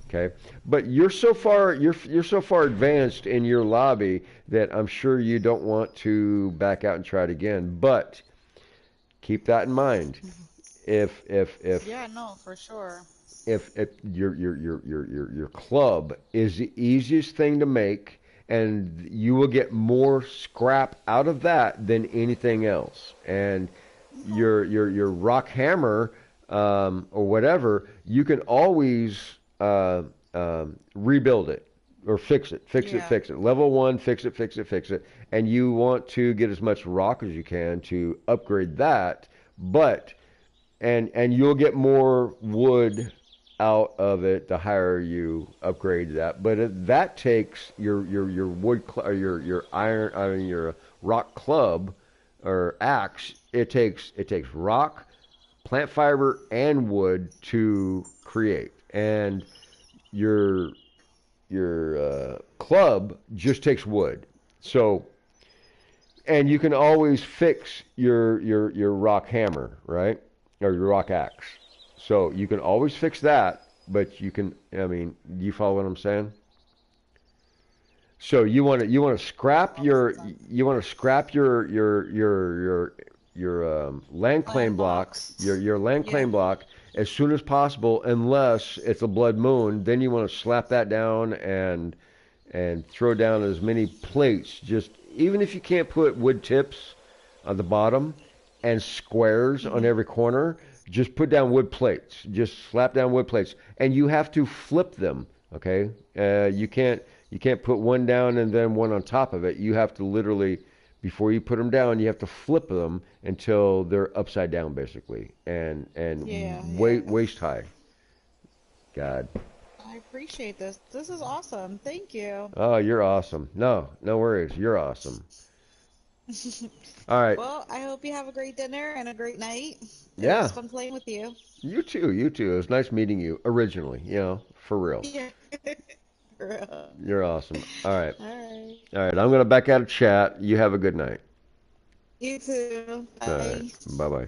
Okay, but you're so far advanced in your lobby that I'm sure you don't want to back out and try it again. But keep that in mind. If Yeah, no, for sure. if your club is the easiest thing to make, and you will get more scrap out of that than anything else. And your rock hammer, or whatever, you can always rebuild it or Yeah. fix it. Level one, fix it. And you want to get as much rock as you can to upgrade that, but and you'll get more wood out of it the higher you upgrade that. But that takes your wood or your iron, I mean your rock club or axe. It takes rock, plant fiber, and wood to create. And your club just takes wood. So, and you can always fix your rock hammer, right? Or your rock axe. So you can always fix that, but you can, I mean, you follow what I'm saying? So you want to scrap your land claim Land block, box. your land Yeah. claim block as soon as possible, unless it's a blood moon. Then you want to slap that down and throw down as many plates. Just even if you can't put wood tips on the bottom and squares on every corner, just put down wood plates. Just slap down wood plates, and you have to flip them. Okay, you can't put one down and then one on top of it. You have to literally, before you put them down, you have to flip them until they're upside down, basically, and Yeah, yeah. waist high. God. I appreciate this. This is awesome. Thank you. Oh, you're awesome. No worries. You're awesome. All right. Well, I hope you have a great dinner and a great night. It Yeah. was fun playing with you. You too. You too. It was nice meeting you originally, for real. Yeah. For real. You're awesome. All right. All right. All right. I'm going to back out of chat. You have a good night. You too. All right. Bye. Bye bye.